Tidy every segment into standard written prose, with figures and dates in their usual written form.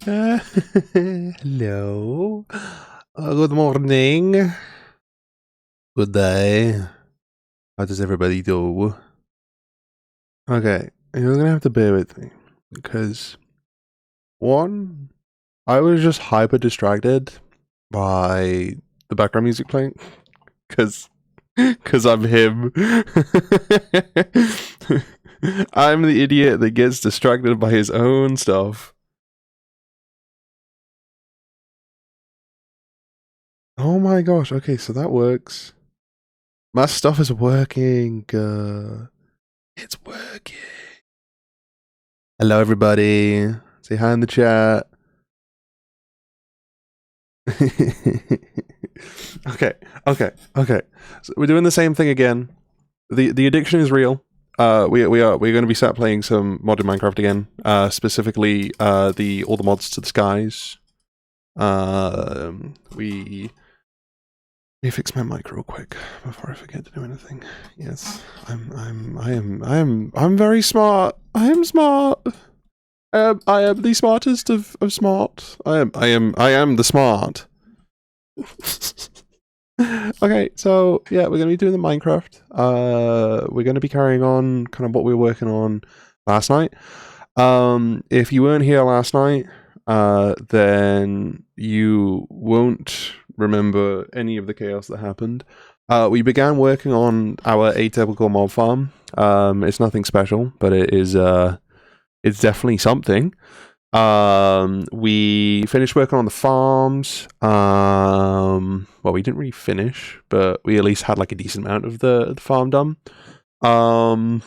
Hello. Good morning. Good day. How does everybody do? Okay, you're gonna have to bear with me because one, I was just hyper distracted by the background music playing because I'm him. I'm the idiot that gets distracted by his own stuff. Oh my gosh, okay, so that works. My stuff is working. It's working. Hello, everybody. Say hi in the chat. okay. So we're doing the same thing again. The addiction is real. We're going to be sat playing some modded Minecraft again. Specifically, the all the mods to the skies. Let me fix my mic real quick before I forget to do anything. Yes, I'm very smart. I am smart. I am the smartest of smart. I am the smart. Okay, so yeah, we're gonna be doing the Minecraft. We're gonna be carrying on kind of what we were working on last night. If you weren't here last night, then you won't remember any of the chaos that happened. We began working on our atypical mob farm. It's nothing special, but it's definitely something. We finished working on the farms. Well, we didn't really finish, but we at least had like a decent amount of the farm done. I'm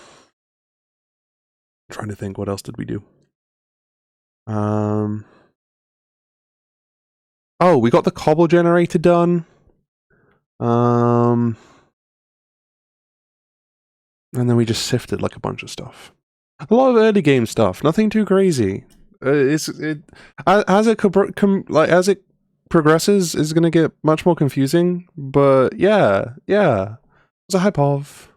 trying to think, what else did we do? Oh, we got the cobble generator done. And then we just sifted like a bunch of stuff. A lot of early game stuff, nothing too crazy. As it progresses, it's gonna get much more confusing. But yeah, it's a hype of.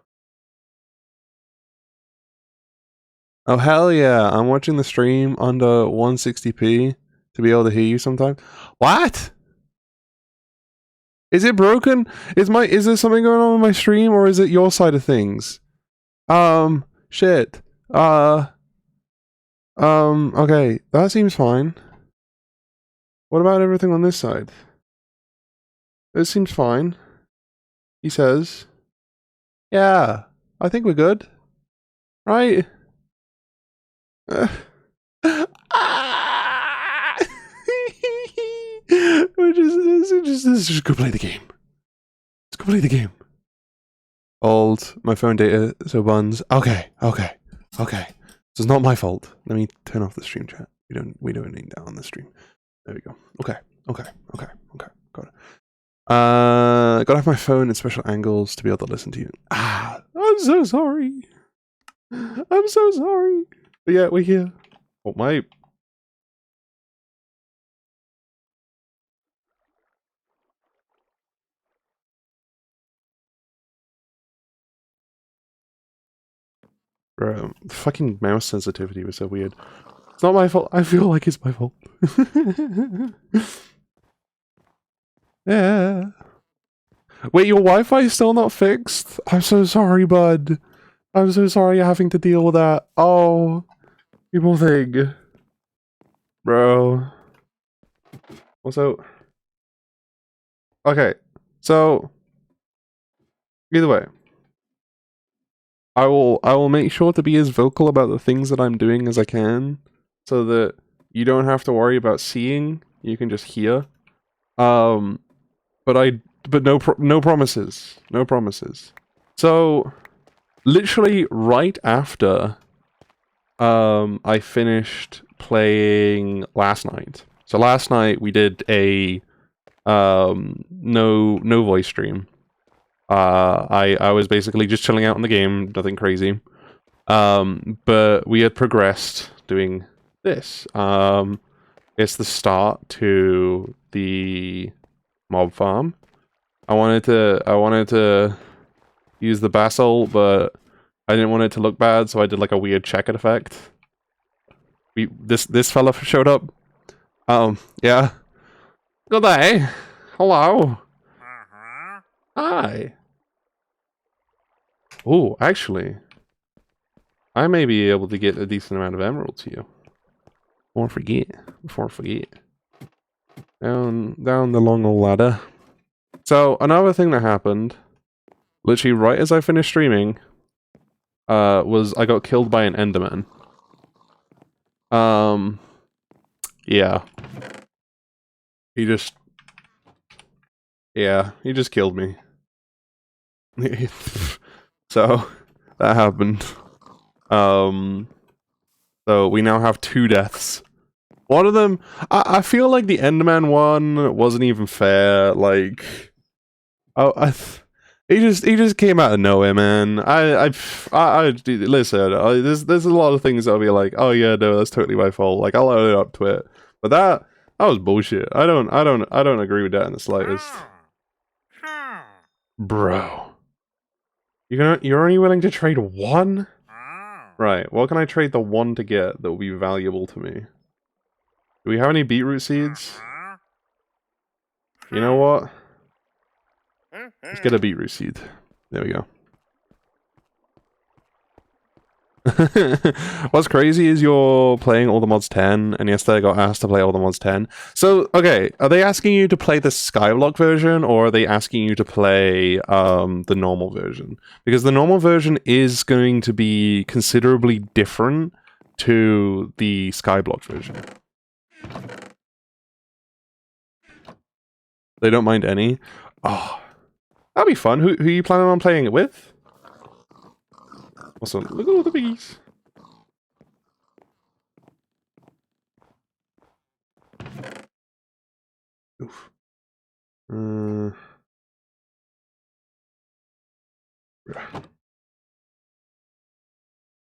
Oh hell yeah! I'm watching the stream under 160p to be able to hear you sometime. What? Is it broken? Is there something going on with my stream, or is it your side of things? Shit. Okay, that seems fine. What about everything on this side? It seems fine. He says. Yeah, I think we're good. Right? Let's just go play the game. Let's go play the game. Old, my phone data, so buns. Okay. So it's not my fault. Let me turn off the stream chat. We don't need that on the stream. There we go. Okay. Got it. Gotta have my phone in special angles to be able to listen to you. I'm so sorry. I'm so sorry. But yeah, we're here. Oh my. Bro, the fucking mouse sensitivity was so weird. It's not my fault. I feel like it's my fault. Yeah. Wait, your Wi-Fi is still not fixed? I'm so sorry, bud. I'm so sorry you're having to deal with that. Oh, people think. Bro. Also, okay, so either way, I will make sure to be as vocal about the things that I'm doing as I can, so that you don't have to worry about seeing. You can just hear. But no promises. No promises. So, literally right after I finished playing last night. So last night we did a no voice stream. I was basically just chilling out in the game, nothing crazy. But we had progressed doing this. It's the start to the mob farm. I wanted to use the basalt, but I didn't want it to look bad, so I did like a weird checker effect. This fella showed up. Yeah. Good day. Hello. Hi. Oh, actually, I may be able to get a decent amount of emeralds here. Before I forget. Down the long old ladder. So, another thing that happened, literally right as I finished streaming, was I got killed by an Enderman. Yeah. He just killed me. So, that happened. So we now have 2 deaths. One of them, I feel like the Enderman one wasn't even fair. Like, he just came out of nowhere, man. Listen. There's a lot of things that'll be like, oh yeah, no, that's totally my fault. Like, I'll own it up to it. But that was bullshit. I don't agree with that in the slightest. Bro, you're only willing to trade 1? Right. What can I trade the 1 to get that will be valuable to me? Do we have any beetroot seeds? You know what? Let's get a beetroot seed. There we go. What's crazy is you're playing all the mods 10, and yesterday I got asked to play all the mods 10. So, okay, are they asking you to play the Skyblock version, or are they asking you to play the normal version? Because the normal version is going to be considerably different to the Skyblock version. They don't mind any? Oh, that'll be fun. Who are you planning on playing it with? Awesome. Look at all the bees. Oof.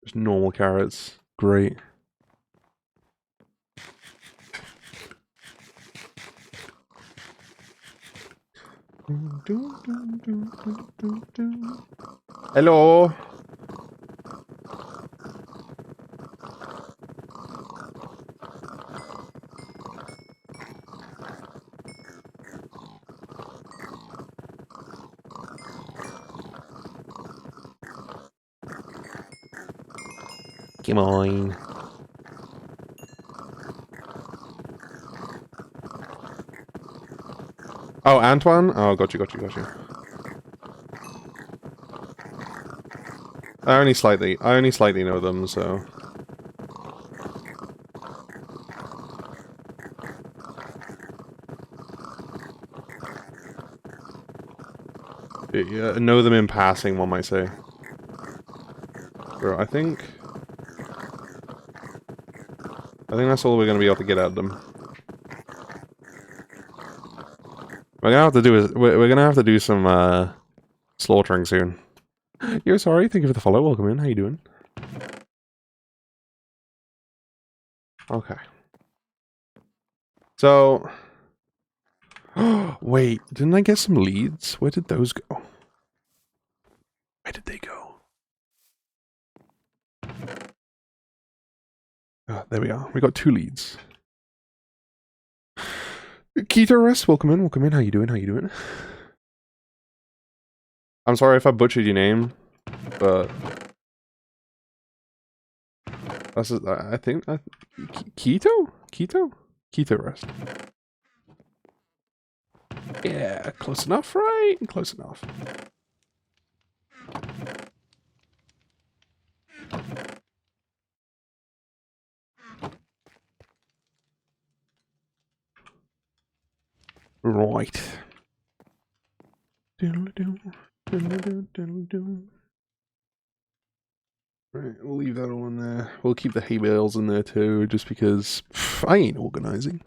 Just normal carrots. Great. Hello. Come on. Oh, Antoine? Oh, got you. I only slightly know them, so. Yeah, know them in passing, one might say. Bro, I think that's all we're gonna be able to get out of them. We're gonna have to do we're gonna have to do some slaughtering soon. Yo, sorry, thank you for the follow. Welcome in. How you doing? Okay. So, wait, didn't I get some leads? Where did those go? Where did they go? Oh, there we are. We got 2 leads. Keto Rest, welcome in. How you doing? I'm sorry if I butchered your name, but that's I think Keto Rest. Yeah, close enough, right? Close enough. Right. Right, we'll leave that all in there. We'll keep the hay bales in there too, just because I ain't organizing.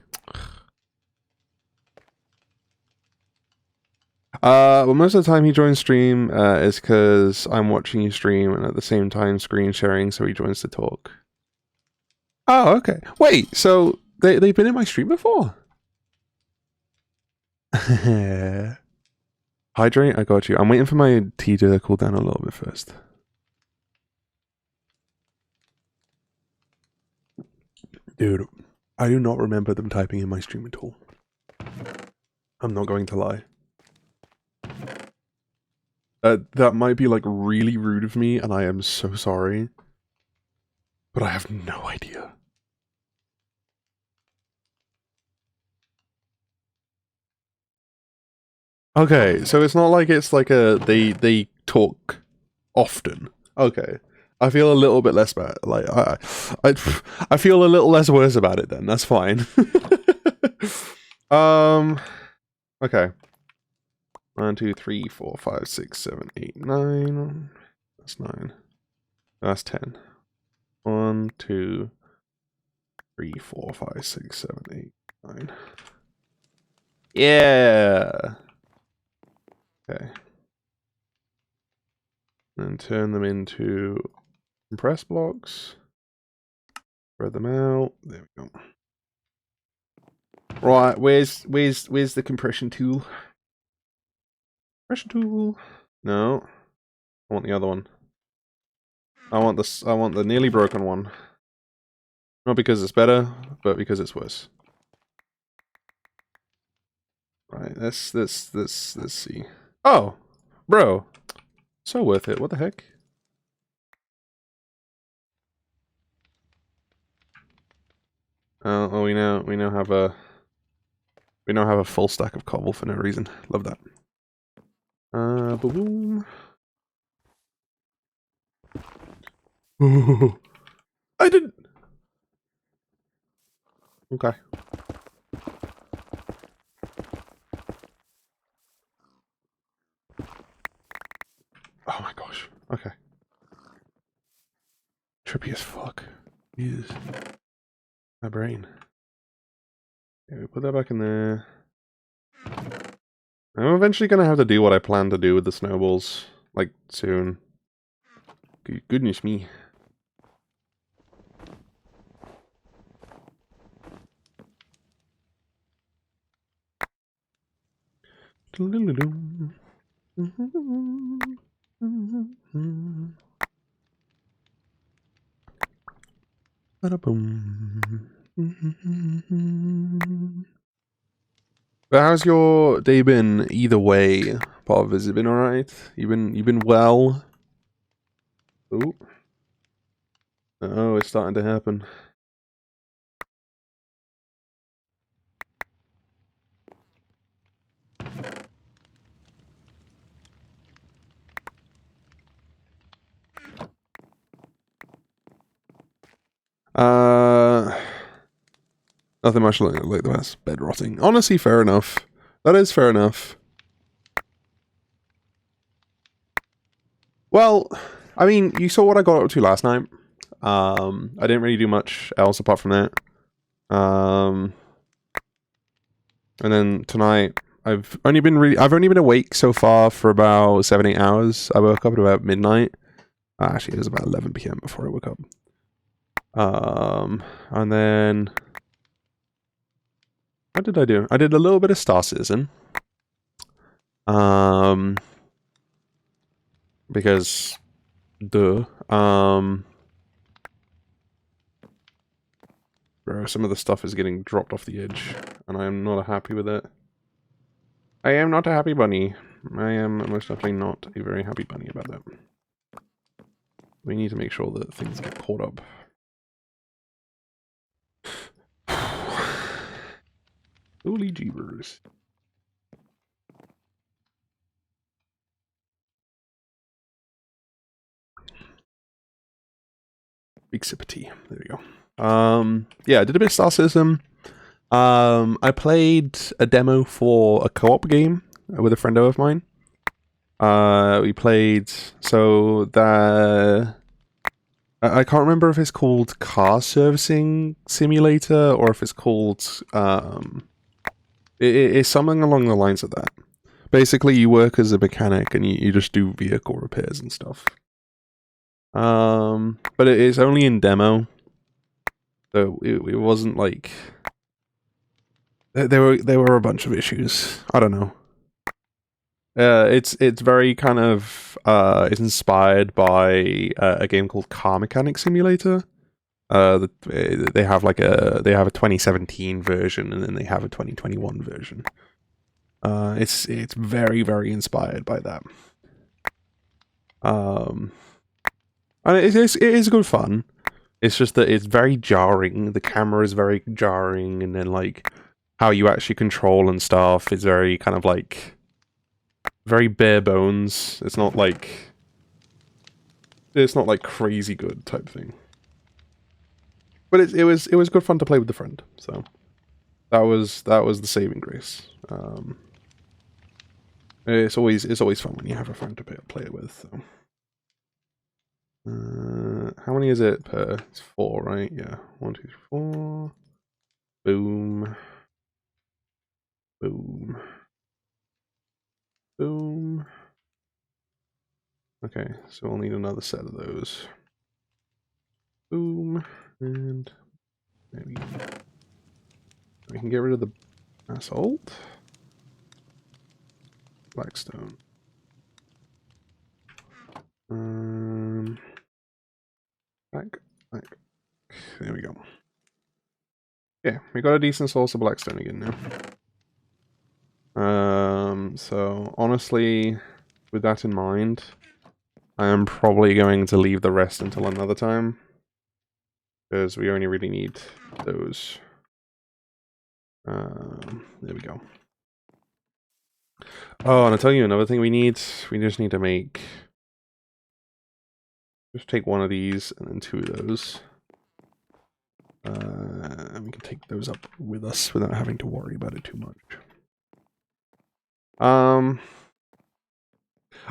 Well, most of the time he joins stream is because I'm watching you stream and at the same time screen sharing, so he joins to talk. Oh, okay. Wait, so they've been in my stream before? Hydrate, I got you. I'm waiting for my tea to cool down a little bit first. Dude. I do not remember them typing in my stream at all. I'm not going to lie. That might be like really rude of me, and I am so sorry. But I have no idea. Okay, so it's not like it's like they talk often. Okay. I feel a little bit less bad. Like I feel a little less worse about it then. That's fine. Okay. 1, 2, 3, 4, 5, 6, 7, 8, 9. That's 9. That's 10. 1, 2, 3, 4, 5, 6, 7, 8, 9. Yeah. Okay. And turn them into compress blocks. Spread them out. There we go. Right, where's the compression tool? Compression tool. No. I want the other one. I want the nearly broken one. Not because it's better, but because it's worse. Right, let's see. Oh, bro. So worth it. What the heck? Oh, we now have a full stack of cobble for no reason. Love that. Boom. Ooh, I didn't. Okay. Oh my gosh. Okay. Trippy as fuck. Use my brain. Okay, we put that back in there. I'm eventually gonna have to do what I plan to do with the snowballs, like, soon. Goodness me. But how's your day been either way, Pav? Has it been alright? You been well? Ooh. Oh, it's starting to happen. Nothing much like the rest. Bed rotting. Honestly, fair enough. That is fair enough. Well, I mean, you saw what I got up to last night. I didn't really do much else apart from that. And then tonight, I've only been awake so far for about 7-8 hours. I woke up at about midnight. Actually, it was about 11 p.m. before I woke up. And then what did I do? I did a little bit of Star Citizen. Because duh. Bro, some of the stuff is getting dropped off the edge, and I am not happy with it. I am not a happy bunny. I am most definitely not a very happy bunny about that. We need to make sure that things get caught up. Holy jeebers. Big sip of tea. There we go. Yeah, I did a bit of Star Citizen. I played a demo for a co-op game with a friendo of mine. We played, so I can't remember if it's called Car Servicing Simulator or if it's called, it's something along the lines of that. Basically, you work as a mechanic and you just do vehicle repairs and stuff. But it is only in demo, so it wasn't like there were a bunch of issues. I don't know. It's very kind of it's inspired by a game called Car Mechanic Simulator, They have like a 2017 version, and then they have a 2021 version. It's very, very inspired by that. And it is good fun. It's just that it's very jarring. The camera is very jarring, and then like how you actually control and stuff is very kind of like very bare bones. It's not like crazy good type thing. But it was good fun to play with a friend. So that was the saving grace. It's always fun when you have a friend to play it with. So. How many is it per? It's 4, right? Yeah. 1, 2, 3, 4. Boom. Boom. Boom. Okay, so we'll need another set of those. Boom. And maybe we can get rid of the basalt. Blackstone. Back. There we go. Yeah, we got a decent source of blackstone again now. So honestly, with that in mind, I am probably going to leave the rest until another time, because we only really need those. There we go. Oh, and I'll tell you another thing we just need to make... Just take one of these and then 2 of those. And we can take those up with us without having to worry about it too much.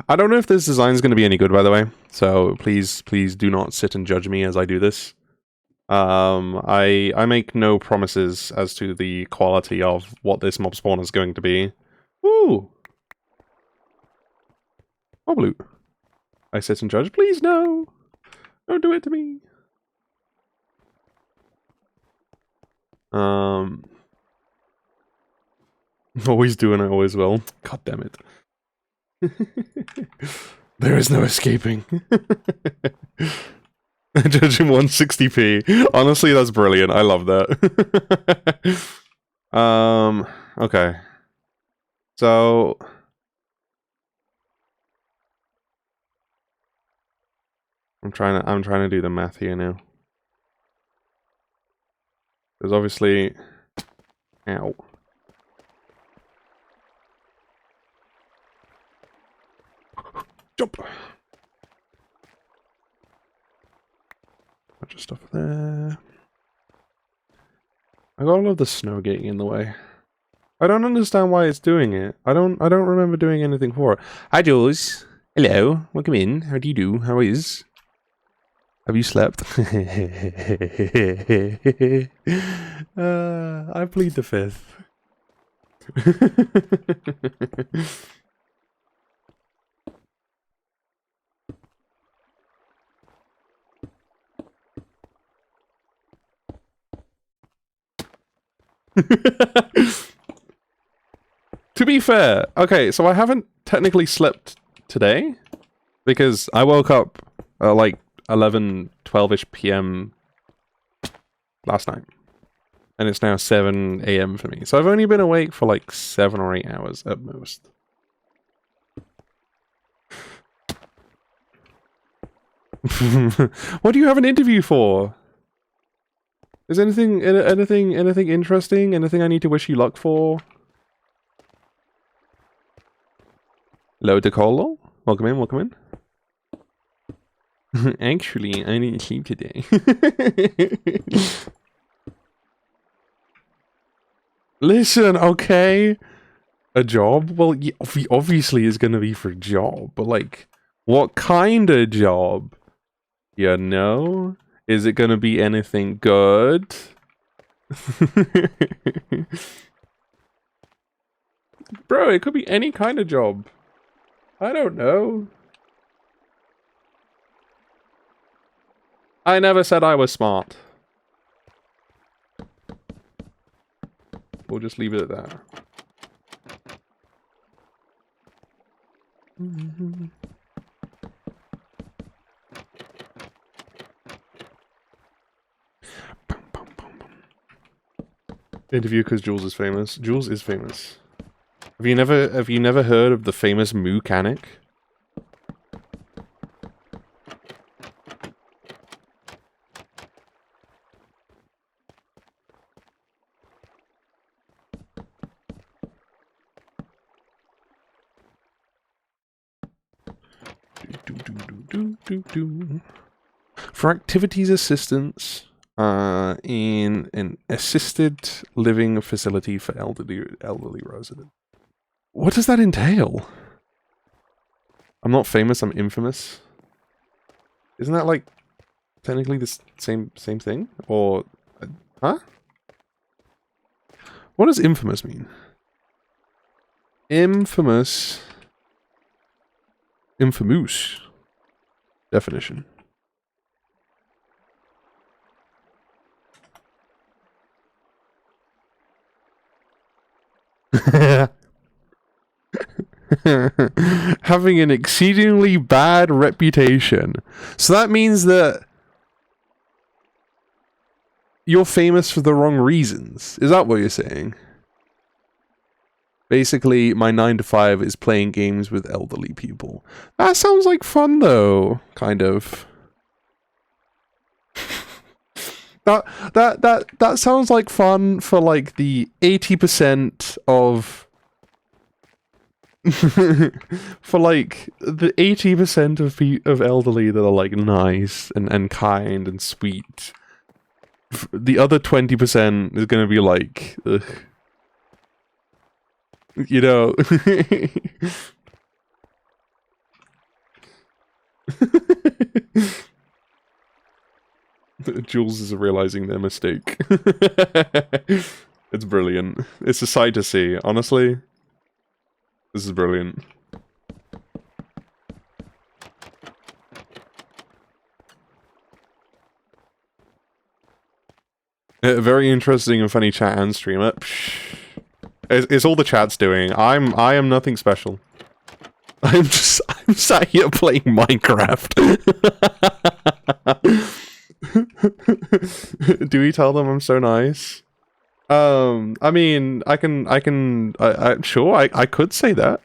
I don't know if this design is going to be any good, by the way. So please do not sit and judge me as I do this. I make no promises as to the quality of what this mob spawn is going to be. Ooh! Mob loot. I sit and judge. Please, no! Don't do it to me! Always do and I always will. God damn it. There is no escaping. Judging 160p. Honestly, that's brilliant. I love that. Okay. So I'm trying to do the math here now. Because obviously, ow. Jump. Bunch of stuff there. I got all of the snow getting in the way. I don't understand why it's doing it. I don't remember doing anything for it. Hi Jules. Hello. Welcome in. How do you do? How is? Have you slept? I plead the fifth. To be fair, okay, so I haven't technically slept today because I woke up at like 11, 12-ish p.m. last night. And it's now 7 a.m. for me. So I've only been awake for like 7 or 8 hours at most. What do you have an interview for? Is anything interesting? Anything I need to wish you luck for? Hello, Decolo. Welcome in, welcome in. Actually, I didn't sleep today. Listen, okay. A job? Well, obviously it's gonna be for a job, but like, what kind of job? You know? Is it gonna be anything good? Bro, it could be any kind of job. I don't know. I never said I was smart. We'll just leave it at that. Interview because Jules is famous. Jules is famous. Have you never heard of the famous Moo-canic? For activities assistance in an assisted living facility for elderly residents. What does that entail? I'm not famous, I'm infamous. Isn't that like technically the same thing? Or huh? What does infamous mean? Infamous definition. Having an exceedingly bad reputation. So that means that you're famous for the wrong reasons. Is that what you're saying? Basically, my 9 to 5 is playing games with elderly people. That sounds like fun, though. Kind of. That sounds like fun for like the 80% of for like the 80% of elderly that are like nice and kind and sweet. The other 20% is gonna be like, ugh. You know. Jules is realizing their mistake. It's brilliant. It's a sight to see, honestly. This is brilliant. Very interesting and funny chat and streamer. It's all the chat's doing. I am nothing special. I'm sat here playing Minecraft. Do we tell them I'm so nice? I mean, I'm sure I could say that.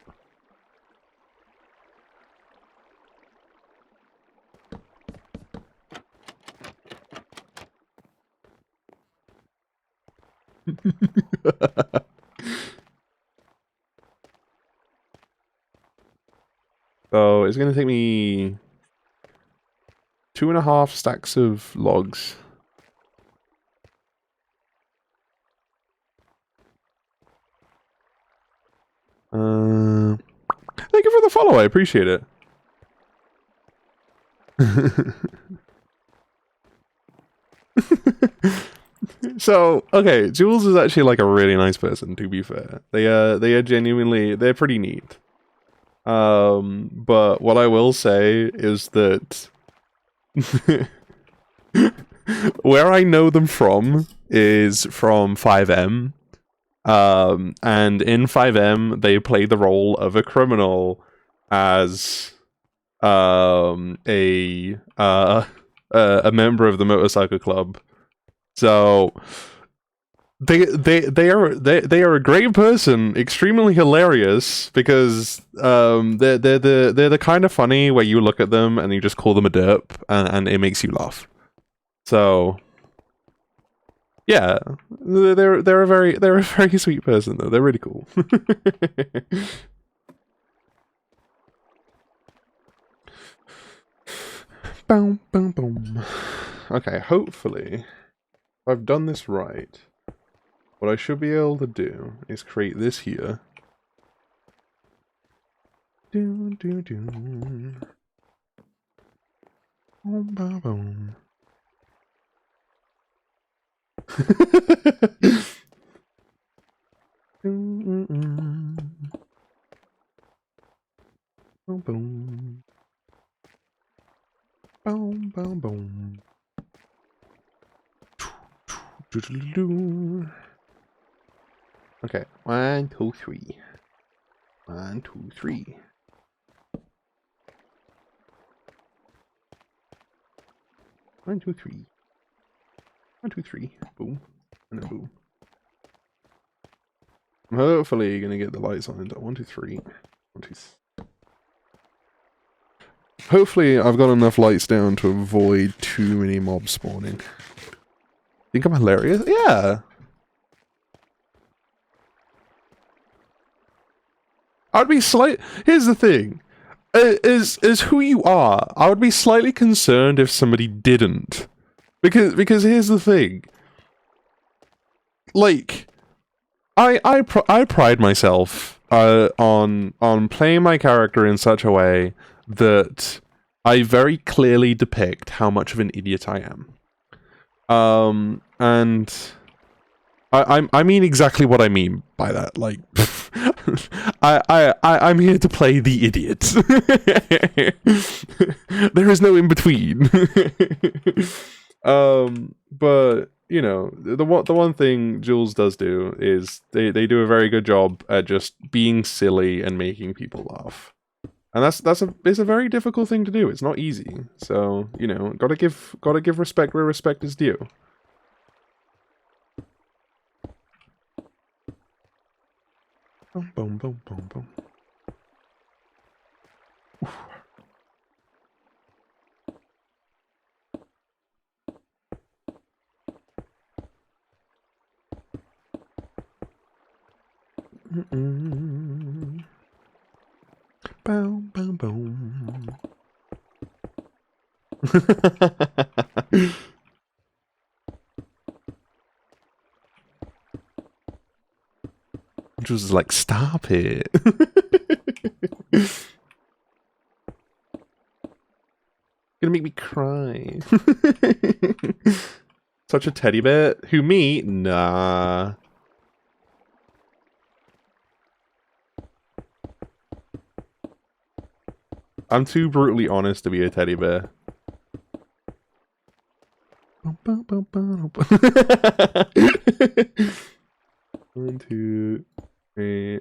Oh, it's gonna take me 2.5 stacks of logs. Thank you for the follow, I appreciate it. So, okay, Jules is actually like a really nice person, to be fair. They are genuinely, they're pretty neat. But what I will say is that where I know them from is from 5M. And in 5M, they play the role of a criminal as a member of the motorcycle club. So they are a great person, extremely hilarious because they're the kind of funny where you look at them and you just call them a derp and it makes you laugh. So yeah, they're a very sweet person though. They're really cool. Boom, boom, boom. Okay, hopefully, if I've done this right, what I should be able to do is create this here. Boom, boom, boom. Boom, boom, boom. Boom, boom. Boom, boom, boom. Okay, 1, 2, 3. 1, 2, 3. 1, 2, 3. 1, 2, 3. Boom. And then boom. I'm hopefully gonna get the lights on in 1, 2, 3. 1, 2, hopefully I've got enough lights down to avoid too many mobs spawning. Think I'm hilarious? Yeah. I'd be here's the thing. Is who you are. I would be slightly concerned if somebody didn't. Because here's the thing. Like, I pride myself on playing my character in such a way that I very clearly depict how much of an idiot I am. And I mean exactly what I mean by that. Like, I'm here to play the idiot. There is no in between. But you know, the one thing Jules does do is they do a very good job at just being silly and making people laugh. And it's a very difficult thing to do. It's not easy. So, you know, gotta give respect where respect is due. Boom, boom, boom, boom, boom. Boom, boom, boom. Jules is like, stop it. Gonna make me cry. Such a teddy bear. Who, me? Nah. I'm too brutally honest to be a teddy bear. 1, 2, 3.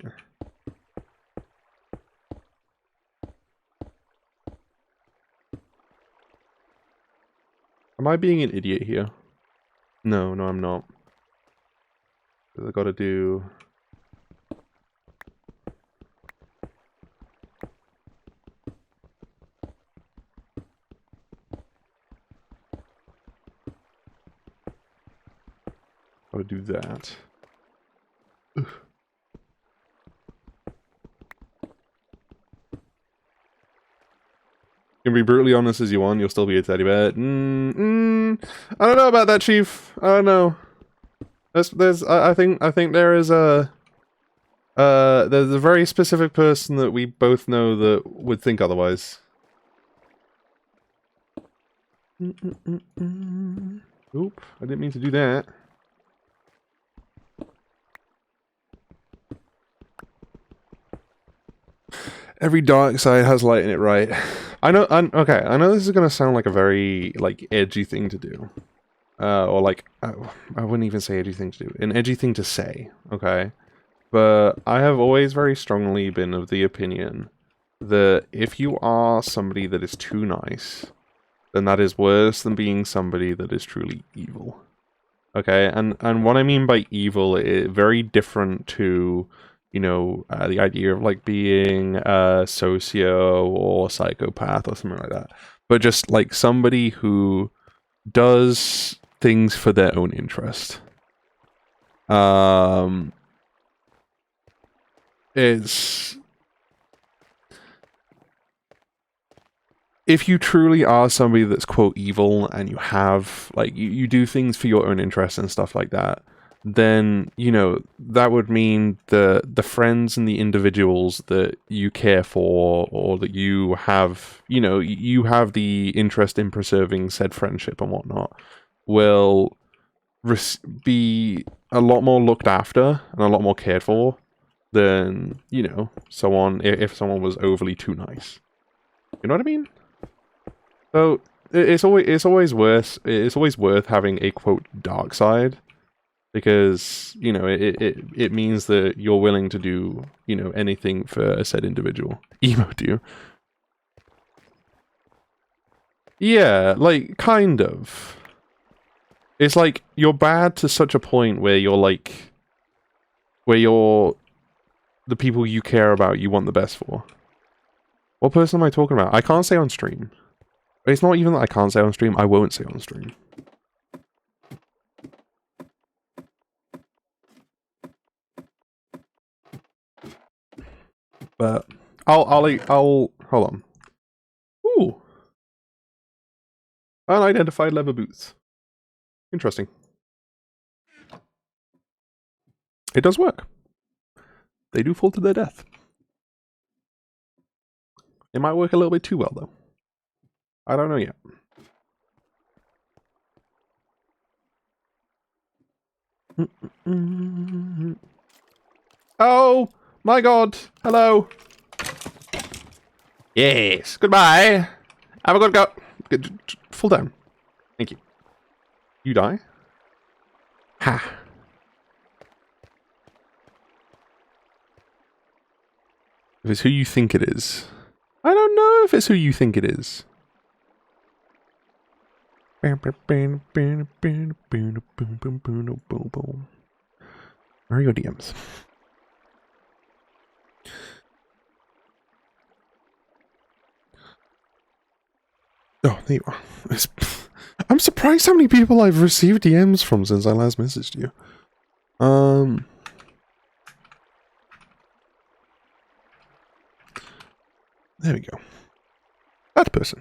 Am I being an idiot here? No, I'm not. I gotta do... Gotta do that. Ugh. You can be brutally honest as you want, you'll still be a teddy bear. I don't know about that, Chief. I don't know. I think there is there's a very specific person that we both know that would think otherwise. Oop, I didn't mean to do that. Every dark side has light in it, right? I know, okay, I know this is gonna sound like a very, like, edgy thing to do. Or like, I wouldn't even say edgy thing to do. An edgy thing to say, okay? But I have always very strongly been of the opinion that if you are somebody that is too nice, then that is worse than being somebody that is truly evil. Okay, and what I mean by evil is very different to, you know, the idea of like being a socio or psychopath or something like that. But just like somebody who does things for their own interest. It's... If you truly are somebody that's, quote, evil, and you have, like, you do things for your own interest and stuff like that, then, you know, that would mean the friends and the individuals that you care for, or that you have, you know, you have the interest in preserving said friendship and whatnot, will be a lot more looked after and a lot more cared for than, you know, someone, if someone was overly too nice. You know what I mean? So it's always worth having a, quote, dark side, because, you know, it means that you're willing to do, you know, anything for a said individual. Emote you. Yeah, like, kind of. It's like, you're bad to such a point where you're like, where you're the people you care about, you want the best for. What person am I talking about? I can't say on stream. It's not even that I can't say on stream, I won't say on stream. But I'll hold on. Ooh. Unidentified leather boots. Interesting. It does work. They do fall to their death. It might work a little bit too well, though. I don't know yet. Oh my god! Hello! Yes! Goodbye! Have a good go! Good, fall down. Thank you. You die? Ha! If it's who you think it is. I don't know if it's who you think it is. Where are your DMs? Oh, there you are. I'm surprised how many people I've received DMs from since I last messaged you. There we go. That person.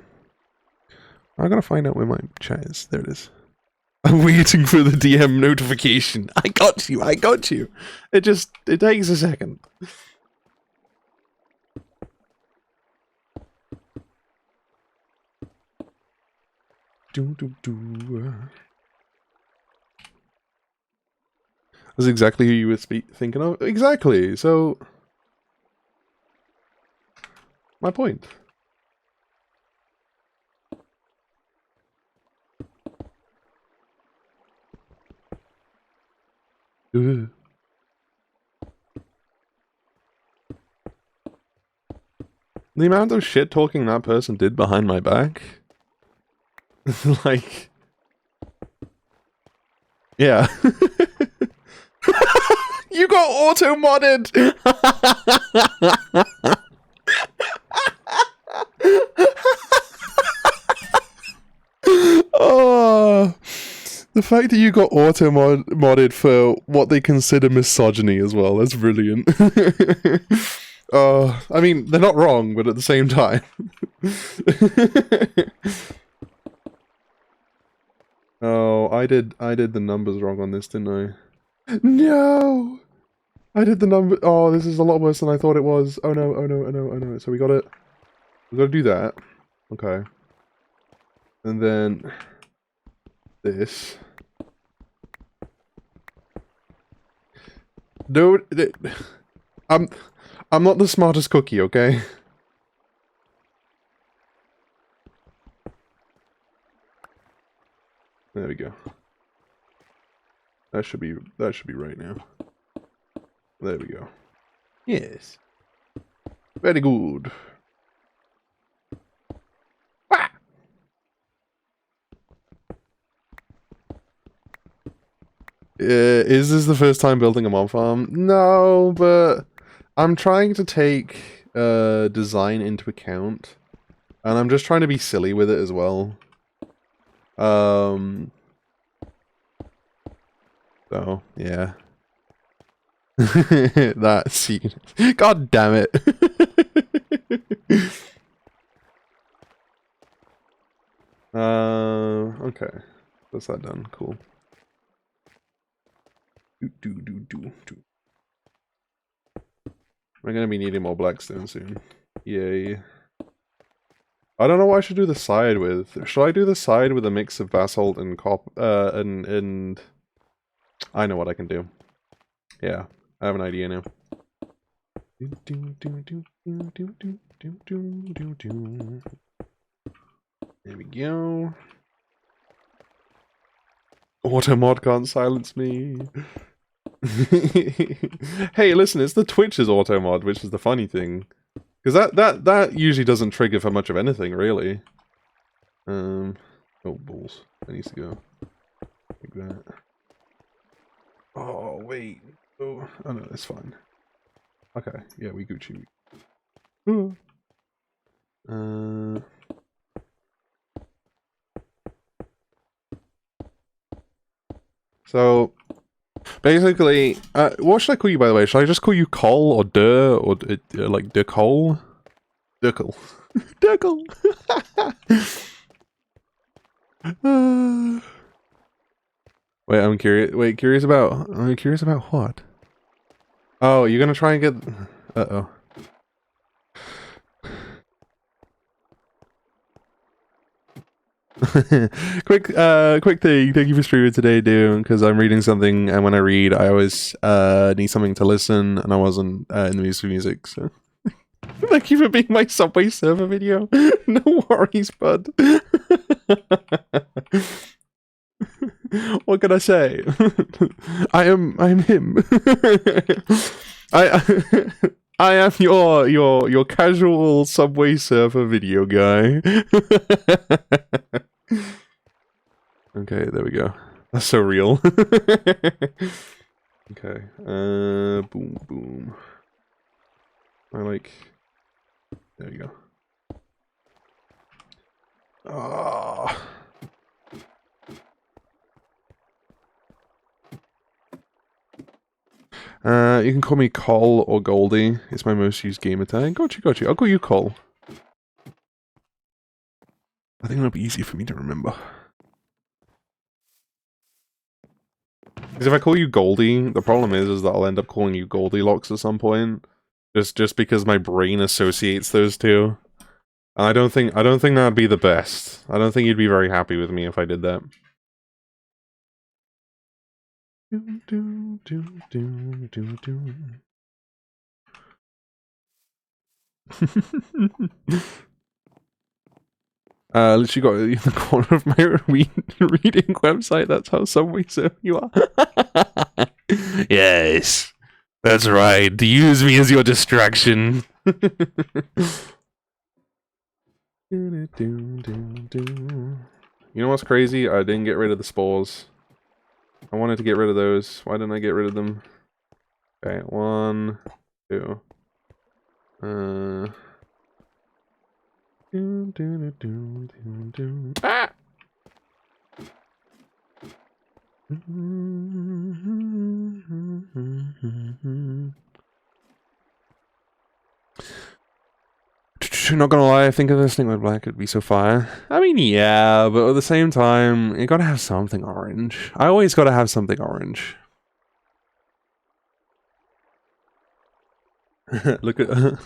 I gotta find out where my chat is. There it is. I'm waiting for the DM notification. I got you. I got you. It takes a second. That's exactly who you were thinking of. Exactly. So, my point. Ugh. The amount of shit talking that person did behind my back. Like, yeah. You got auto-modded! Oh, the fact that you got auto-modded for what they consider misogyny as well, that's brilliant. I mean, they're not wrong, but at the same time. Oh, I did the numbers wrong on this, didn't I? No! I did the number. Oh, this is a lot worse than I thought it was. Oh no, oh no, oh no, oh no. So we gotta do that. Okay. And then this. No, I'm not the smartest cookie, okay? There we go. That should be right now. There we go. Yes. Very good. Ah! Is this the first time building a mob farm? No, but I'm trying to take design into account. And I'm just trying to be silly with it as well. So, yeah. That scene. God damn it. Okay. That's that done. Cool. We're gonna be needing more blackstone soon. Yay. I don't know what I should do the side with. Should I do the side with a mix of basalt and and I know what I can do. Yeah, I have an idea now. There we go. Automod can't silence me. Hey, listen, it's the Twitch's automod, which is the funny thing. Because that usually doesn't trigger for much of anything, really. Oh, balls. That needs to go. Like that. Oh, wait. Oh no, it's fine. Okay, yeah, we Gucci. So basically, what should I call you, by the way? Should I just call you Cole or Dur or like De Cole? Durkle. Durkle. Wait, I'm curious. Wait, curious about? I'm curious about what? Oh, you're gonna try and get? Uh-oh. quick thing. Thank you for streaming today, dude. Because I'm reading something, and when I read, I always need something to listen, and I wasn't in the mood for music. So, thank you for being my Subway Surfer video. No worries, bud. What can I say? I'm him. I am your casual Subway Surfer video guy. Okay, there we go. That's so real. Okay. Boom, boom. There you go. Ah. You can call me Cole or Goldie. It's my most used gamer tag. Gotcha. I'll call you Cole. I think it'll be easy for me to remember. Because if I call you Goldie, the problem is that I'll end up calling you Goldilocks at some point. Just because my brain associates those two. And I don't think that'd be the best. I don't think you'd be very happy with me if I did that. Literally got in the corner of my reading website. That's how Subway Surf you are. Yes, that's right. Use me as your distraction. You know what's crazy? I didn't get rid of the spores. I wanted to get rid of those. Why didn't I get rid of them? Okay, 1, 2. Ah! Not gonna lie, I think if this thing went black, it'd be so fire. I mean, yeah, but at the same time, you gotta have something orange. I always gotta have something orange. Look at,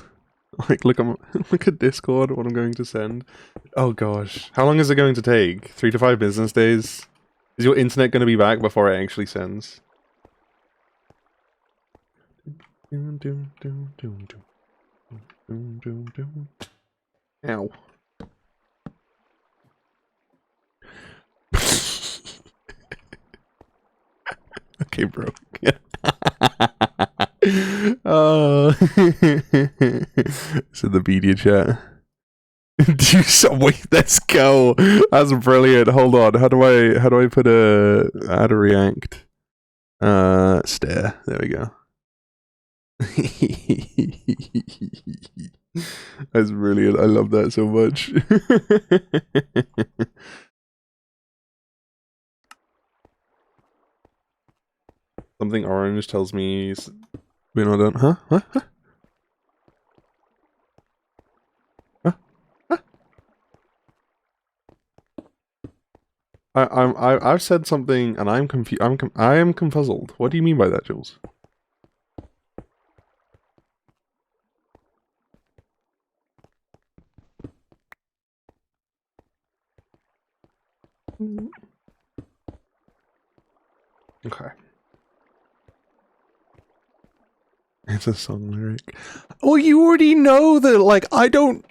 look at Discord, what I'm going to send. Oh gosh, how long is it going to take? 3 to 5 business days? Is your internet going to be back before it actually sends? Ow. Okay, bro. So the media chat. Do Subway, let's go. That's brilliant. Hold on. How do I put how to react? Stare. There we go. That's brilliant. I love that so much. Something orange tells me we're not done. Huh? Huh? Huh? I've said something and I'm confused. I am confuzzled. What do you mean by that, Jules? Okay. It's a song lyric. Well, you already know that, like, I don't...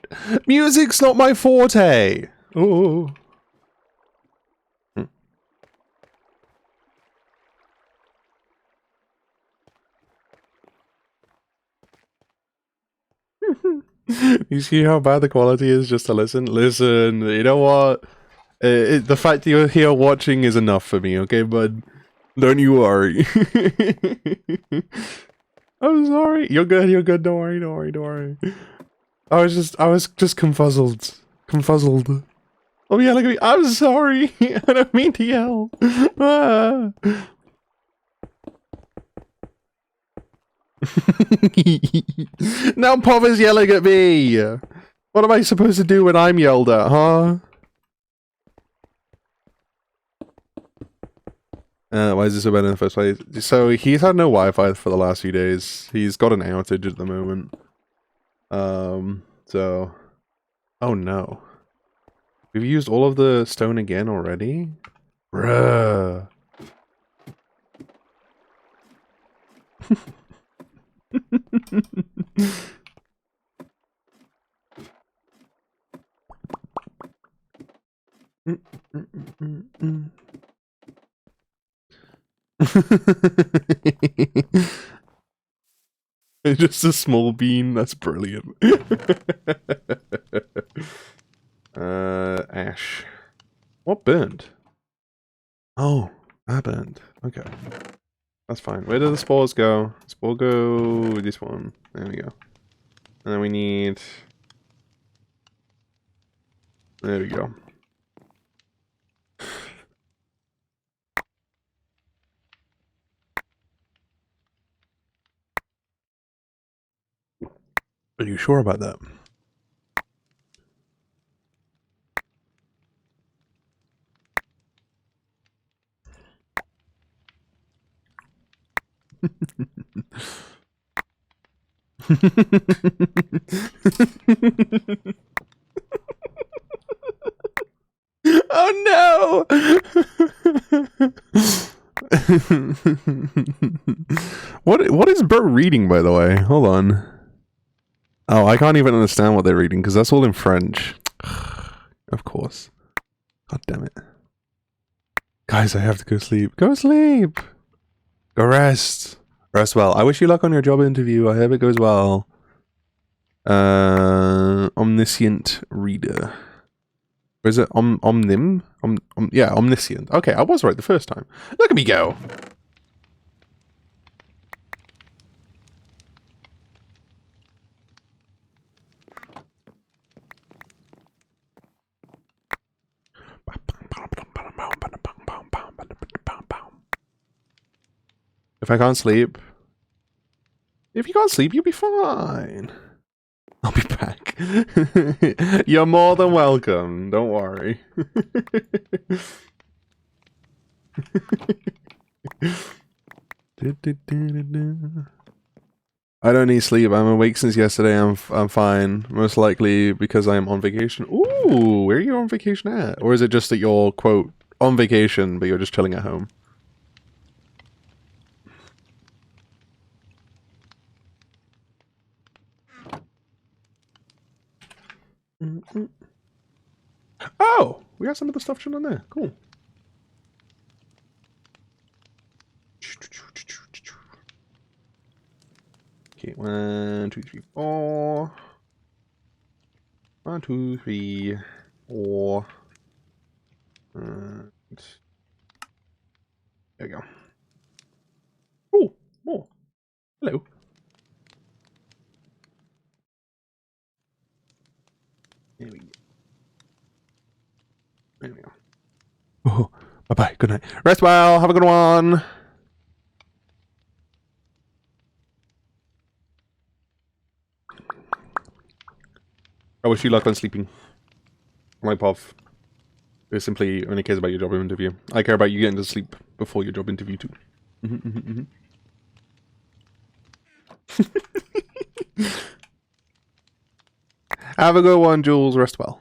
Music's not my forte! Oh. You see how bad the quality is just to listen? Listen, you know what? The fact that you're here watching is enough for me, okay, bud? Don't you worry. I'm sorry. You're good. You're good. Don't worry. Don't worry. Don't worry. I was just confuzzled. Confuzzled. Oh yeah, look at me. I'm sorry. I don't mean to yell. Ah. Now Pop is yelling at me. What am I supposed to do when I'm yelled at, huh? Why is this so bad in the first place? So he's had no Wi-Fi for the last few days. He's got an outage at the moment. So... Oh no. We've used all of the stone again already? Bruh. Just a small bean, that's brilliant. Ash. What burned? Oh, that burned. Okay. That's fine. Where do the spores go? Spore go this one. There we go. And then we need... There we go. Are you sure about that? Oh no! What is Bert reading, by the way? Hold on. Oh, I can't even understand what they're reading because that's all in French. Of course. God damn it. Guys, I have to go sleep. Go sleep! Go rest. Rest well. I wish you luck on your job interview. I hope it goes well. Omniscient reader. Or is it omnim? Yeah, omniscient. Okay, I was right the first time. Look at me go! If I can't sleep... If you can't sleep, you'll be fine. I'll be back. You're more than welcome. Don't worry. I don't need sleep. I'm awake since yesterday. I'm fine. Most likely because I am on vacation. Ooh, where are you on vacation at? Or is it just that you're, quote, on vacation, but you're just chilling at home? Oh, we got some of the stuff chilling there. Cool. Okay, 1, 2, 3, 4. 1, 2, 3, 4. And there we go. Oh, more. Hello. There we go. There we go. Oh, bye-bye. Good night. Rest well. Have a good one. I wish you luck on sleeping. My Pov. It simply only cares about your job interview. I care about you getting to sleep before your job interview too. Have a good one, Jules. Rest well.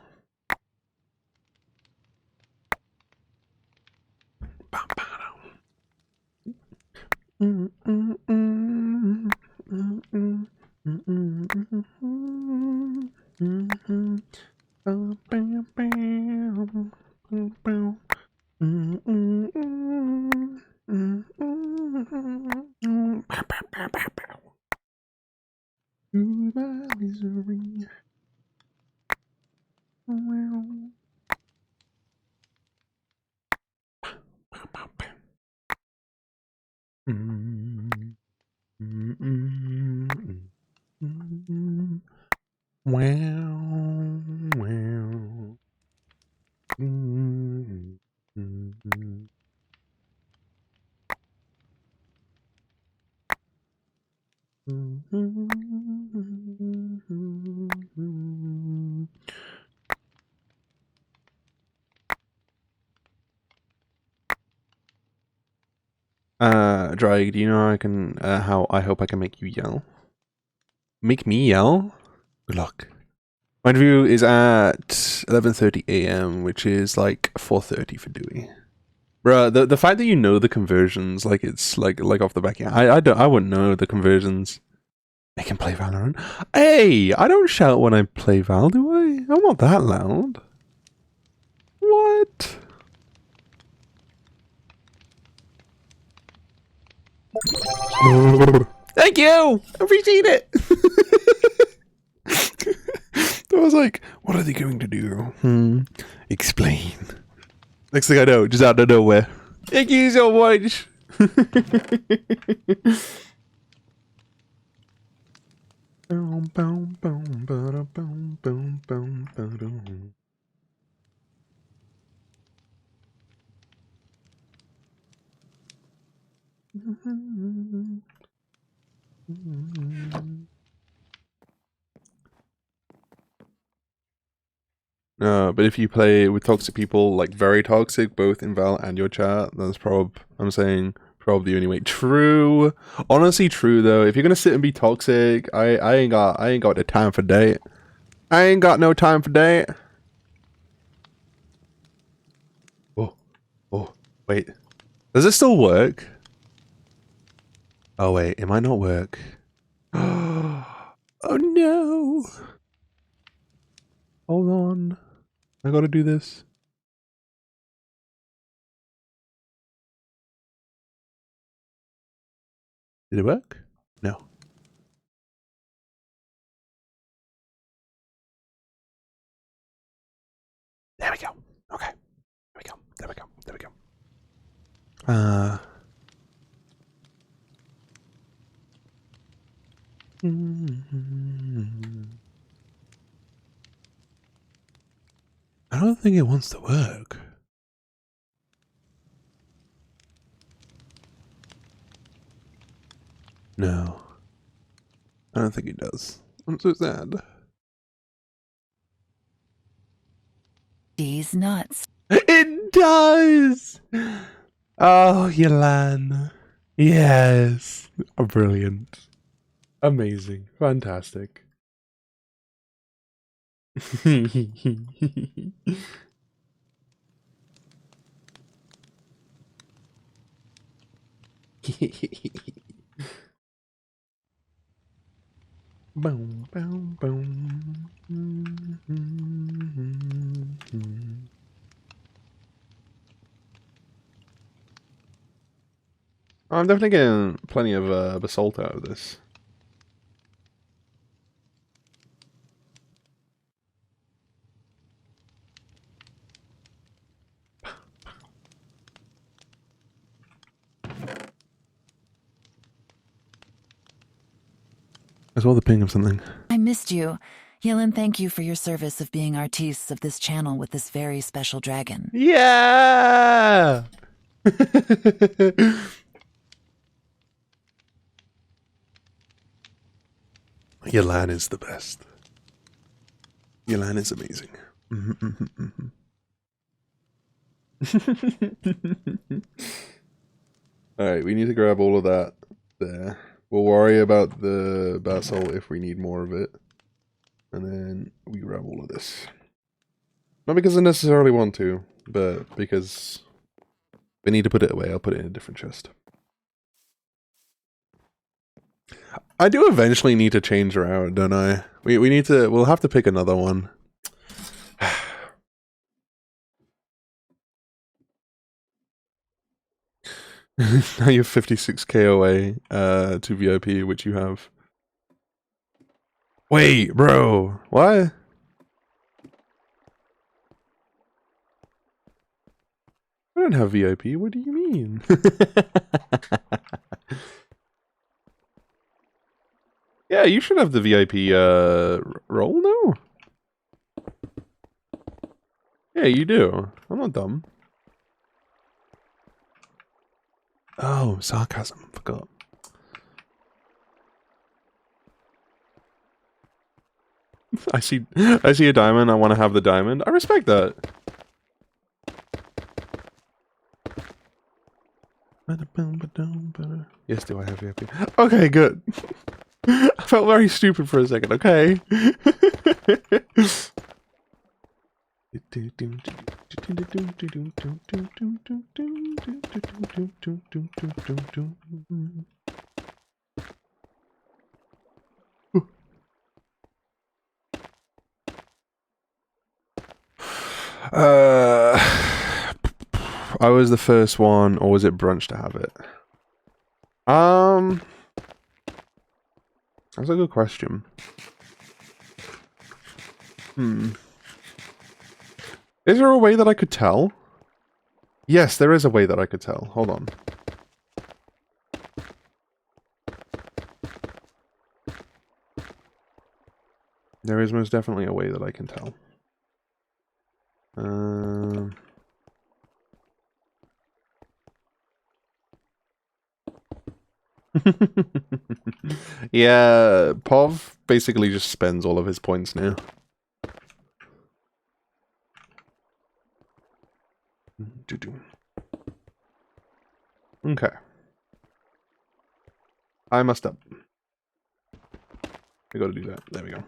My misery. Mm, mm, mm, mm, wow, wow. Mm, mm, mm. Dry, do you know how I hope I can make you yell? Make me yell? Good luck. My interview is at 11:30 a.m., which is like 4:30 for Dewey. Bruh, the fact that you know the conversions, like it's like off the back, yeah, I wouldn't know the conversions. I can play Valorant. Hey, I don't shout when I play Val, do I? I'm not that loud. What? Thank you! Appreciate it! I was like, what are they going to do? Explain. Next thing I know, just out of nowhere. Thank you so much! But if you play with toxic people, like very toxic, both in Val and your chat, that's I'm saying probably the only way. True, honestly, true though. If you're gonna sit and be toxic, I ain't got the time for date. I ain't got no time for date. Oh, wait, does it still work? Oh wait, it might not work. Oh no! Hold on, I gotta do this. Did it work? No. There we go. Okay. There we go. There we go. There we go. I don't think it wants to work. No. I don't think it does. I'm so sad. These nuts. It does! Oh, Yolan. Yes. Brilliant. Amazing. Fantastic. Boom, boom, boom. I'm definitely getting plenty of basalt out of this. As well, the ping of something. I missed you. Yellen, thank you for your service of being artistes of this channel with this very special dragon. Yeah! Yolan is the best. Yolan is amazing. Alright, we need to grab all of that there. We'll worry about the basalt if we need more of it. And then we grab all of this. Not because I necessarily want to, but because we need to put it away. I'll put it in a different chest. I do eventually need to change her out, don't I? We'll have to pick another one. Now you have 56 KOA to VIP, which you have. Wait, bro. What? don't have VIP. What do you mean? Yeah, you should have the VIP role, no? Yeah, you do. I'm not dumb. Oh, sarcasm. Forgot. I see a diamond, I want to have the diamond. I respect that. Yes, do I have VIP? Okay, good. I felt very stupid for a second, okay. I was the first one, or was it brunch to have it? That's a good question. Is there a way that I could tell? Yes, there is a way that I could tell. Hold on. There is most definitely a way that I can tell. Yeah, Pov basically just spends all of his points now. Okay. I messed up. I gotta do that. There we go.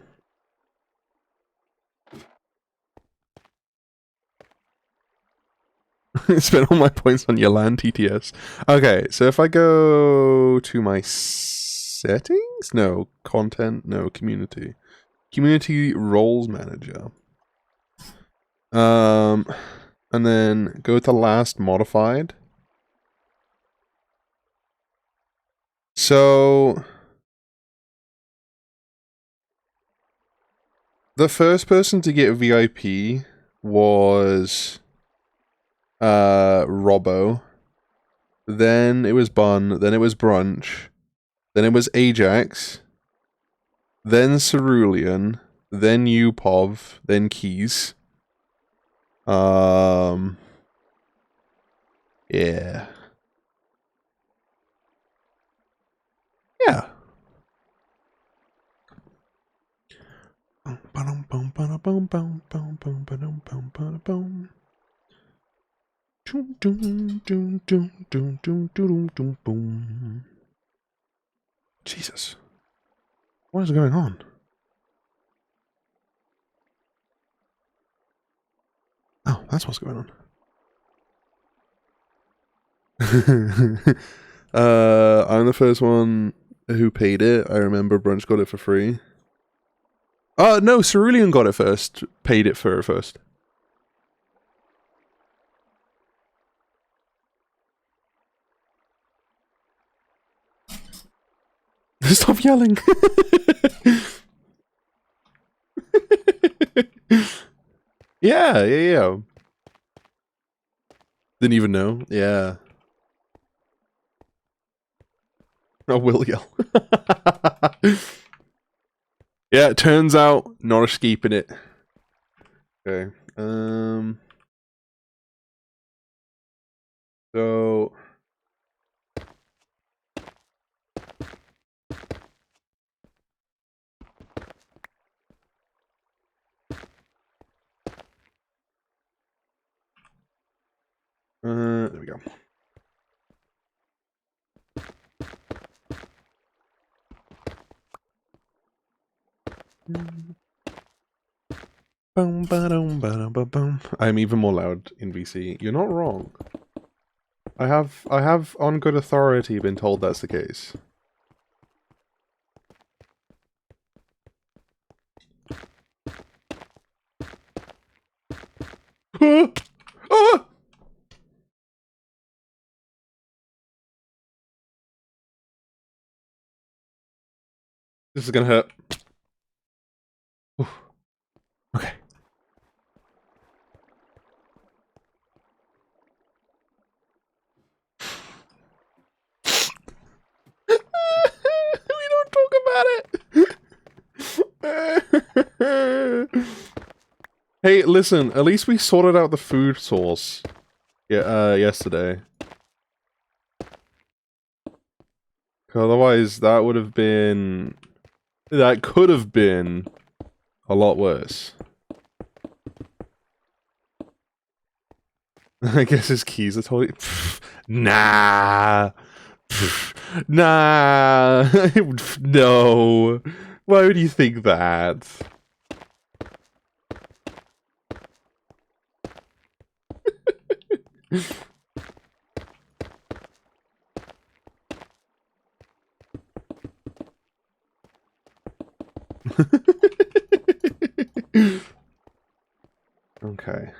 Spend all my points on your land TTS. Okay, so if I go to my settings? No. Content? No. Community. Community roles manager. And then go to last modified. So the first person to get VIP was Robbo. Then it was Bun, then it was Brunch, then it was Ajax, then Cerulean, then Upov, then Keys. Yeah. Yeah. Jesus. What is going on? Oh, that's what's going on. I'm the first one who paid it. I remember Brunch got it for free. Oh, no, Cerulean got it first. Paid it for first. Stop yelling. Yeah. Didn't even know. Yeah. I will yell. Yeah, it turns out not escaping it. Okay. So there we go. I'm even more loud in VC. You're not wrong. I have on good authority been told that's the case. Ah! This is gonna hurt. Oof. Okay. Hey, listen, at least we sorted out the food source yesterday. Otherwise, that would have been... That could have been a lot worse. I guess his keys are totally... Nah! Nah! No! Why would you think that? Okay.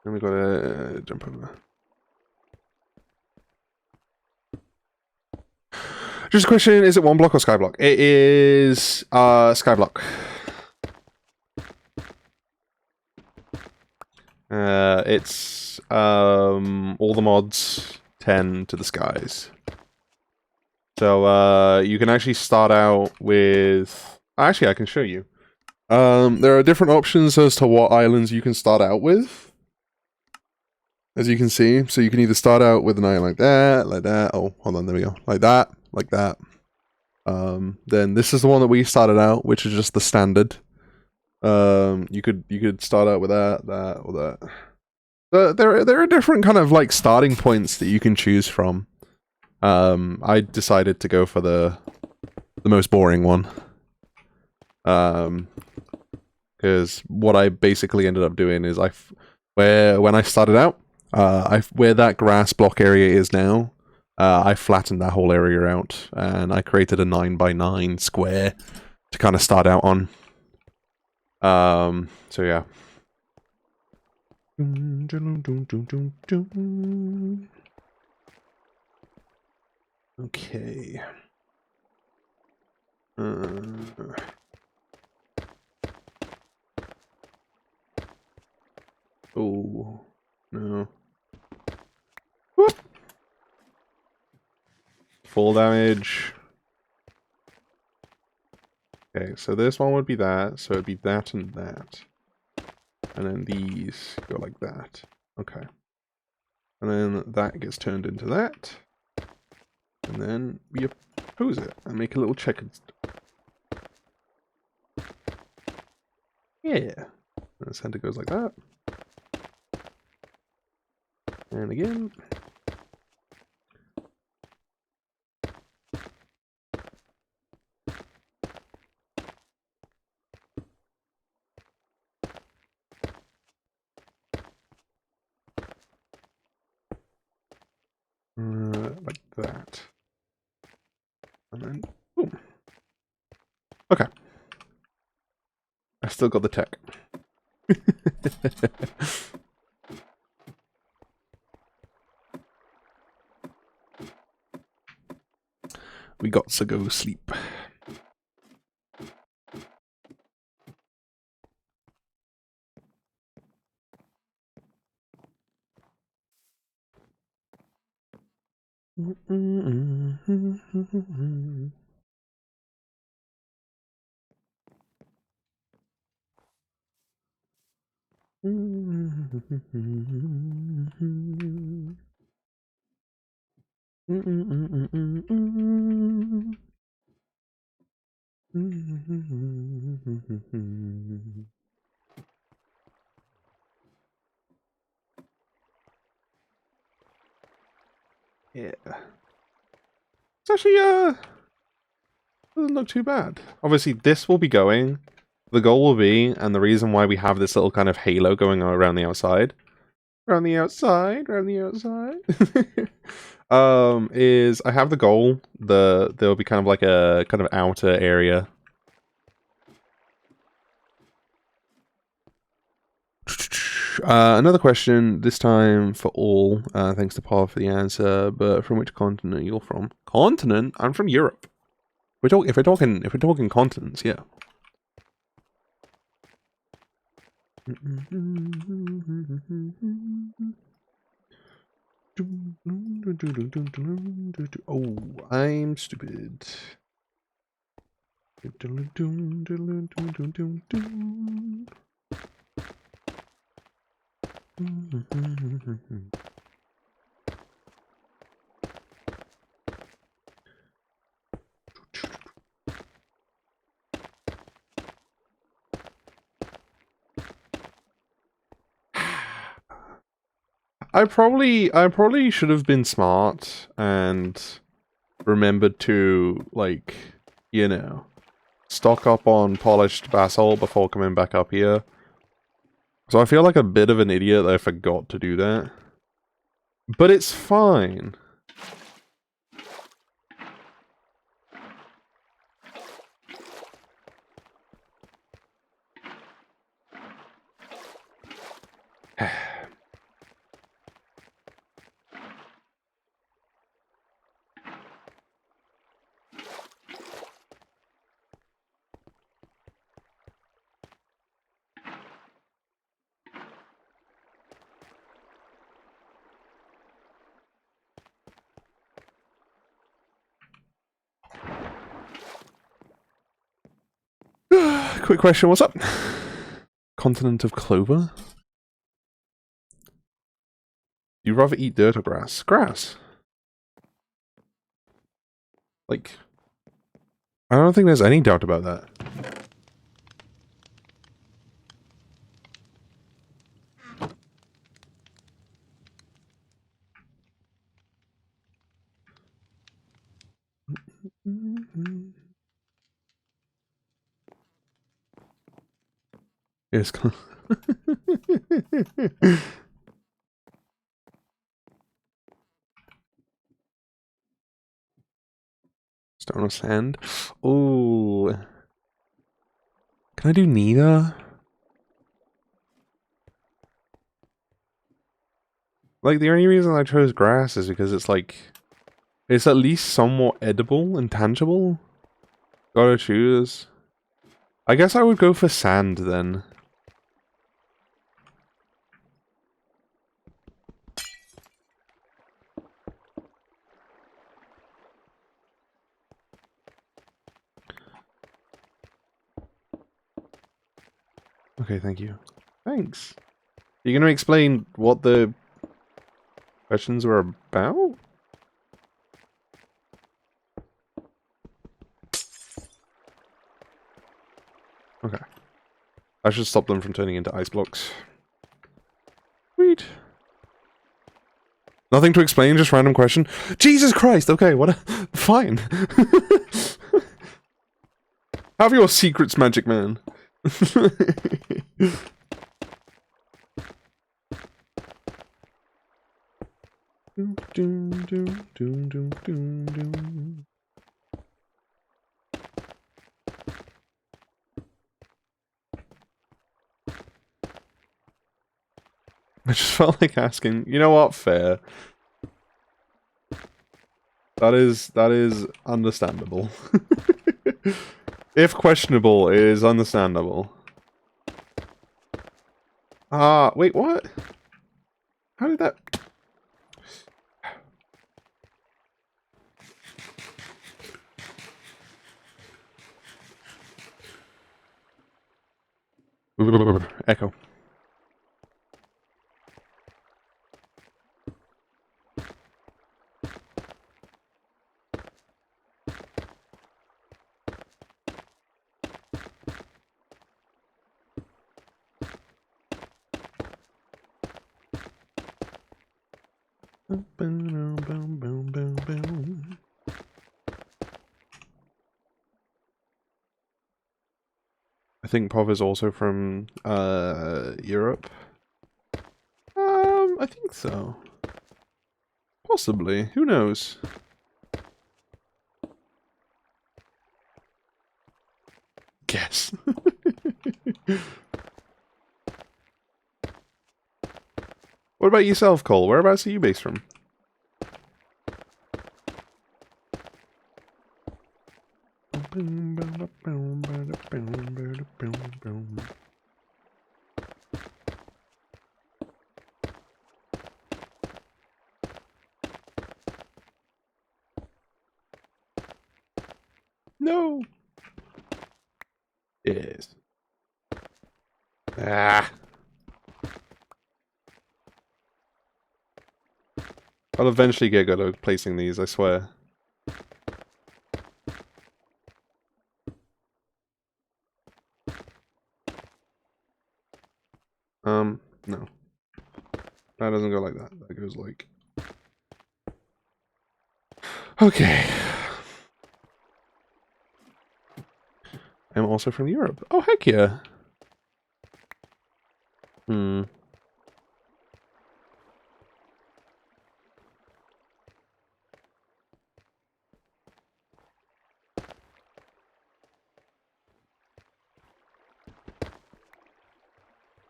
Then we gotta jump over. Just a question, is it one block or skyblock? It is skyblock. It's all the mods 10 to the skies. So you can actually start out with... Actually, I can show you. There are different options as to what islands you can start out with. As you can see. So you can either start out with an island like that. Oh, hold on, there we go. Like that. Then this is the one that we started out, which is just the standard. You could start out with that, or that. There are different kind of like starting points that you can choose from. I decided to go for the most boring one. Because what I basically ended up doing is when I started out, where that grass block area is now, I flattened that whole area out, and I created a 9x9 square to kind of start out on. So yeah. Okay. Oh, no. Whoop. Full damage. Okay, so this one would be that, so it'd be that and that. And then these go like that. Okay. And then that gets turned into that. And then we oppose it and make a little checkered. Yeah. And the center goes like that. And again. Like that. And then, boom. Okay. I still got the tech. We got to go sleep. Yeah. It's actually doesn't look too bad. Obviously this will be going. The goal will be, and the reason why we have this little kind of halo going around the outside. Around the outside, is I have the goal. There'll be kind of like a kind of outer area. Another question, this time for all. Thanks to Paul for the answer. But from which continent are you from? Continent? I'm from Europe. If we're talking continents, yeah. Oh, I'm stupid. I probably should have been smart and remembered to, like, you know, stock up on polished basalt before coming back up here. So I feel like a bit of an idiot that I forgot to do that. But it's fine. Quick question, what's up? Continent of Clover? You'd rather eat dirt or grass? Grass. Like, I don't think there's any doubt about that. Yes. Stone or sand? Oh. Can I do neither? Like, the only reason I chose grass is because it's like, it's at least somewhat edible and tangible. Gotta choose. I guess I would go for sand then. Okay, thank you. Thanks. You gonna explain what the questions were about? Okay. I should stop them from turning into ice blocks. Sweet. Nothing to explain, just random question. Jesus Christ! Okay, what a... Fine. Have your secrets, Magic Man. I just felt like asking. You know what? Fair. That is understandable. If questionable, it is understandable. Ah, wait, what? How did that... Echo. I think Pov is also from Europe. I think so. Possibly. Who knows? Guess. What about yourself, Cole? Whereabouts are you based from? No. Yes. Ah. I'll eventually get good at placing these, I swear. No. That doesn't go like that. That goes like... Okay. I'm also from Europe. Oh, heck yeah. Hmm.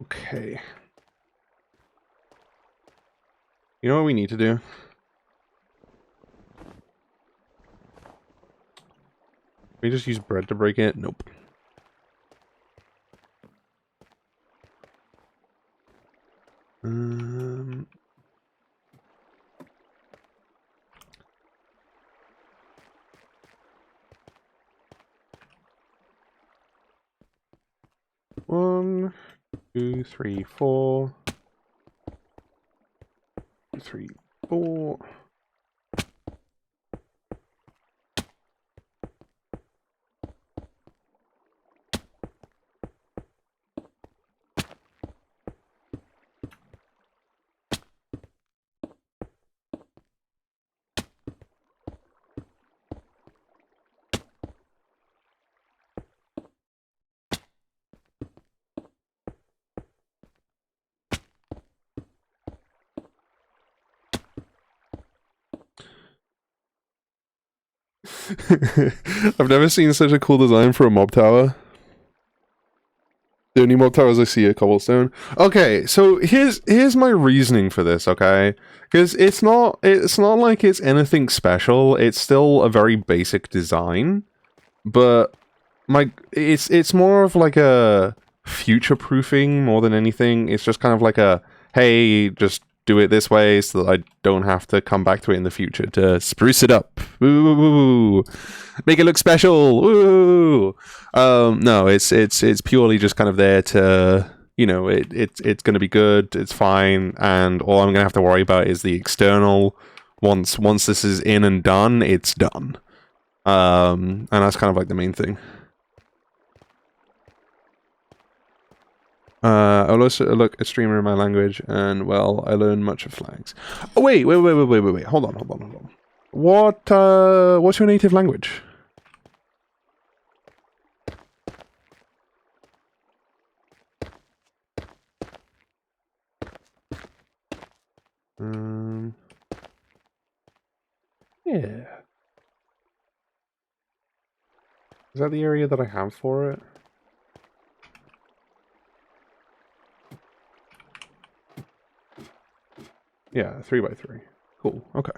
Okay. You know what we need to do? We just use bread to break it? Nope. Um... One, 2, 3, 4. 3, 4. I've never seen such a cool design for a mob tower. The only mob towers I see are cobblestone. Okay, so here's my reasoning for this, okay? Because it's not like it's anything special. It's still a very basic design, but it's more of like a future proofing more than anything. It's just kind of like a hey, just do it this way so that I don't have to come back to it in the future to spruce it up. Woo! Make it look special. Woo! No, it's purely just kind of there to, you know, it's going to be good. It's fine, and all I'm going to have to worry about is the external. Once this is in and done, it's done. And that's kind of like the main thing. I'll also look a streamer in my language, and well, I learn much of flags. Oh wait. Hold on. What's your native language? Yeah. Is that the area that I have for it? Yeah, 3x3. Cool. Okay.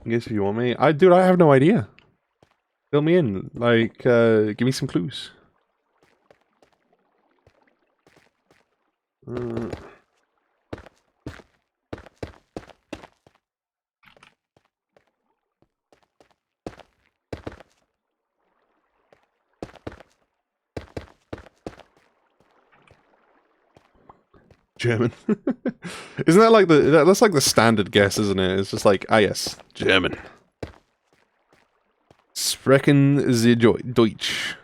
I guess if you want me, dude, I have no idea. Fill me in. Like, give me some clues. German. Isn't that like that's like the standard guess, isn't it? It's just like, ah yes, German. Sprechen Sie Deutsch.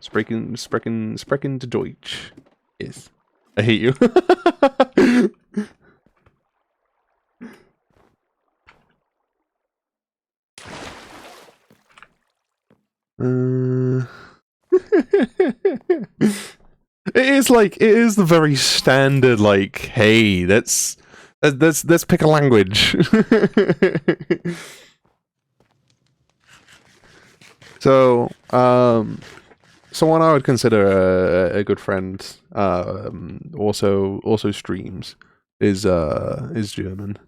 Sprechen to Deutsch. Yes. I hate you. It is the very standard, like, hey, let's pick a language. So, someone I would consider a good friend, also streams, is German.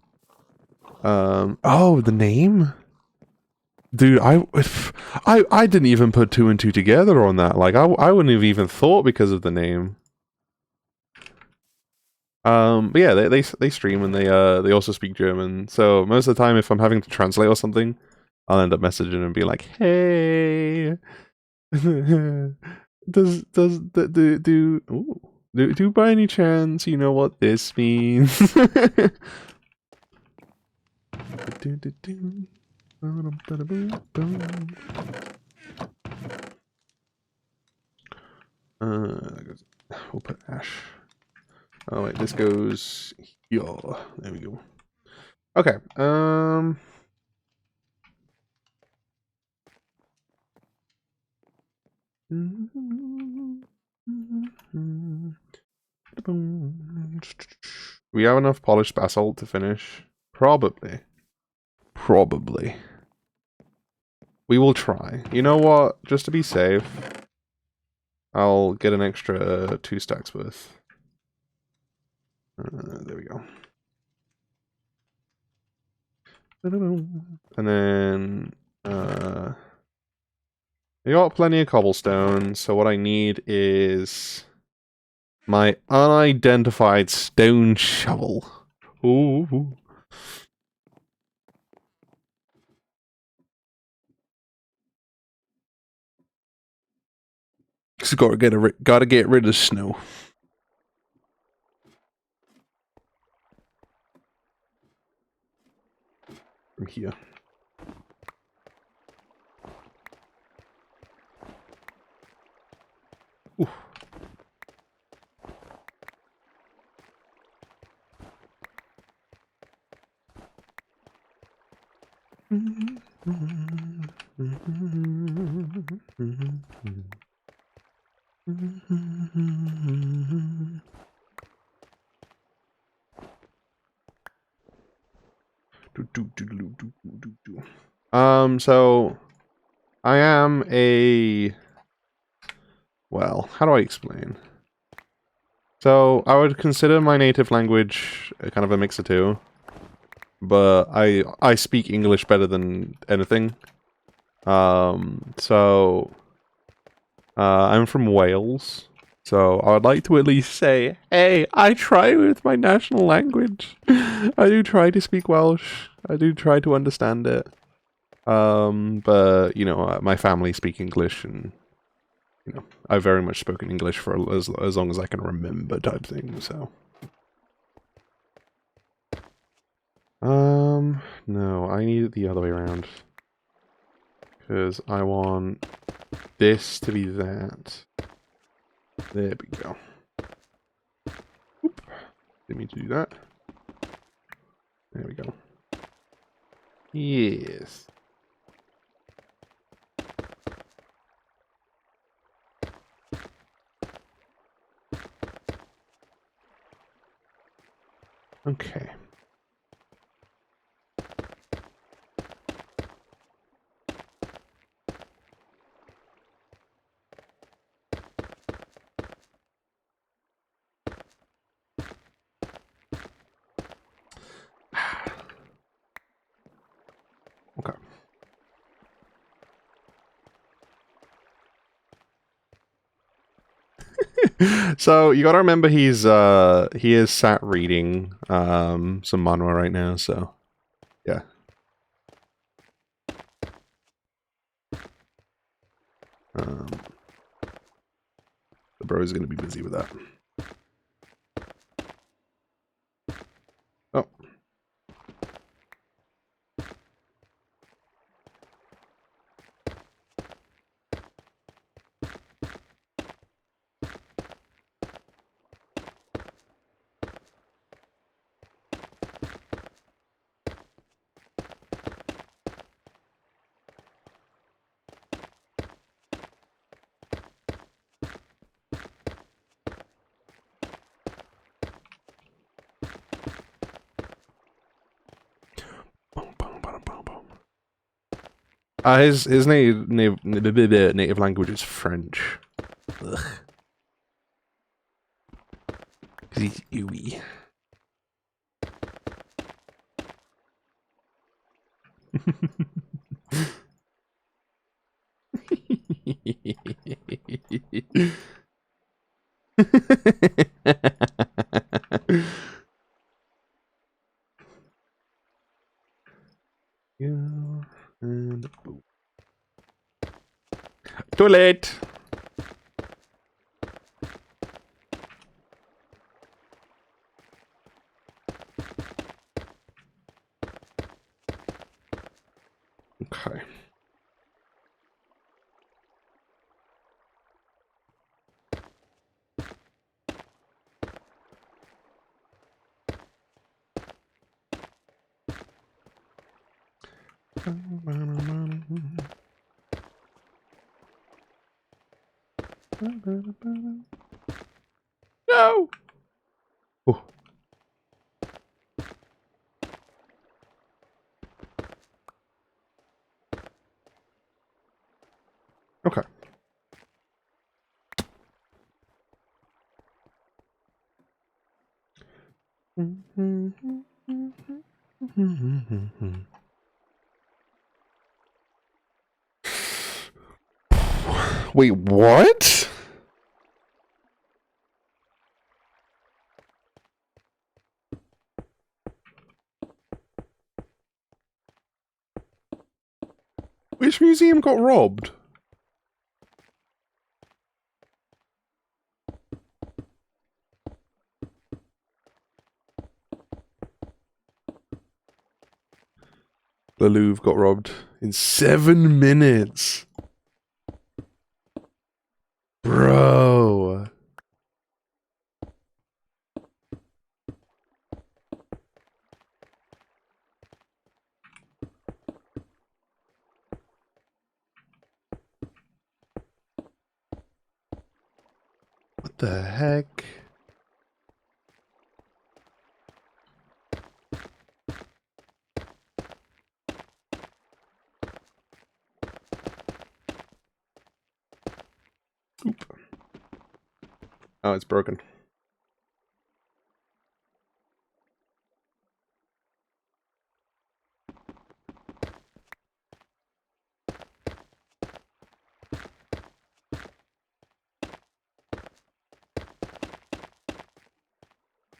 Oh, the name? Dude, I didn't even put two and two together on that. Like, I wouldn't have even thought because of the name. But yeah, they stream and they also speak German. So most of the time, if I'm having to translate or something, I'll end up messaging and be like, "Hey, do by any chance you know what this means?" We'll put ash. Oh wait, this goes here. There we go. Okay. We have enough polished basalt to finish? Probably. Probably. We will try. You know what? Just to be safe, I'll get an extra 2 stacks worth. There we go. And then I got plenty of cobblestone, so what I need is my unidentified stone shovel. Ooh. Just gotta get rid of snow. From here. Ooh. So I am a, well, how do I explain? So I would consider my native language kind of a mix of two, but I speak English better than anything. I'm from Wales, so I would like to at least say, hey, I try with my national language. I do try to speak Welsh. I do try to understand it. But you know, my family speak English, and you know, I've very much spoken English for as long as I can remember, type thing. So, no, I need it the other way around because I want this to be that. There we go. Oop. Didn't mean to do that. There we go. Yes. Okay. Okay. So you gotta remember he is sat reading some manhwa right now, so yeah. The bro is gonna be busy with that. Oh. His native language is French. Ugh. 'Cause he's ooey. And boom. Toilet! Okay. No! Oh. Okay. Wait, what? Which museum got robbed? The Louvre got robbed in 7 minutes. Bro. What the heck? Oop. Oh, it's broken.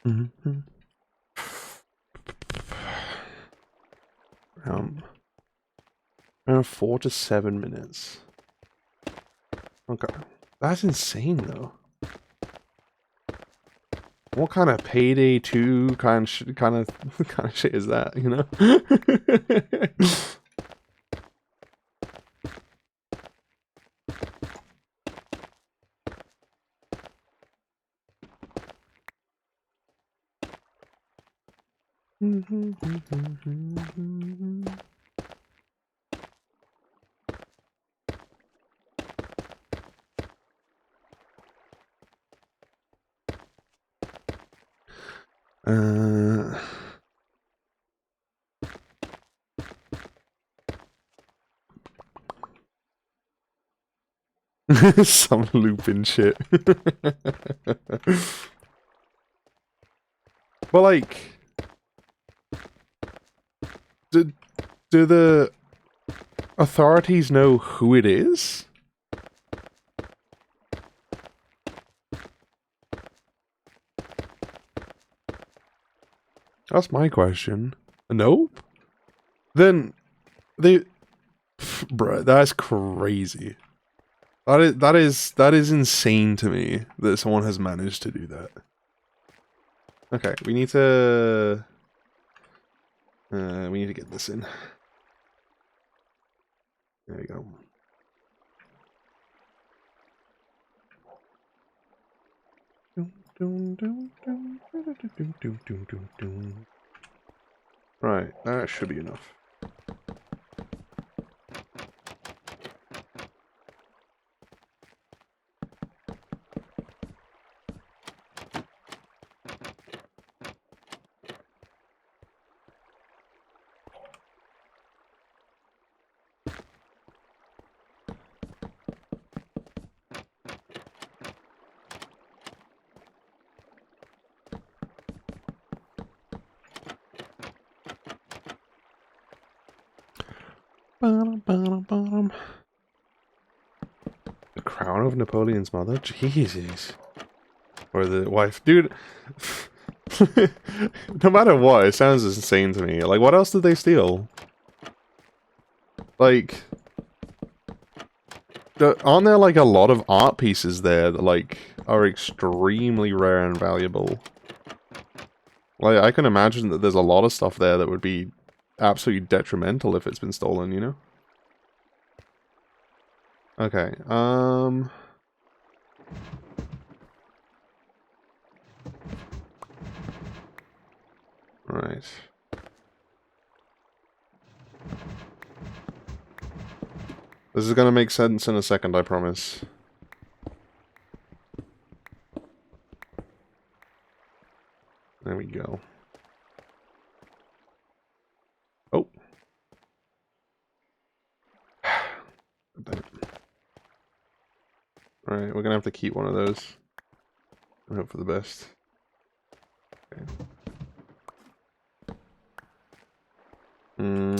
Mm-hmm. Around 4 to 7 minutes. Okay. That's insane, though. What kind of payday 2 kind of shit is that, you know? Some looping shit. But like, do the authorities know who it is? That's my question. Nope. Then they, bruh, that's crazy. That is insane to me that someone has managed to do that. Okay, we need to get this in. There we go. Right, that should be enough. The crown of Napoleon's mother? Jesus. Or the wife. Dude, no matter what, it sounds insane to me. Like, what else did they steal? Like, aren't there like a lot of art pieces there that like are extremely rare and valuable? Like, I can imagine that there's a lot of stuff there that would be absolutely detrimental if it's been stolen, you know? Okay, right. This is gonna make sense in a second, I promise. There we go. Oh. Alright, we're gonna have to keep one of those. And hope for the best. Okay.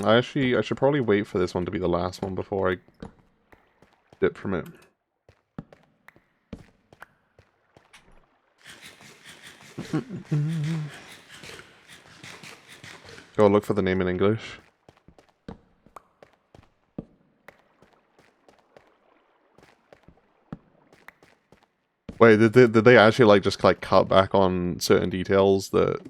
I should probably wait for this one to be the last one before I dip from it. Go look for the name in English. Wait, did they actually like just like cut back on certain details that?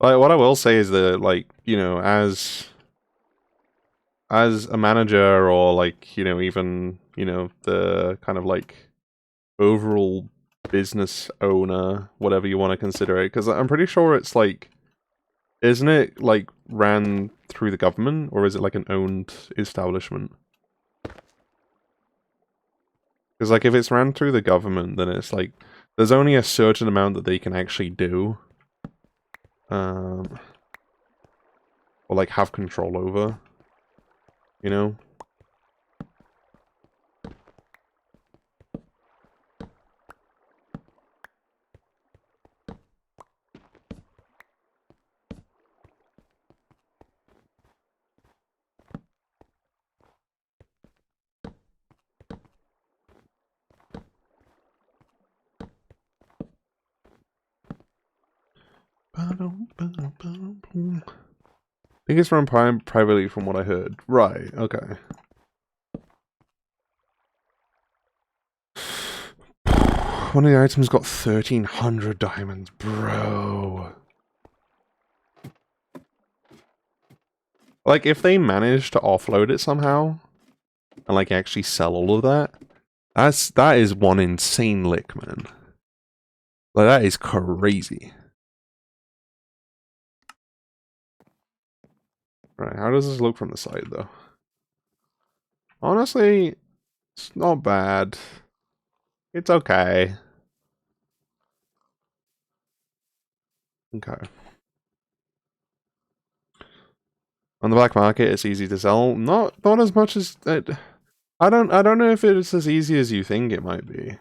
Like, what I will say is that, like, you know, as a manager or like, you know, even, you know, the kind of like overall business owner, whatever you want to consider it, because I'm pretty sure it's like, isn't it like ran through the government, or is it like an owned establishment? Because like if it's ran through the government, then it's like there's only a certain amount that they can actually do, or like have control over, you know. I think it's run privately from what I heard. Right, okay. One of the items got 1,300 diamonds, bro. Like, if they manage to offload it somehow, and like actually sell all of that, that is one insane lick, man. Like, that is crazy. Right, how does this look from the side, though? Honestly, it's not bad. It's okay. Okay. On the black market, it's easy to sell. Not as much as it. I don't know if it's as easy as you think it might be.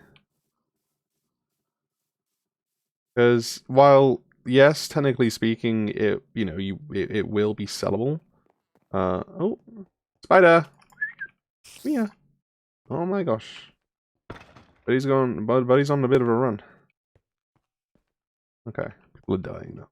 Because while yes, technically speaking, it it will be sellable. Oh, spider. Yeah. Oh my gosh. Buddy's Buddy's on a bit of a run. Okay, people are dying though.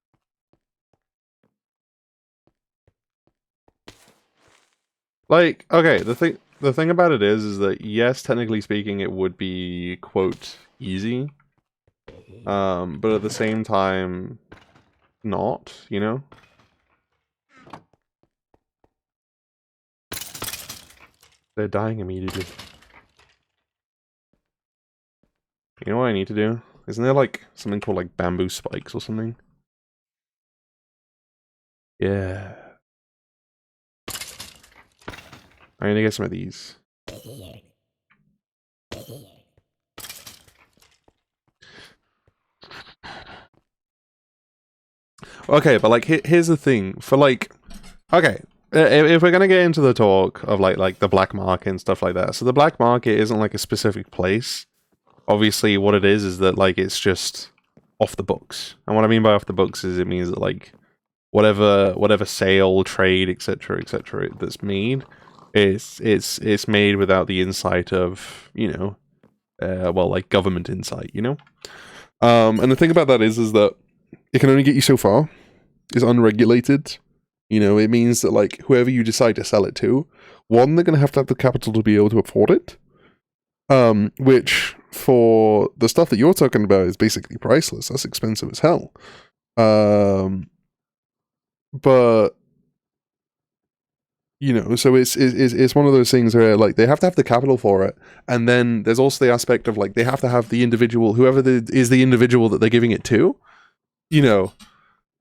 Like, okay, the thing about it is that yes, technically speaking, it would be quote easy. But at the same time, not, you know? They're dying immediately. You know what I need to do? Isn't there like something called like bamboo spikes or something? Yeah. I need to get some of these. Okay, but like here's the thing. For like, okay, if we're gonna get into the talk of like the black market and stuff like that, so the black market isn't like a specific place. Obviously, what it is that like it's just off the books. And what I mean by off the books is it means that like whatever sale, trade, etc., that's made it's made without the insight of, you know, well, like government insight, you know. And the thing about that is that it can only get you so far. It's unregulated. You know, it means that like whoever you decide to sell it to, one, they're going to have the capital to be able to afford it. Which for the stuff that you're talking about is basically priceless. That's expensive as hell. But you know, so it's one of those things where like they have to have the capital for it, and then there's also the aspect of like they have to have the individual, whoever is the individual that they're giving it to. You know,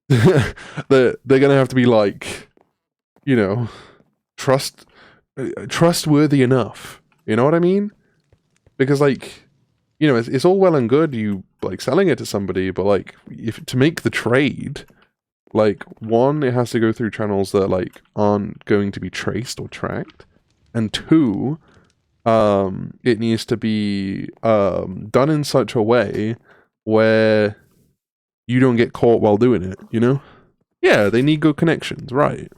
they're gonna have to be like, you know, trustworthy enough. You know what I mean? Because like, you know, it's all well and good you like selling it to somebody, but like if to make the trade, like one, it has to go through channels that like aren't going to be traced or tracked, and two, it needs to be done in such a way where you don't get caught while doing it. You know? Yeah, they need good connections, right?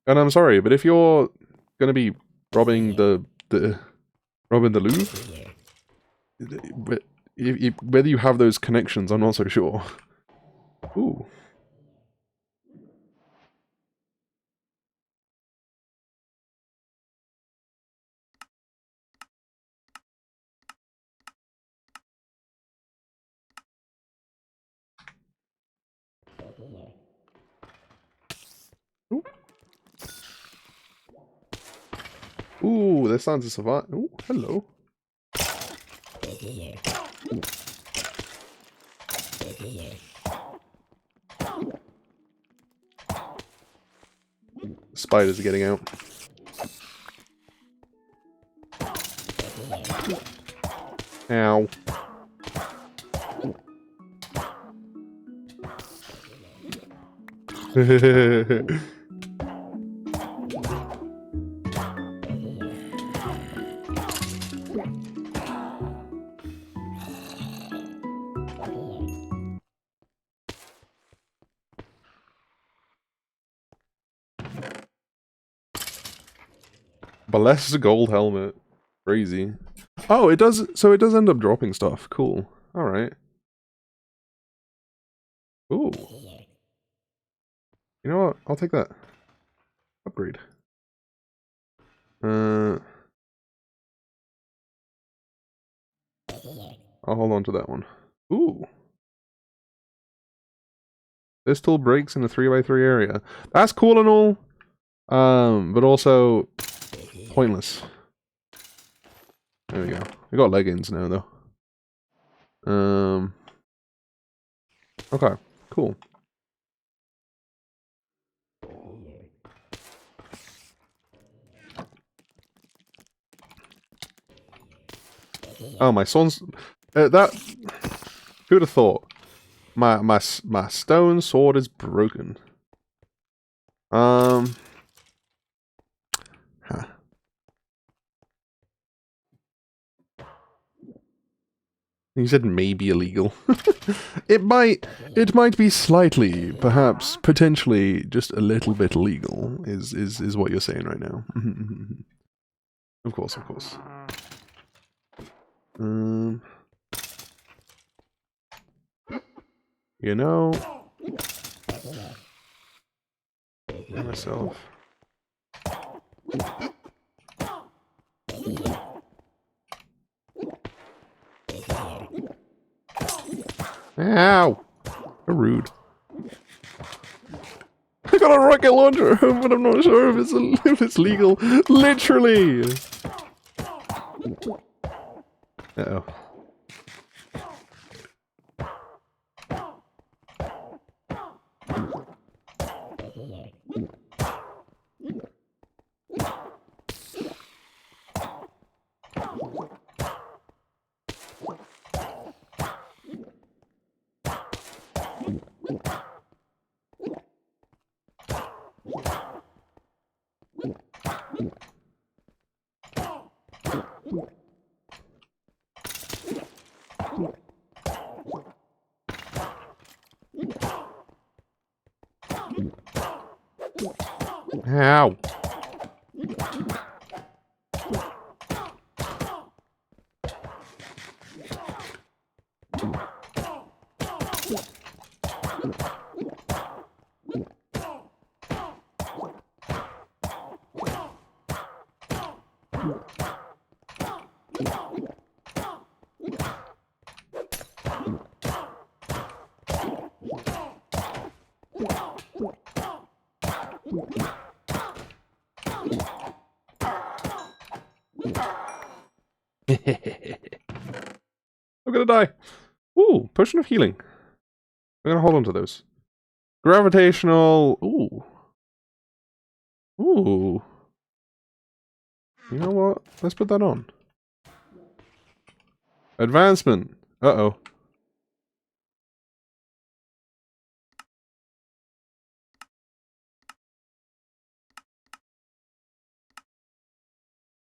And I'm sorry, but if you're gonna be robbing the Louvre, whether you have those connections, I'm not so sure. Ooh. Ooh. Ooh, this sounds a savant. Ooh, hello. Spiders are getting out. Ow. Bless gold helmet. Crazy. Oh, it does. So it does end up dropping stuff. Cool. All right. Ooh. You know what? I'll take that. Upgrade. I'll hold on to that one. Ooh. This tool breaks in a 3x3 area. That's cool and all. But also pointless. There we go. We got leggings now though. Okay, cool. Oh, my son's that. Who'd have thought? My stone sword is broken. Huh. He said maybe illegal. it might be slightly, perhaps, potentially, just a little bit illegal. Is what you're saying right now. Of course, of course. You know, myself. Ow! How rude. I got a rocket launcher, but I'm not sure if it's legal. Literally! Uh-oh. Ow. die. Ooh, potion of healing. I'm gonna hold on to those. Gravitational. Ooh. Ooh. You know what? Let's put that on. Advancement. Uh-oh.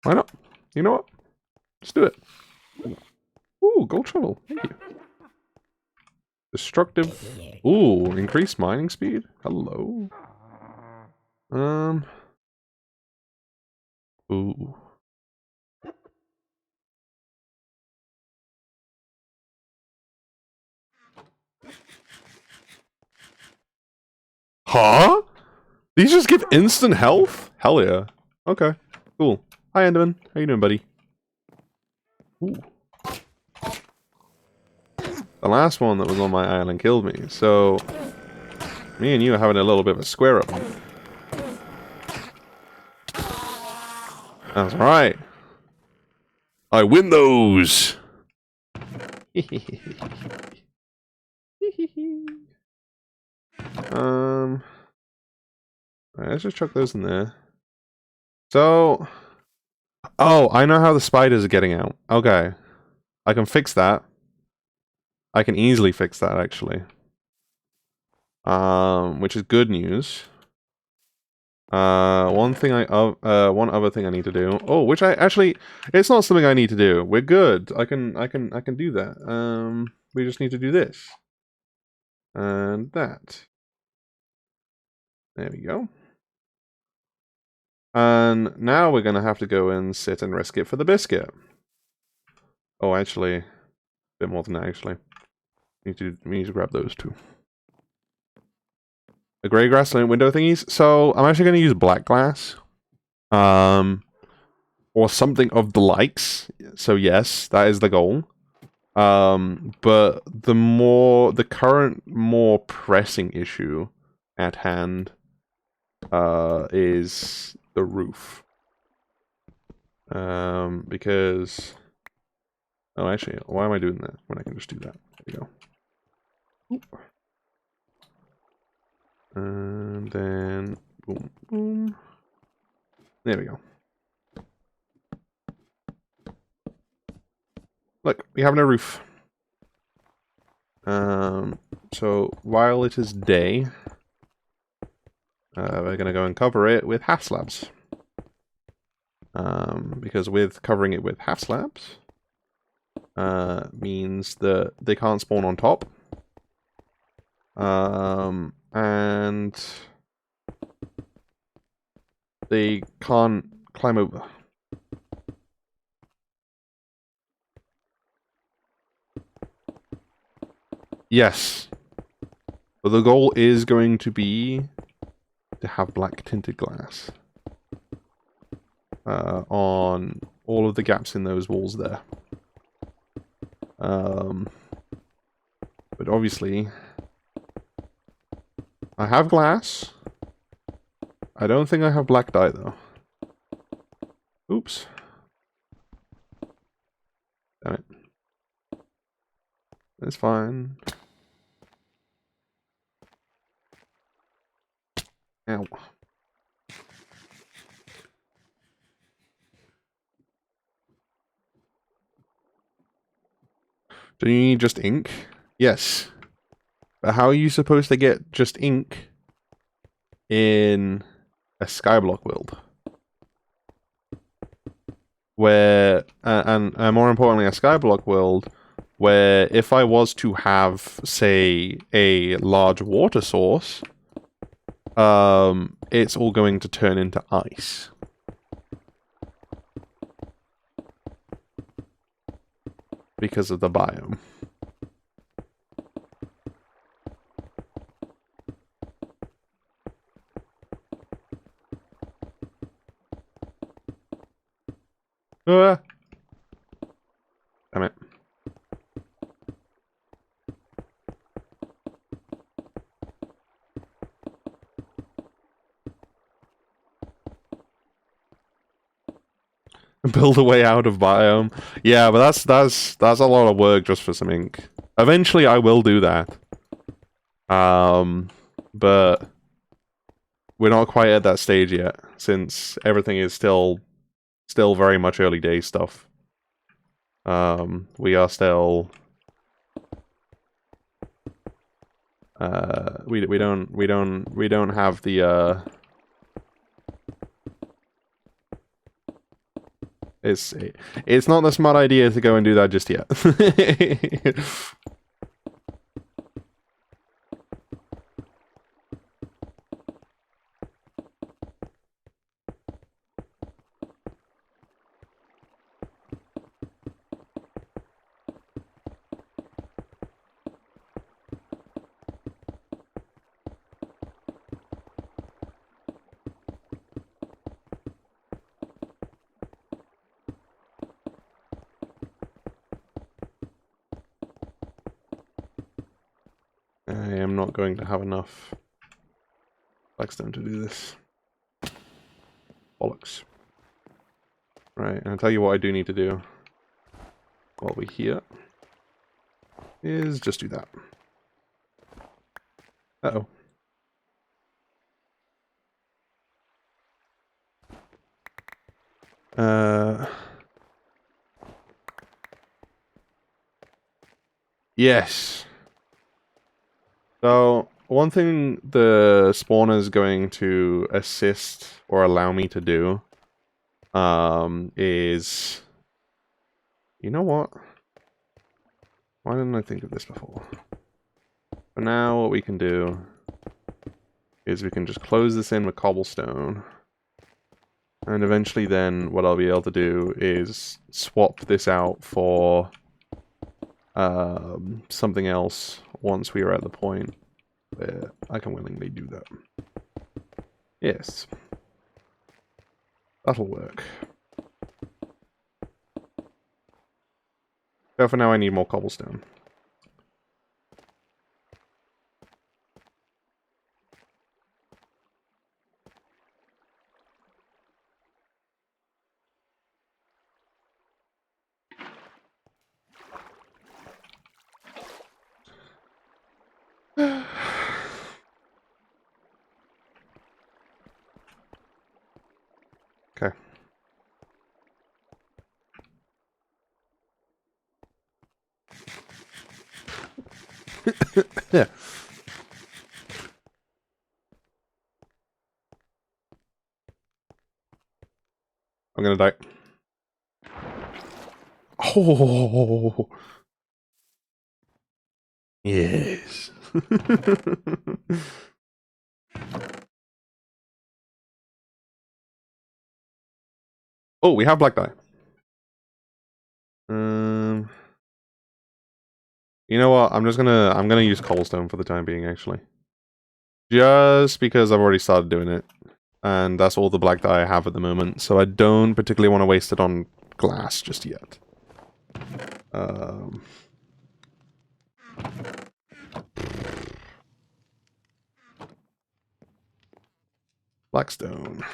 Why not? You know what? Let's do it. Ooh, gold shovel. Thank you. Destructive. Ooh, increased mining speed. Hello. Ooh. Huh? These just give instant health? Hell yeah. Okay. Cool. Hi, Enderman. How you doing, buddy? Ooh. The last one that was on my island killed me, so me and you are having a little bit of a square up. That's right. I win those. Let's just chuck those in there. So, oh, I know how the spiders are getting out. Okay, I can fix that. I can easily fix that, actually. Which is good news. One other thing I need to do. Oh, which I actually, it's not something I need to do. We're good. I can do that. We just need to do this. And that. There we go. And now we're gonna have to go and sit and risk it for the biscuit. Oh, actually, a bit more than that, actually. We need to grab those two. The grey grass window thingies. So I'm actually going to use black glass, or something of the likes. So yes, that is the goal. But the current more pressing issue at hand, is the roof. Because, oh, actually, why am I doing that when I can just do that? There we go. Oop. And then, boom, boom. There we go. Look, we have no roof. So while it is day, we're going to go and cover it with half slabs. Because with covering it with half slabs, means that they can't spawn on top. And they can't climb over. Yes. But the goal is going to be to have black tinted glass on all of the gaps in those walls there. But obviously, I have glass. I don't think I have black dye though. Oops. Damn it. It's fine. Ow. Do you need just ink? Yes. But how are you supposed to get just ink in a skyblock world? Where, and more importantly, a skyblock world where if I was to have, say, a large water source, it's all going to turn into ice. Because of the biome. Damn it. Build a way out of biome. Yeah, but that's a lot of work just for some ink. Eventually, I will do that. But we're not quite at that stage yet, since everything is still very much early days stuff. We are still we don't have the it's not the smart idea to go and do that just yet. I am not going to have enough blackstone to do this. Bollocks. Right, and I'll tell you what I do need to do while we're here is just do that. Uh-oh. Yes. So, one thing the spawner is going to assist or allow me to do, is... You know what? Why didn't I think of this before? For now, what we can do is we can just close this in with cobblestone. And eventually then, what I'll be able to do is swap this out for something else once we are at the point where I can willingly do that. Yes. That'll work. So for now I need more cobblestone. Okay. Yeah. I'm gonna die. Oh. Yes. Oh, we have black dye. You know what? I'm gonna use cobblestone for the time being, actually. Just because I've already started doing it. And that's all the black dye I have at the moment, so I don't particularly want to waste it on glass just yet. Blackstone.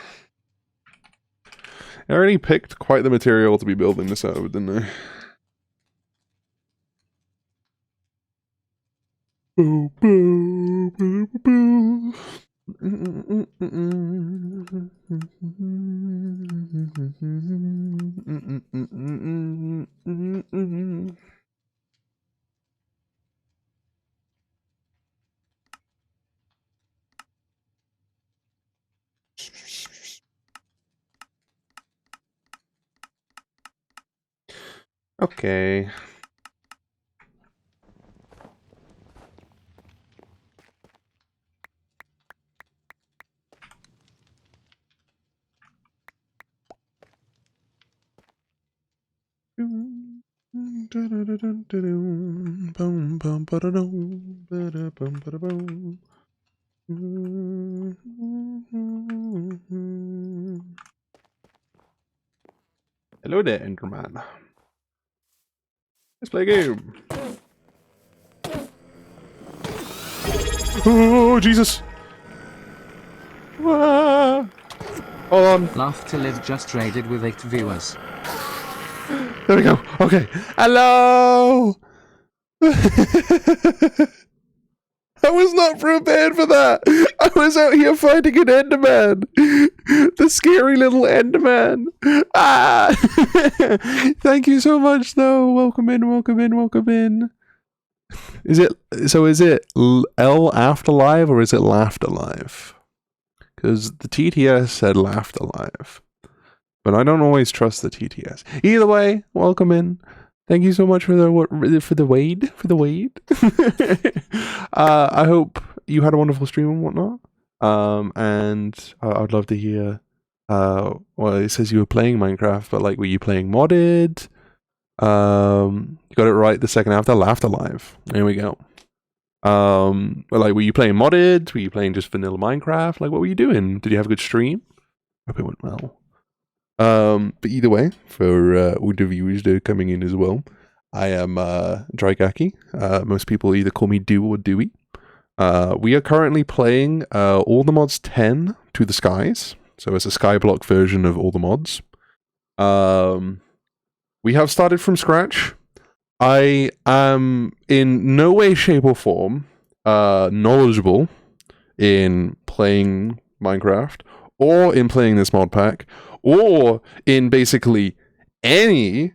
I already picked quite the material to be building this out of, didn't I? Okay. Hello there, Enderman. Let's play a game. Oh, Jesus! Ah. Hold on. Laugh to Live just traded with 8 viewers. There we go. Okay. Hello! I was not prepared for that. I was out here fighting an Enderman. The scary little Enderman. Ah! Thank you so much, though. Welcome in, welcome in, welcome in. Is it L Afterlife or is it Laughterlife? Because the TTS said Laughterlife. But I don't always trust the TTS. Either way, welcome in. Thank you so much for the wade. I hope you had a wonderful stream and whatnot. And I'd love to hear. Well, it says you were playing Minecraft, but like, were you playing modded? You got it right the second after Laughterlife. There we go. But like, were you playing modded? Were you playing just vanilla Minecraft? Like, what were you doing? Did you have a good stream? Hope it went well. But either way, for all the viewers that are coming in as well, I am Drygaki. Most people either call me Do or Dewey. We are currently playing All the Mods 10 To The Skies. So it's a skyblock version of all the mods. We have started from scratch. I am in no way, shape, or form knowledgeable in playing Minecraft or in playing this mod pack, or in basically any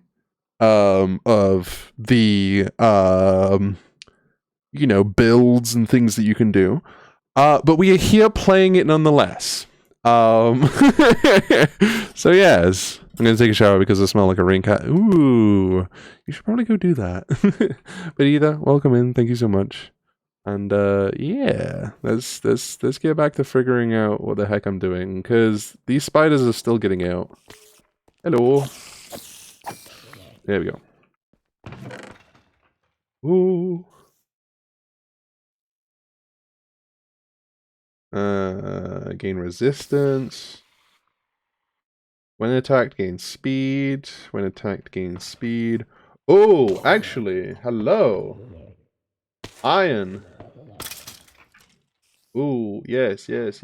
of the builds and things that you can do. But we are here playing it nonetheless. So yes, I'm gonna take a shower because I smell like a rain cat. Ooh, you should probably go do that. But either, welcome in. Thank you so much. And yeah, let's get back to figuring out what the heck I'm doing, because these spiders are still getting out. Hello. There we go. Ooh. Gain resistance. When attacked, gain speed. When attacked, gain speed. Oh, actually, hello. Iron. Ooh, yes. Give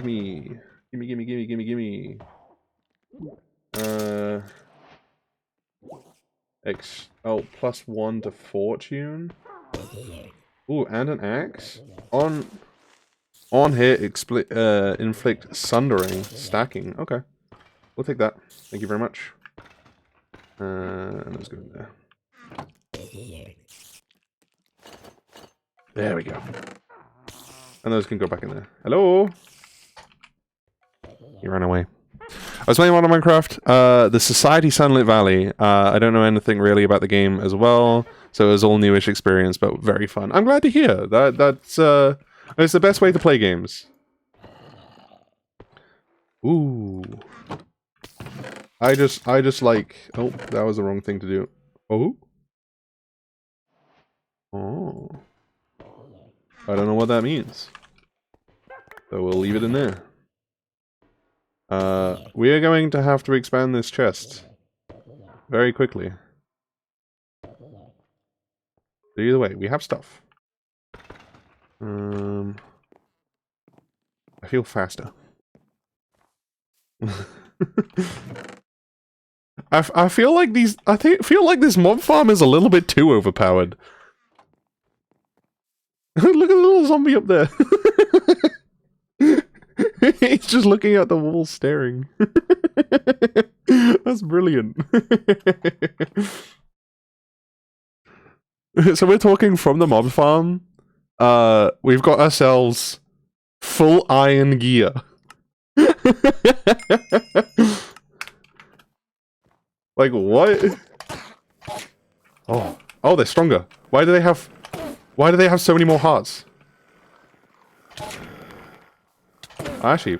me. +1 to fortune. Ooh, and an axe. On hit, inflict sundering, stacking. Okay, we'll take that. Thank you very much. And let's go in there. There we go. And those can go back in there. Hello. He ran away. I was playing Modern Minecraft, the Society Sunlit Valley. I don't know anything really about the game as well, so it was all newish experience, but very fun. I'm glad to hear that's it's the best way to play games. Ooh. I just like, oh, that was the wrong thing to do. Oh. I don't know what that means. So we'll leave it in there. We are going to have to expand this chest very quickly. But either way, we have stuff. I feel faster. I feel like feel like this mob farm is a little bit too overpowered. Look at the little zombie up there. He's just looking at the wall staring. That's brilliant. So we're talking from the mob farm. We've got ourselves full iron gear. Like what? Oh, they're stronger. Why do they have so many more hearts? Actually.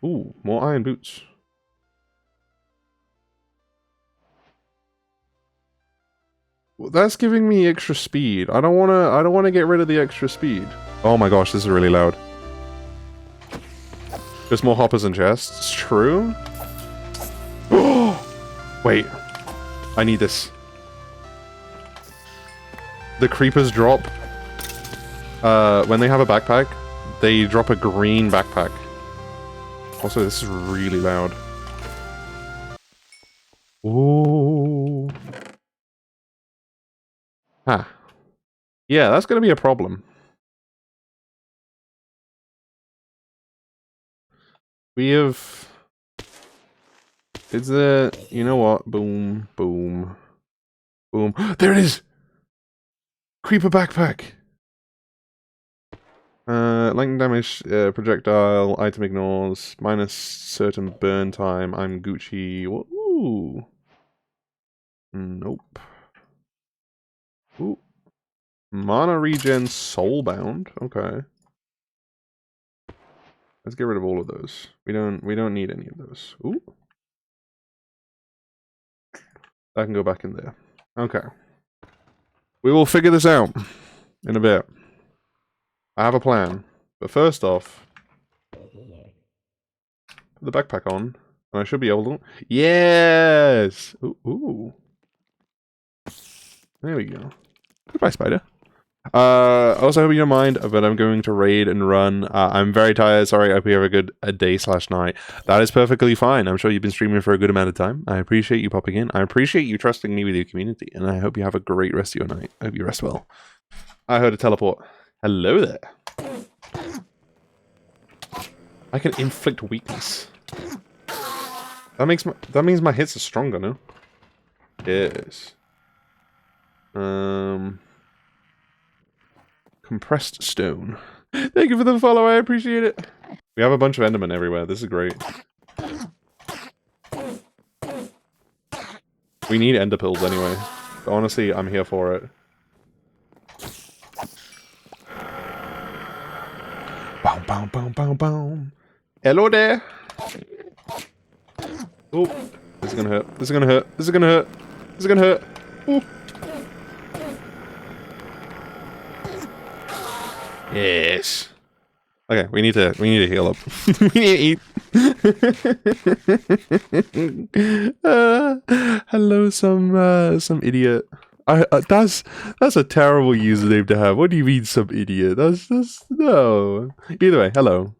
Ooh, more iron boots. Well, that's giving me extra speed. I don't wanna get rid of the extra speed. Oh my gosh, this is really loud. There's more hoppers and chests. It's true. Wait. I need this. The creepers drop. When they have a backpack, they drop a green backpack. Also, this is really loud. Ooh. Huh. Yeah, that's gonna be a problem. We have... Is there... You know what? Boom, boom, boom. There it is! Creeper backpack! Lightning damage, projectile, item ignores, minus certain burn time, I'm Gucci. Ooh. Nope. Ooh. Mana regen, soulbound. Okay. Let's get rid of all of those. We don't need any of those. Ooh. That can go back in there. Okay. We will figure this out in a bit. I have a plan. But first off, put the backpack on, and I should be able to... Yes! Ooh, ooh. There we go. Goodbye, spider. Also hope you don't mind, but I'm going to raid and run. I'm very tired. Sorry, I hope you have a good day/night. That is perfectly fine. I'm sure you've been streaming for a good amount of time. I appreciate you popping in. I appreciate you trusting me with your community, and I hope you have a great rest of your night. I hope you rest well. I heard a teleport. Hello there. I can inflict weakness. That means my hits are stronger, no? Yes. Compressed stone. Thank you for the follow, I appreciate it. We have a bunch of Endermen everywhere, this is great. We need Ender pills anyway. But honestly, I'm here for it. Boom, boom, boom, boom, boom. Hello there! Oh, this is gonna hurt, this is gonna hurt, this is gonna hurt, this is gonna hurt. Ooh. Yes. Okay, we need to heal up. We need to eat. Hello, some idiot. That's a terrible username to have. What do you mean, some idiot? That's no. Either way, hello.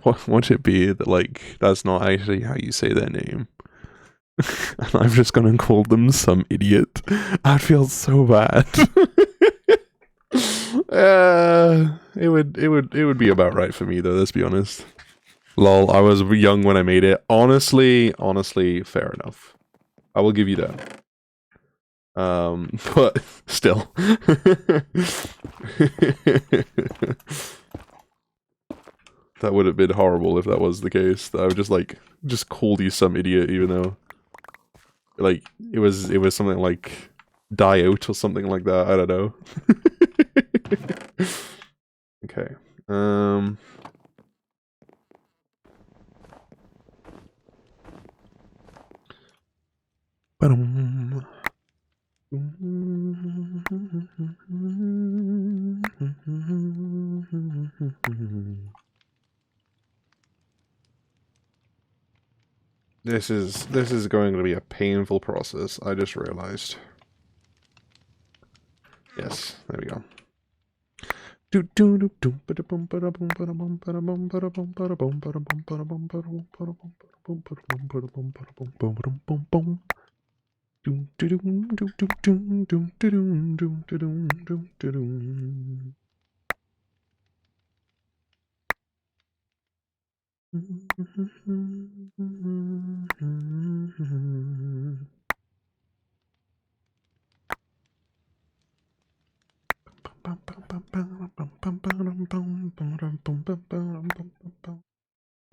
What should be that, like, that's not actually how you say their name. And I've just gone and called them some idiot. I'd feel so bad. It would be about right for me though, let's be honest. Lol, I was young when I made it. Honestly, fair enough. I will give you that. But still. That would have been horrible if that was the case. I would just called you some idiot even though like it was something like die out or something like that. I don't know. Okay. This is going to be a painful process, I just realized. Yes, there we go. The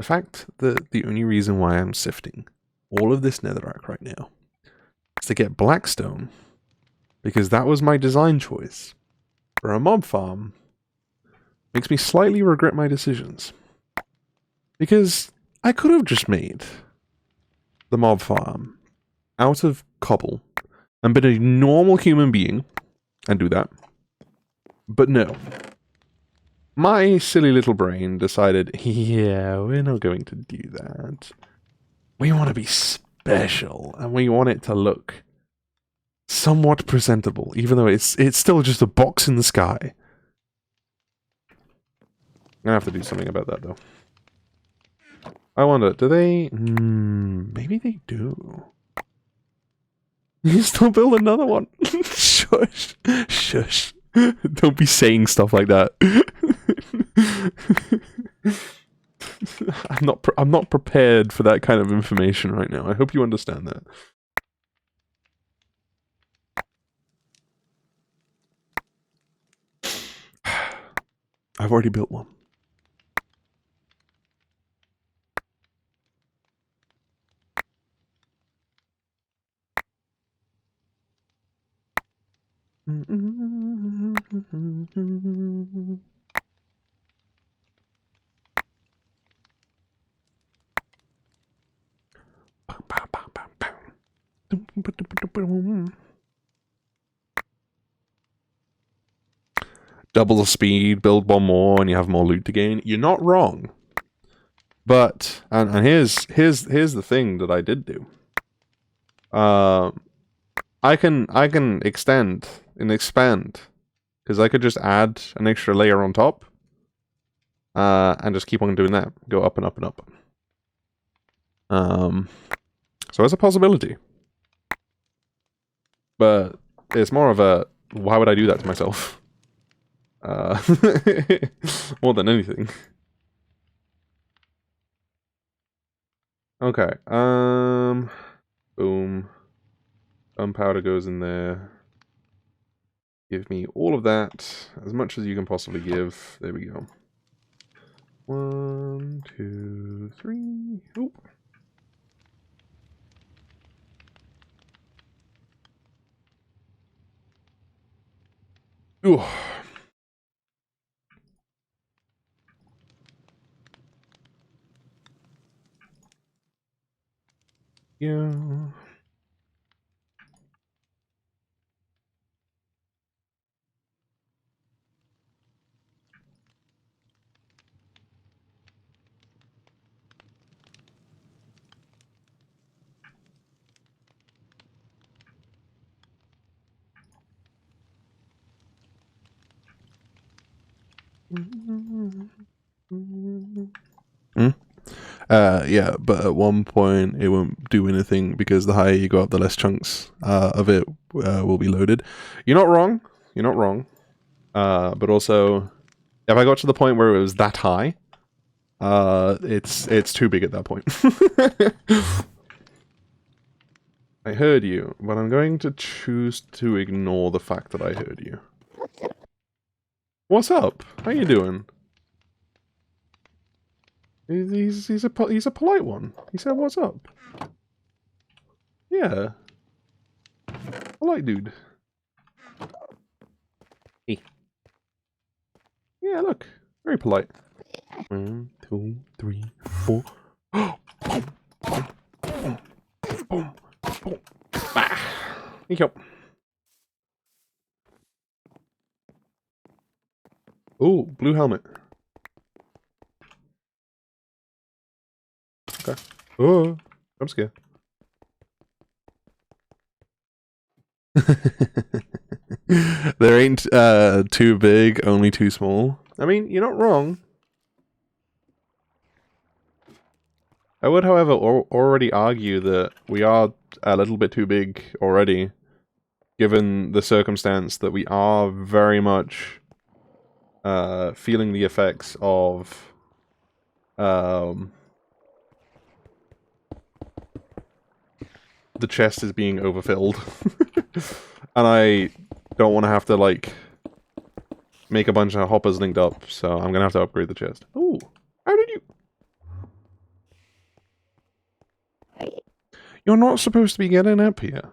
fact that the only reason why I'm sifting all of this netherrack right now is to get blackstone, because that was my design choice for a mob farm, makes me slightly regret my decisions. Because I could have just made the mob farm out of cobble and been a normal human being and do that. But no. My silly little brain decided, yeah, we're not going to do that. We want to be special, and we want it to look somewhat presentable, even though it's still just a box in the sky. I'm gonna have to do something about that, though. I wonder, do they... maybe they do. You can still build another one. Shush. Shush. Don't be saying stuff like that. I'm not prepared for that kind of information right now. I hope you understand that. I've already built one. Double the speed, build one more, and you have more loot to gain. You're not wrong. But and here's the thing that I did do. I can extend and expand because I could just add an extra layer on top, and just keep on doing that. Go up and up and up. So it's a possibility, but it's more of a why would I do that to myself? More than anything. Okay. Boom. Gunpowder goes in there. Give me all of that, as much as you can possibly give. There we go. 1, 2, 3. Oh. Ooh. Yeah. Yeah, but at one point it won't do anything because the higher you go up, the less chunks of it will be loaded. You're not wrong. You're not wrong. But also, if I got to the point where it was that high, it's too big at that point. I heard you, but I'm going to choose to ignore the fact that I heard you. What's up? How you doing? He's a polite one. He said, "What's up?" Yeah, polite dude. Hey. Yeah, look, very polite. 1, 2, 3, 4. Boom, boom, boom, boom. Bah. Thank you. Oh, blue helmet. Okay. Oh, I'm scared. There ain't too big, only too small. I mean, you're not wrong. I would, however, already argue that we are a little bit too big already, given the circumstance that we are very much feeling the effects of the chest is being overfilled. And I don't want to have to, like, make a bunch of hoppers linked up, so I'm gonna have to upgrade the chest. Ooh, how did you... You're not supposed to be getting up here.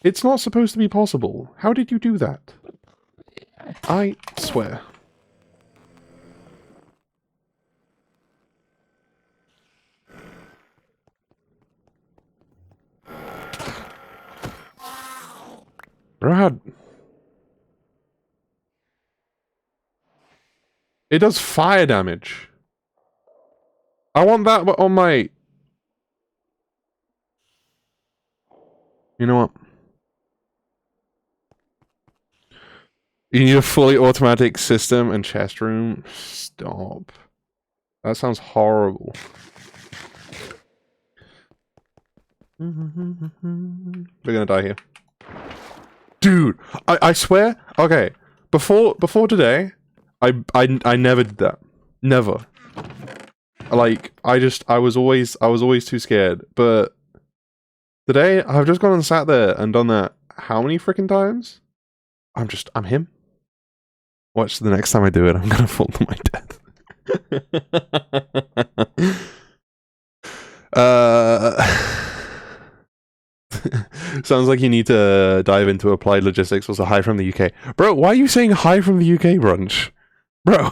It's not supposed to be possible. How did you do that? I swear. Brad. It does fire damage. I want that on my... You know what? You need a fully automatic system and chest room? Stop. That sounds horrible. We're gonna die here. Dude, I swear, okay, before today, I never did that. Never. Like, I was always too scared, but today, I've just gone and sat there and done that how many freaking times? I'm him. Watch the next time I do it, I'm gonna fall to my death. Sounds like you need to dive into applied logistics. Also, hi from the UK. Bro, why are you saying hi from the UK, Brunch? Bro.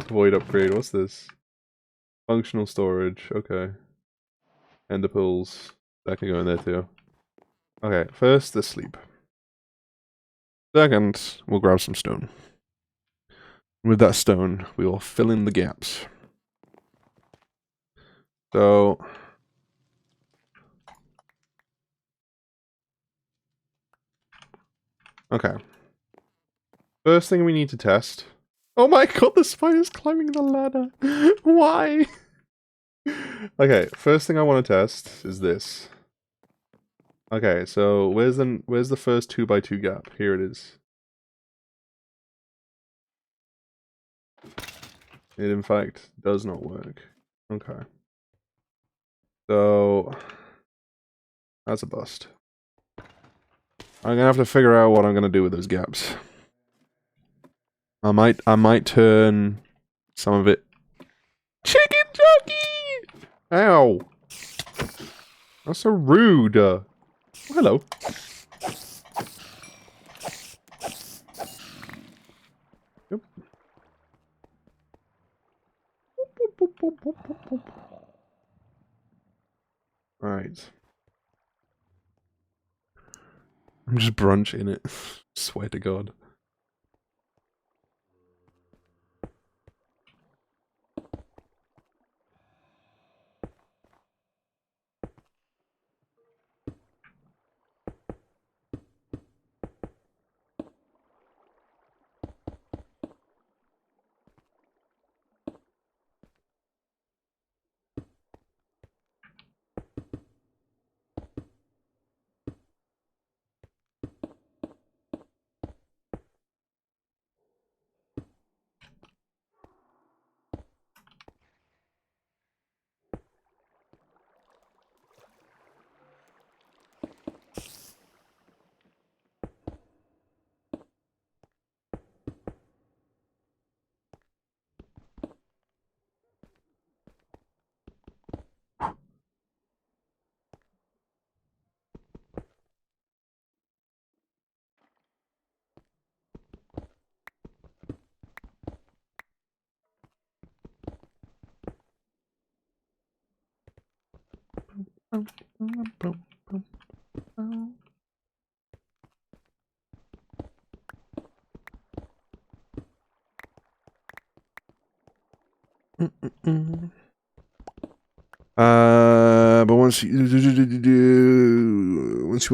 Void upgrade, what's this? Functional storage, okay. Ender pools. That can go in there too. Okay, first, the sleep. Second, we'll grab some stone. With that stone, we will fill in the gaps. So... okay. First thing we need to test... oh my god, the spider's climbing the ladder! Why? Okay, first thing I want to test is this. Okay, so where's the first 2x2 gap? Here it is. It in fact does not work. Okay. So that's a bust. I'm gonna have to figure out what I'm gonna do with those gaps. I might turn some of it. Chicken jockey! Ow! That's so rude. Oh, hello. Yep. Alright. I'm just brunch in it. Swear to God. But once you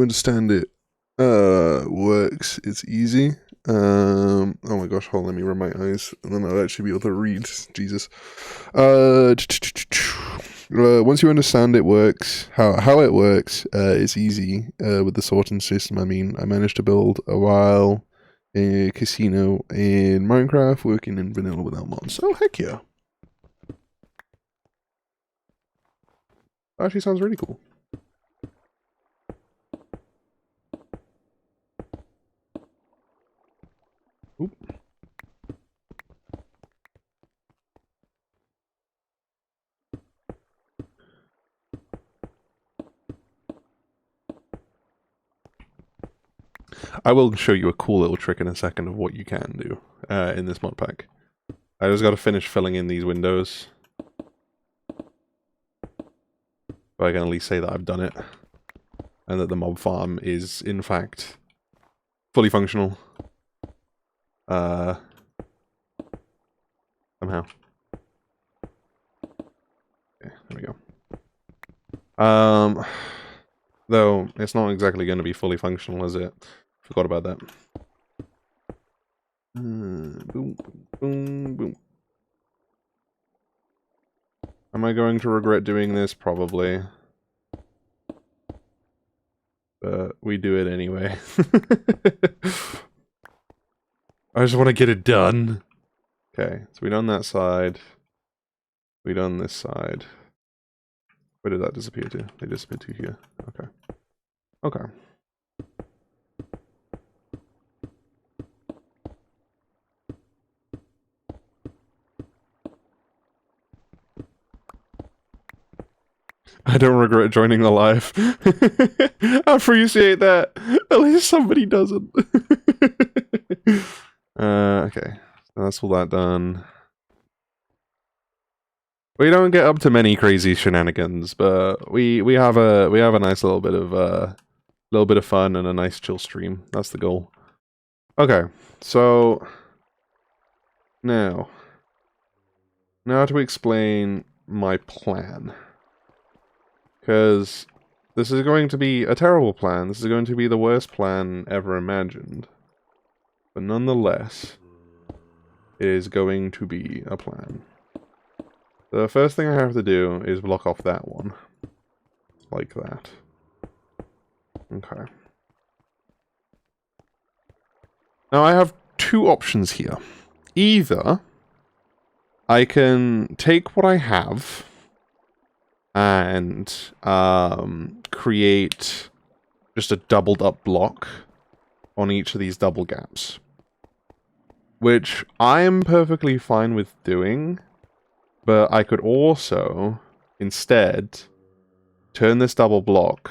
understand it, works. It's easy. Oh my gosh, hold on, let me rub my eyes, and then I'll actually be able to read. Jesus. Once you understand it works, how it works, it's easy. With the sorting system, I mean, I managed to build a casino in Minecraft, working in vanilla without mods. Oh heck yeah! Actually sounds really cool. Oop. I will show you a cool little trick in a second of what you can do in this mod pack. I just got to finish filling in these windows. But I can at least say that I've done it. And that the mob farm is, in fact, fully functional. Somehow. Okay, there we go. Though, it's not exactly going to be fully functional, is it? Forgot about that. Boom, boom, boom, boom. Am I going to regret doing this? Probably. But we do it anyway. I just want to get it done. Okay, so we done that side. We done this side. Where did that disappear to? They disappeared to here. Okay. Okay. I don't regret joining the live. I appreciate that. At least somebody doesn't. Okay. So that's all that done. We don't get up to many crazy shenanigans, but we have a nice little bit of fun and a nice chill stream. That's the goal. Okay, so now to explain my plan, because this is going to be a terrible plan. This is going to be the worst plan ever imagined, but nonetheless, it is going to be a plan. The first thing I have to do is block off that one. Like that. Okay. Now I have two options here. Either I can take what I have and create just a doubled up block on each of these double gaps. Which I am perfectly fine with doing. But I could also, instead, turn this double block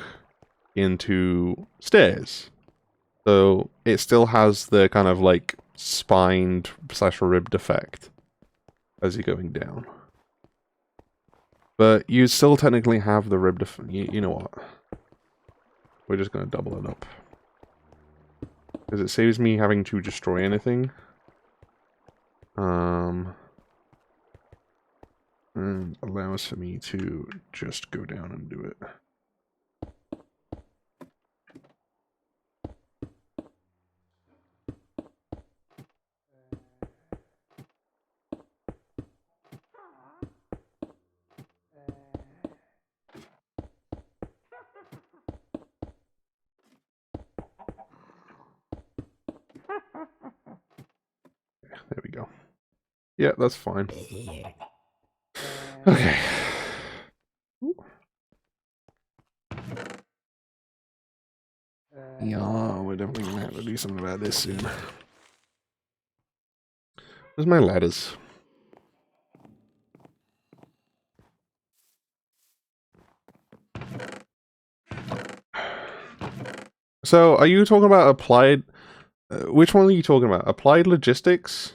into stairs. So it still has the kind of like spined / ribbed effect as you're going down. But you still technically have the ribbed effect. You know what? We're just going to double it up. Because it saves me having to destroy anything. And allows for me to just go down and do it. There we go. Yeah, that's fine. Okay. Yeah, we're definitely gonna have to do something about this soon. Where's my ladders? So, are you talking about applied... which one are you talking about? Applied logistics?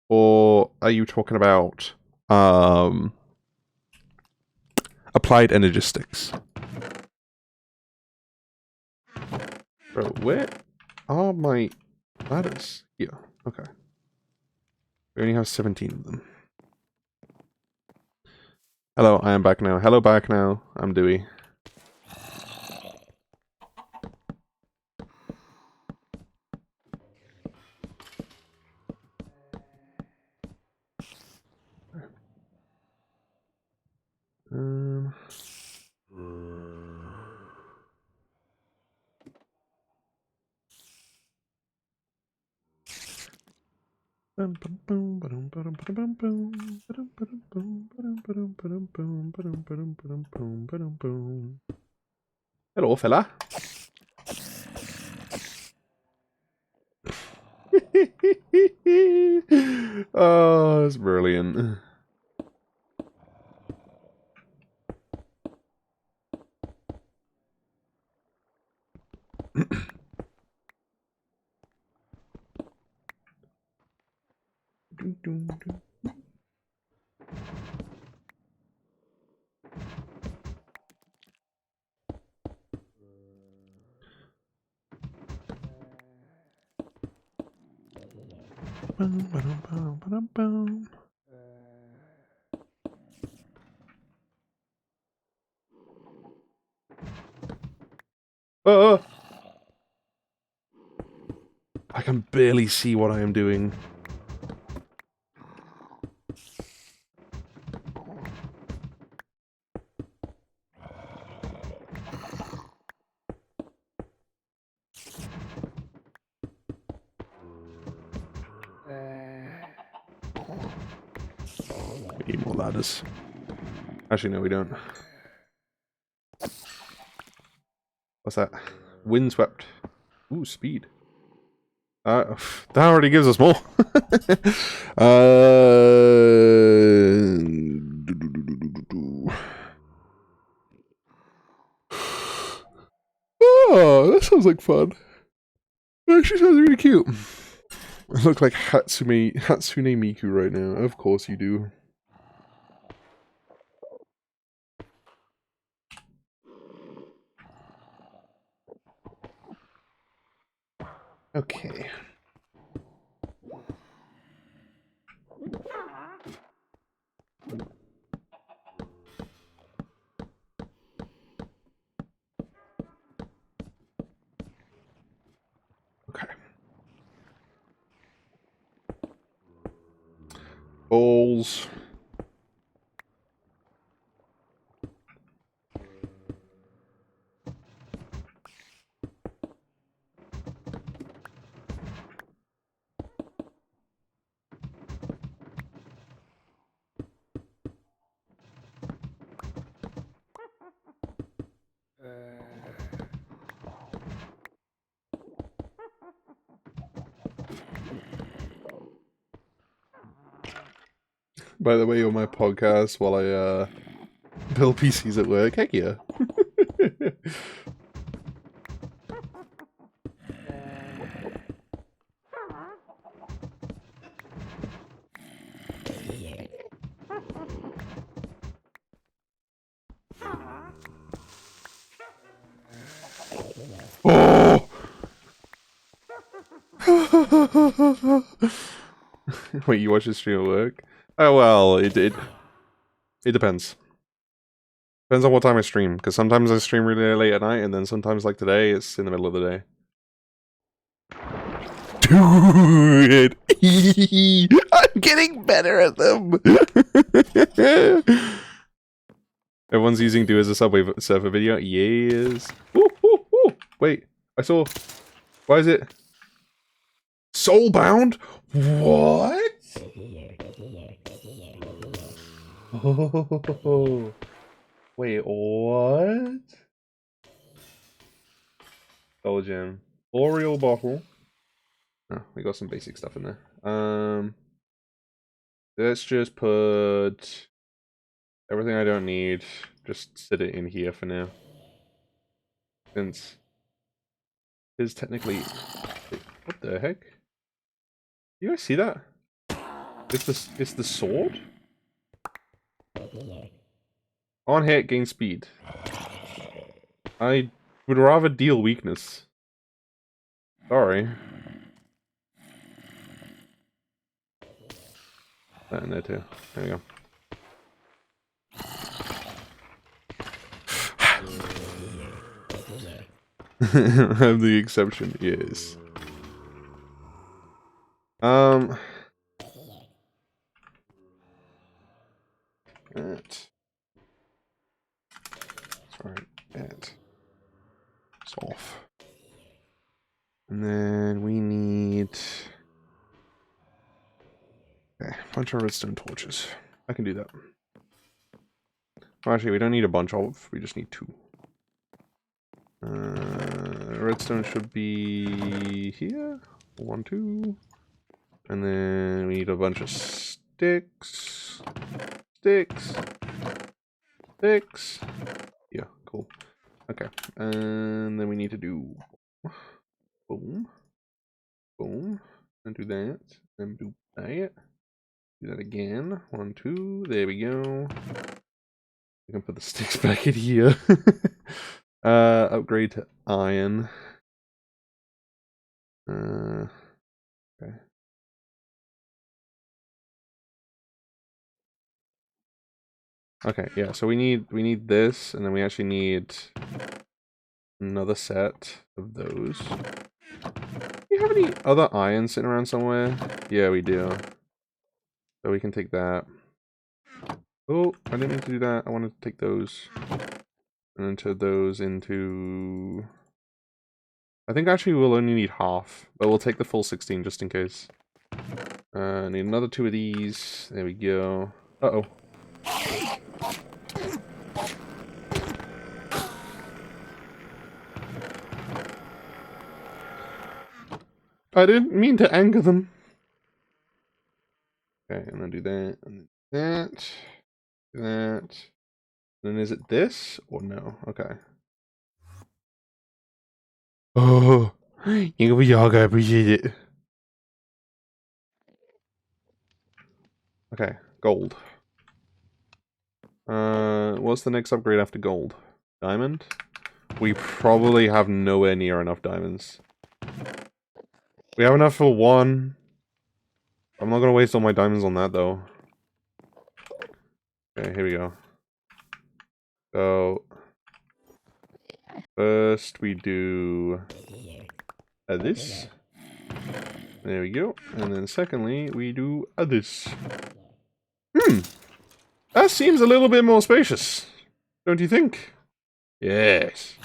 Or are you talking about... applied energistics? Bro, where are my ladders? Here. Okay. We only have 17 of them. Hello, I am back now. Hello, back now. I'm Dewey. Hello, fella. Oh, it's brilliant. Oh! I can barely see what I am doing. Need more ladders. Actually, no, we don't. What's that? Windswept. Ooh, speed. That already gives us more. Oh, that sounds like fun. It actually sounds really cute. I look like Hatsune Miku right now. Of course you do. Okay. Okay. Bowls. By the way, on my podcast while I build PCs at work, heck yeah. Oh! Wait, you watch the stream at work? Oh well, it depends. Depends on what time I stream, because sometimes I stream really late at night, and then sometimes, like today, it's in the middle of the day. Dude! I'm getting better at them! Everyone's using Do as a Subway Surfer video? Yes. Woo, woo, woo. Wait, I saw... Why is it... Soulbound? What? Oh, wait, what? Dollar Gem. Oriole bottle. Oh, we got some basic stuff in there. Let's just put everything I don't need. Just sit it in here for now. Since it's technically... Wait, what the heck? You guys see that? It's the sword? On hit, gain speed. I would rather deal weakness. Sorry. That in there too. There we go. I'm the exception, yes. That. Sorry, that. It's off. And then we need... Okay, a bunch of redstone torches. I can do that. Well, actually, we don't need a bunch of, we just need 2. Redstone should be here. 1, 2. And then we need a bunch of sticks. Sticks. Sticks. Yeah, cool. Okay. And then we need to do boom. Boom. And do that. And do that. Do that again. 1, 2. There we go. We can put the sticks back in here. Upgrade to iron. Okay. Okay, yeah, so we need this, and then we actually need another set of those. Do you have any other iron sitting around somewhere? Yeah, we do. So we can take that. Oh, I didn't mean to do that. I wanted to take those and then turn those into... I think actually we'll only need half, but we'll take the full 16 just in case. Need another 2 of these. There we go. Uh-oh. I didn't mean to anger them. Okay, and then do that, and that, that. Then is it this or no? Okay. Oh, I appreciate it. Okay, gold. What's the next upgrade after gold? Diamond? We probably have nowhere near enough diamonds. We have enough for one. I'm not gonna waste all my diamonds on that though. Okay, here we go. So first we do this. There we go. And then secondly, we do this. That seems a little bit more spacious. Don't you think? Yes.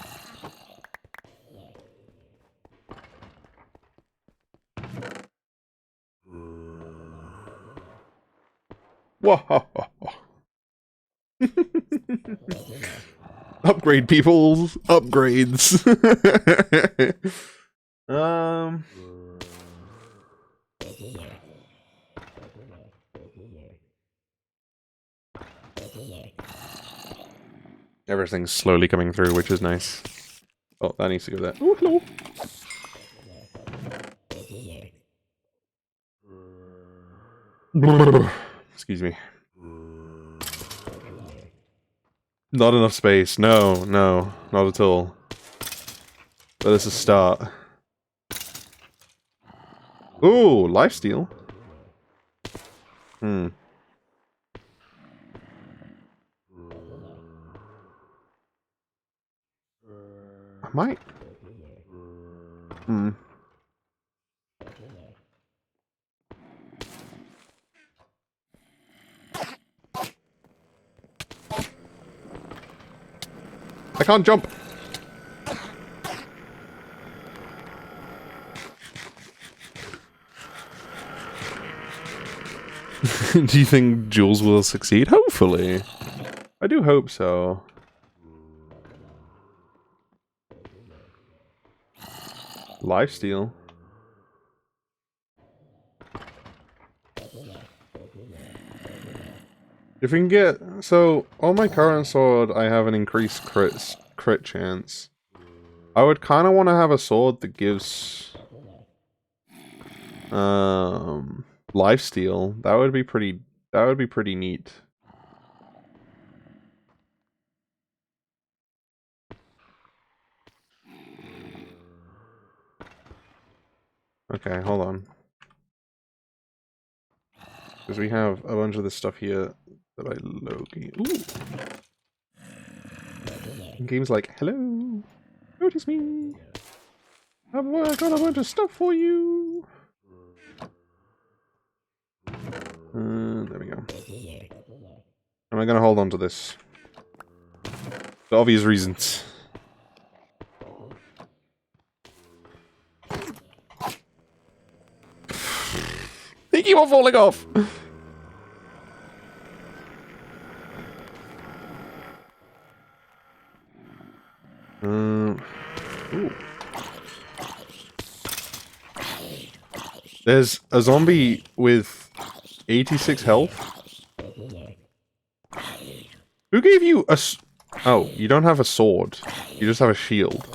Whoa. Upgrade, peoples. Upgrades. Everything's slowly coming through, which is nice. Oh, that needs to go there. Oh, hello. Excuse me. Not enough space. No, no, not at all. But this is a start. Ooh, lifesteal. I might. I can't jump. Do you think Jules will succeed? Hopefully. I do hope so. Lifesteal. If we can get... So, on my current sword, I have an increased crit chance. I would kind of want to have a sword that gives... lifesteal. That would be pretty... That would be pretty neat. Okay, hold on. Because we have a bunch of this stuff here that I low-key... Ooh! Game's like, hello! Notice me! I've got a bunch of stuff for you! There we go. Am I gonna hold on to this? For obvious reasons. They keep on falling off! Ooh. There's a zombie with 86 health. Who gave you a... Oh, you don't have a sword. You just have a shield.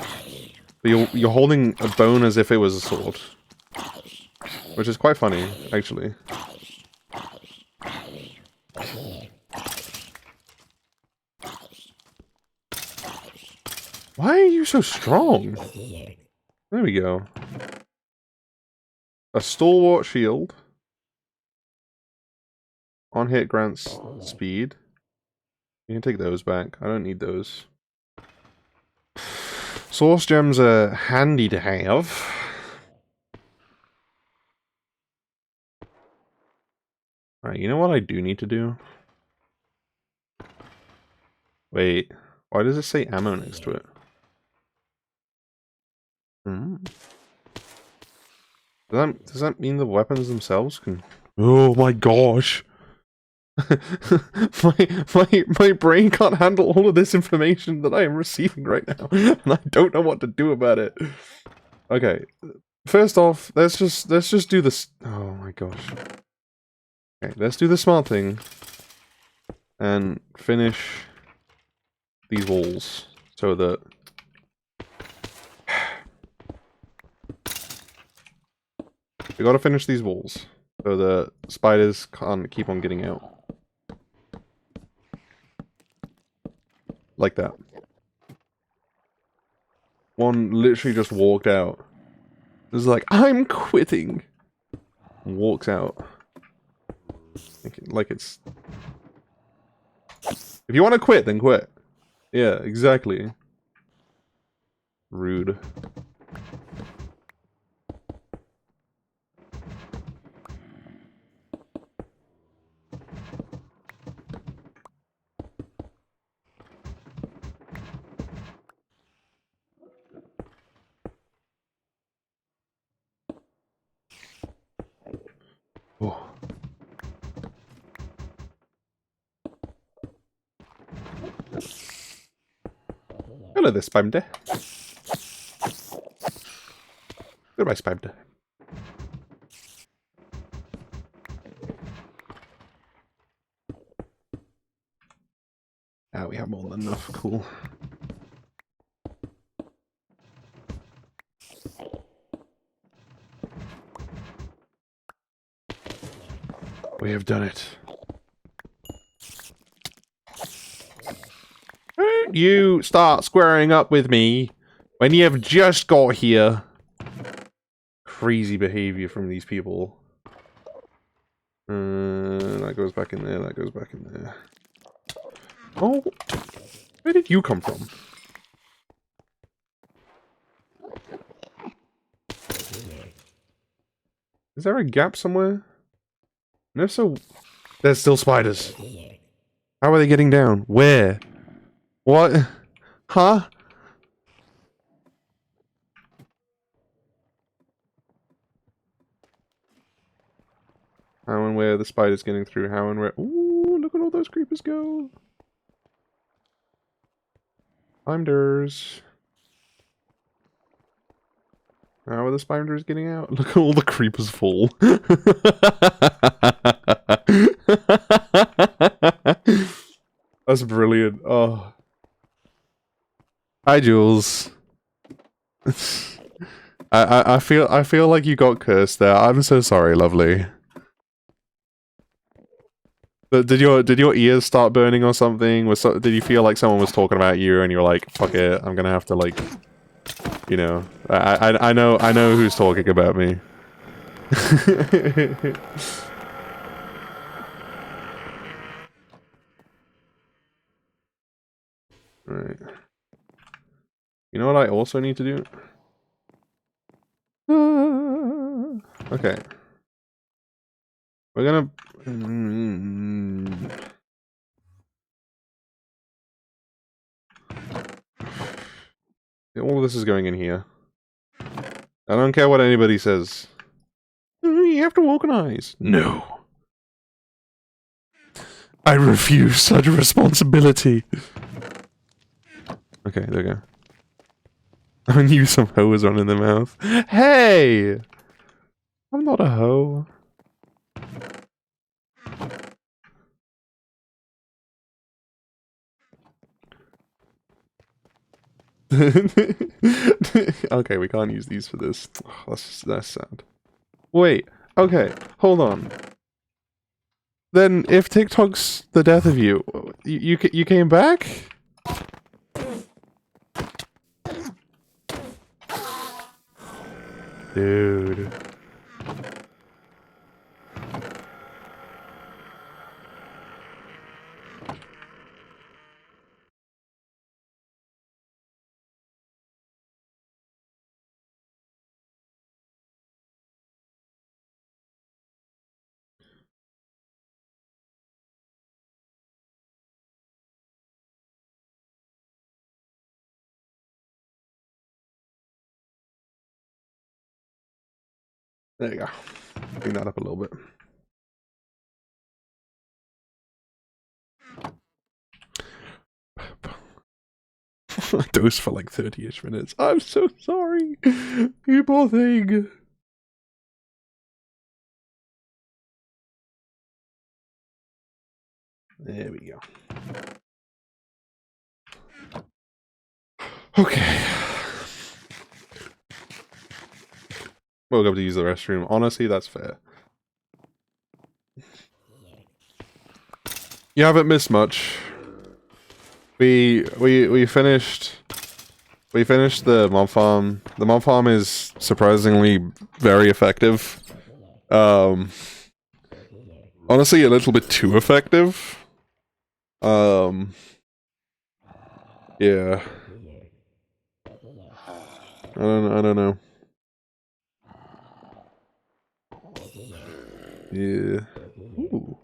But you're holding a bone as if it was a sword. Which is quite funny, actually. Why are you so strong? There we go. A stalwart shield. On hit grants speed. You can take those back. I don't need those. Source gems are handy to have. Alright, you know what I do need to do? Wait, why does it say ammo next to it? Does that mean the weapons themselves can... Oh my gosh! my brain can't handle all of this information that I am receiving right now, and I don't know what to do about it. Okay, first off, let's just do this. Oh my gosh. Okay, let's do the smart thing and finish these walls so that we gotta finish these walls so the spiders can't keep on getting out. Like that. One literally just walked out. It was like, I'm quitting. And walks out. Like it's... If you want to quit, then quit. Yeah, exactly. Rude. Oh. Hello there, Spider. Goodbye, Spider. Ah, we have more than enough. Cool. We have done it. Don't you start squaring up with me when you have just got here. Crazy behavior from these people. That goes back in there, that goes back in there. Oh, where did you come from? Is there a gap somewhere? No, so... There's still spiders. How are they getting down? Where? What? Huh? How and where are the spiders getting through? How and where? Ooh, look at all those creepers go. Spiders. How are the spiders getting out? Look at all the creepers fall. That's brilliant. Oh. Hi, Jules. I feel like you got cursed there. I'm so sorry, lovely. Did your ears start burning or something? Did you feel like someone was talking about you and you were like, fuck it, I'm gonna have to like, you know, I know who's talking about me. Right. You know what I also need to do? Okay. We're gonna... All of this is going in here. I don't care what anybody says. You have to organize. No. I refuse such responsibility. Okay, there we go. I knew some hoe was running their mouth. Hey! I'm not a hoe. Okay, we can't use these for this. Oh, that's sad. Wait, okay, hold on. Then if TikTok's the death of you, you came back? Dude. There you go. Clean that up a little bit. I dosed for like 30-ish minutes. I'm so sorry. You poor thing. There we go. Okay. Woke up to use the restroom. Honestly, that's fair. You haven't missed much. We finished the mob farm. The mob farm is surprisingly very effective. Honestly, a little bit too effective. Yeah. I don't know. Yeah. Ooh.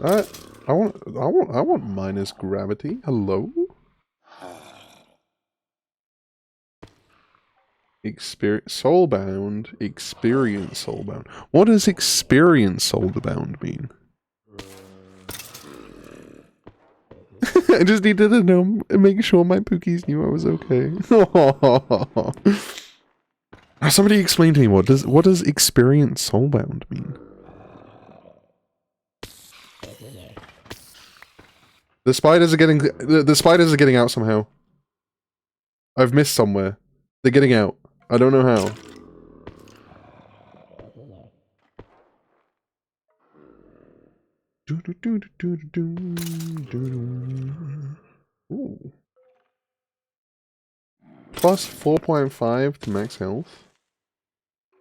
I want minus gravity. Hello? Soulbound. Experience soulbound. What does experience soulbound mean? I just needed to know, make sure my Pookies knew I was okay. Somebody explain to me what does experience soulbound mean? The spiders are getting the spiders are getting out somehow. I've missed somewhere. They're getting out. I don't know how. Ooh. Plus 4.5 to max health.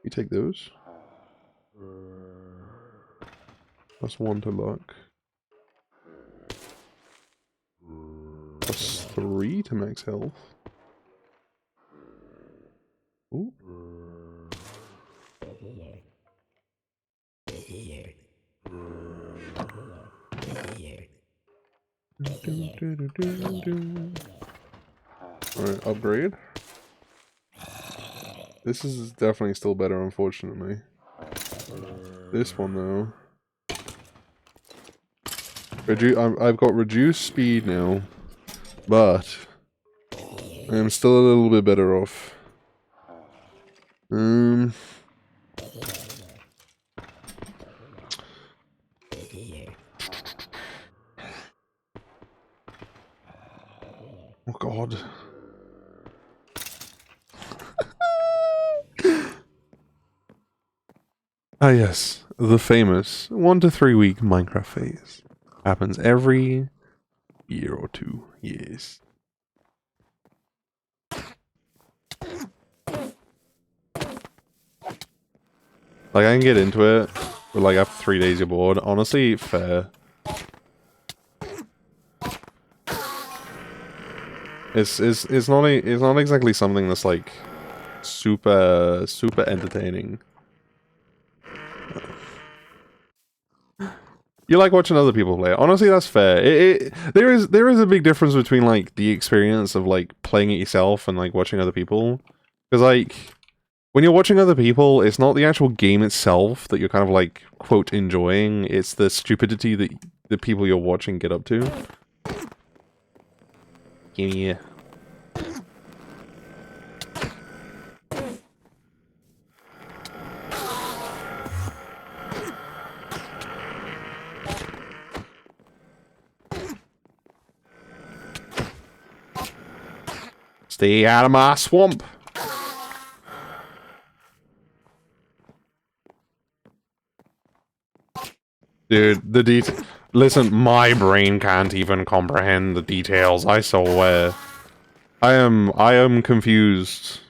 You take those. Plus 1 to luck. Plus 3 to max health. Ooh. Alright, upgrade. This is definitely still better, unfortunately. This one, though. I've got reduced speed now, but I am still a little bit better off. Oh god. Ah yes, the famous 1 to 3 week Minecraft phase. Happens every year or two, yes. Like, I can get into it, but like after 3 days you're bored. Honestly, fair. It's not exactly something that's like super entertaining. You like watching other people play. Honestly, that's fair. There is a big difference between like the experience of like playing it yourself and like watching other people. Because like when you're watching other people, it's not the actual game itself that you're kind of like quote enjoying. It's the stupidity that the people you're watching get up to. Yeah. Stay out of my swamp. Dude, the detail. Listen, my brain can't even comprehend the details. I swear. I am confused.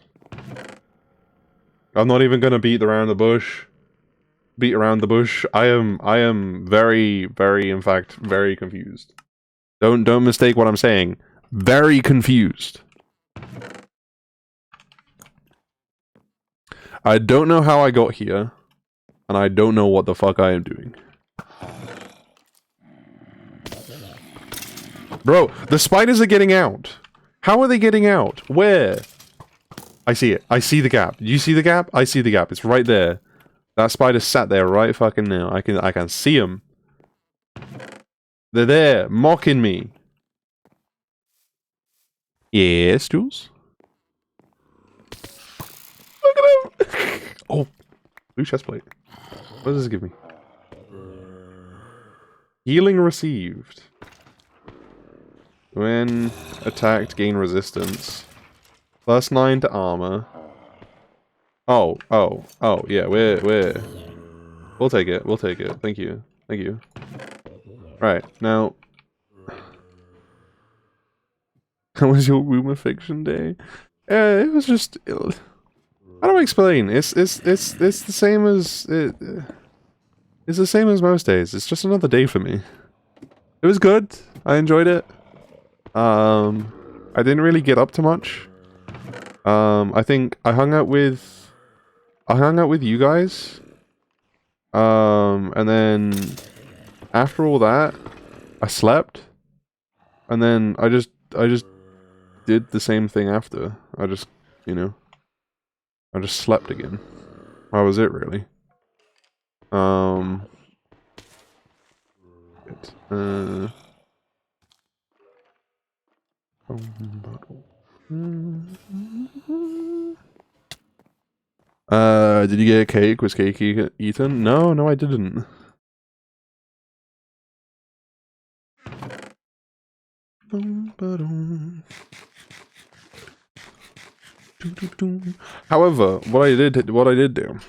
I'm not even gonna beat around the bush. I am very, in fact, very confused. Don't mistake what I'm saying. Very confused. I don't know how I got here, and I don't know what the fuck I am doing. Bro, the spiders are getting out. How are they getting out? Where? I see it. I see the gap. You see the gap? I see the gap. It's right there. That spider sat there right fucking now. I can see him. They're there, mocking me. Yes, Jules? Look at him! Oh, blue chest plate. What does this give me? Healing received. When attacked, gain resistance. +9 to armor. Oh, yeah, we'll take it, Thank you. Right, now... How was your rumor fiction day? It was just... How do I explain? It's the same as... It's the same as most days. It's just another day for me. It was good. I enjoyed it. I didn't really get up to much. I think I hung out with you guys. And then after all that, I slept. And then I just did the same thing after. I just, I just slept again. That was it, really. Did you get a cake? Was cake eaten? No, I didn't. However, what I did do,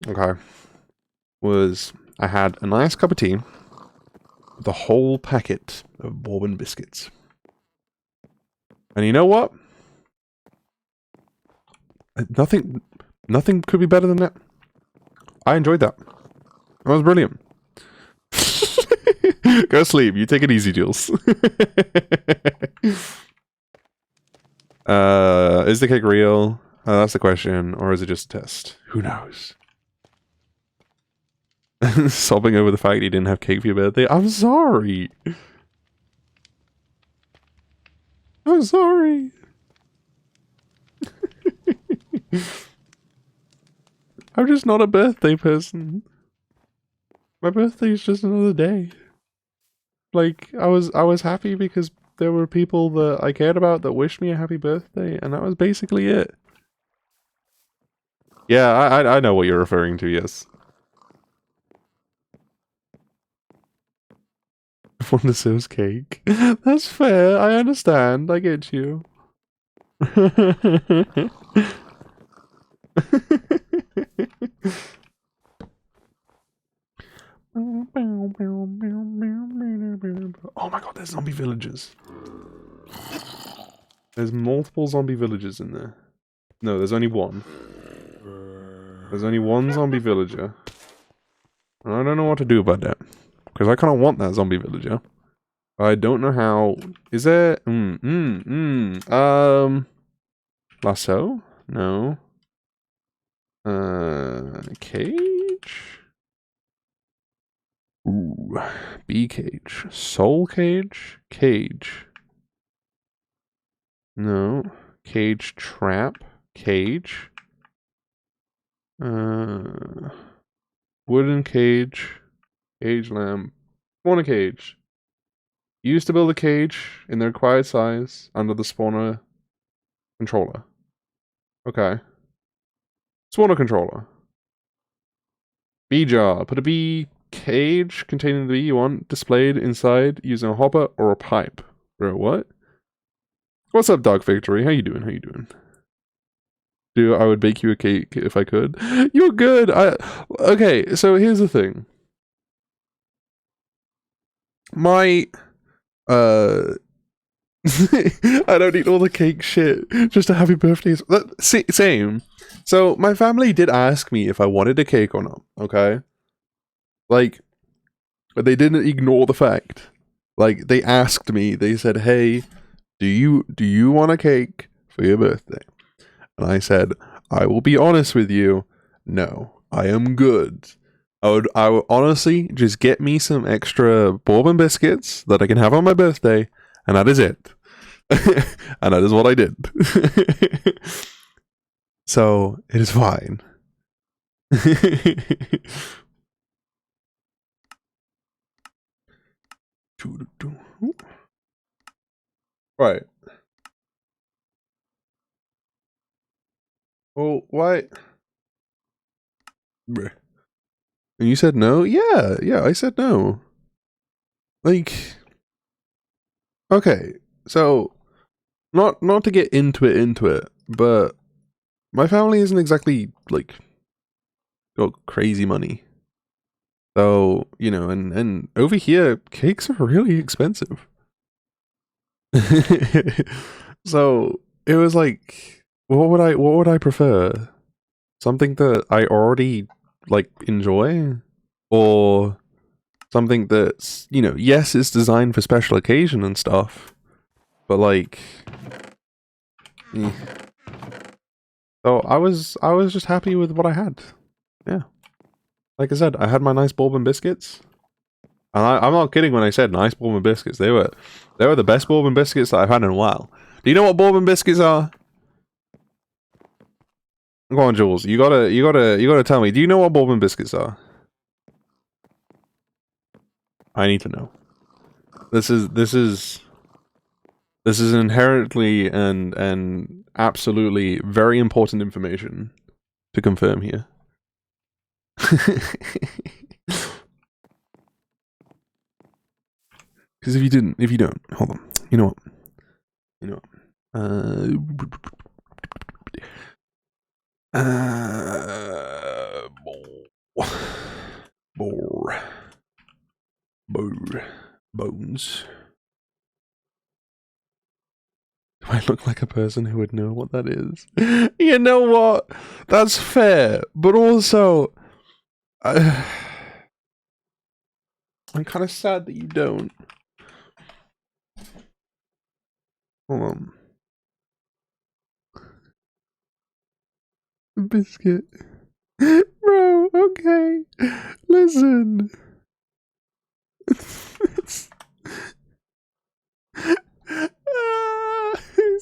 okay, was I had a nice cup of tea with a whole packet of bourbon biscuits. And you know what? Nothing could be better than that. I enjoyed that. That was brilliant. Go sleep. You take it easy, Jules. Is the cake real? That's the question. Or is it just a test? Who knows? Sobbing over the fact you didn't have cake for your birthday. I'm sorry. I'm sorry. I'm just not a birthday person. My birthday is just another day. Like, I was happy because there were people that I cared about that wished me a happy birthday, and that was basically it. Yeah, I know what you're referring to, yes. Wonder Sills cake. That's fair, I understand, I get you. Oh my god, there's zombie villagers. There's multiple zombie villagers in there. No, there's only one. There's only one zombie villager. And I don't know what to do about that. Because I kind of want that zombie villager. I don't know how... Is there... Lasso? No. Cage? Ooh. Bee cage. Soul cage? Cage. No. Cage trap. Cage. Wooden cage. Cage lamp. Spawner cage. Used to build a cage in the required size under the spawner controller. Okay. Spawner controller. Bee jar. Put a bee cage containing the bee you want displayed inside using a hopper or a pipe. Bro, what? What's up, Dog Victory? How you doing? Dude, I would bake you a cake if I could. You're good. Okay, so here's the thing. My I don't need all the cake shit. Just a happy birthday. Same. So my family did ask me if I wanted a cake or not. Okay, like they didn't ignore the fact. Like they asked me. They said, "Hey, do you want a cake for your birthday?" And I said, "I will be honest with you. No, I am good. I would honestly just get me some extra bourbon biscuits that I can have on my birthday, and that is it." And that is what I did. So it is fine. Right. Well, why? Bruh. And you said no? Yeah, yeah, I said no. Like, okay, so not to get into it, but my family isn't exactly like got crazy money. So, you know, and over here cakes are really expensive. So, it was like what would I prefer? Something that I already like enjoy or something that's, you know, yes, it's designed for special occasion and stuff, but like eh. So I was just happy with what I had. Yeah. Like I said, I had my nice bourbon biscuits. And I'm not kidding when I said nice bourbon biscuits. They were the best bourbon biscuits that I've had in a while. Do you know what bourbon biscuits are? Go on, Jules. You gotta tell me. Do you know what bourbon biscuits are? I need to know. This is inherently and absolutely very important information to confirm here. Because if you don't, hold on. You know what? You know what? Bore. Bones. Do I look like a person who would know what that is? You know what? That's fair, but also, I'm kind of sad that you don't. Hold on. Biscuit. Bro, okay. Listen. It's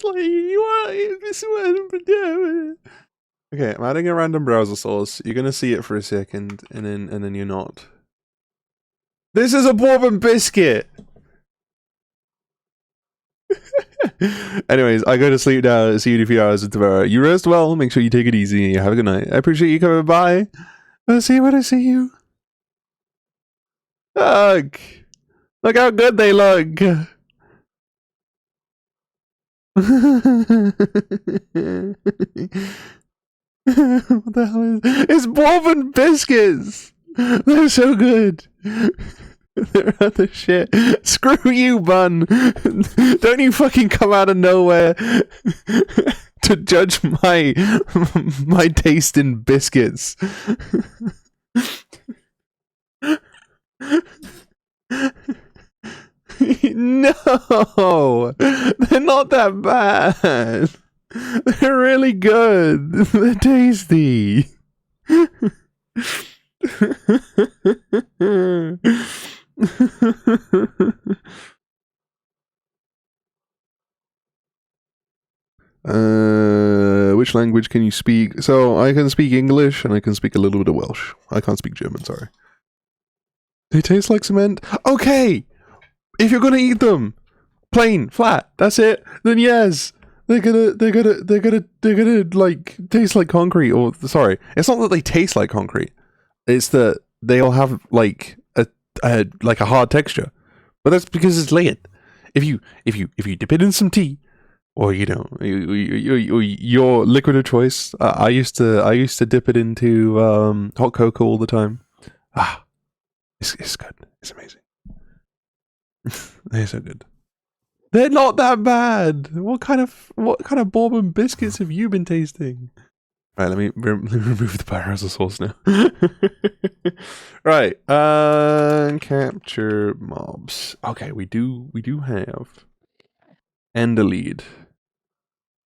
like, you want this one. Okay, I'm adding a random browser source. You're gonna see it for a second, and then you're not. This is a bourbon biscuit! Anyways, I go to sleep now. See you in a few hours tomorrow. You rest well. Make sure you take it easy. Have a good night. I appreciate you coming by. I'll see you when I see you. Look. Look how good they look. What the hell is it's bourbon biscuits. They're so good. They're other shit. Screw you, bun. Don't you fucking come out of nowhere to judge my taste in biscuits. No, they're not that bad. They're really good. They're tasty. Which language can you speak? So I can speak English and I can speak a little bit of Welsh. I can't speak German, sorry. They taste like cement? Okay! If you're gonna eat them, plain, flat, that's it, then yes. They're gonna like taste like concrete, or sorry, it's not that they taste like concrete. It's that they'll have like a hard texture. But that's because it's layered. If you dip it in some tea, or you know, your liquid of choice. I used to dip it into hot cocoa all the time. Ah, it's good. It's amazing. They're so good. They're not that bad. What kind of bourbon biscuits have you been tasting? Right, let me remove the biohazard source now. Right, capture mobs. Okay, we do have end a lead.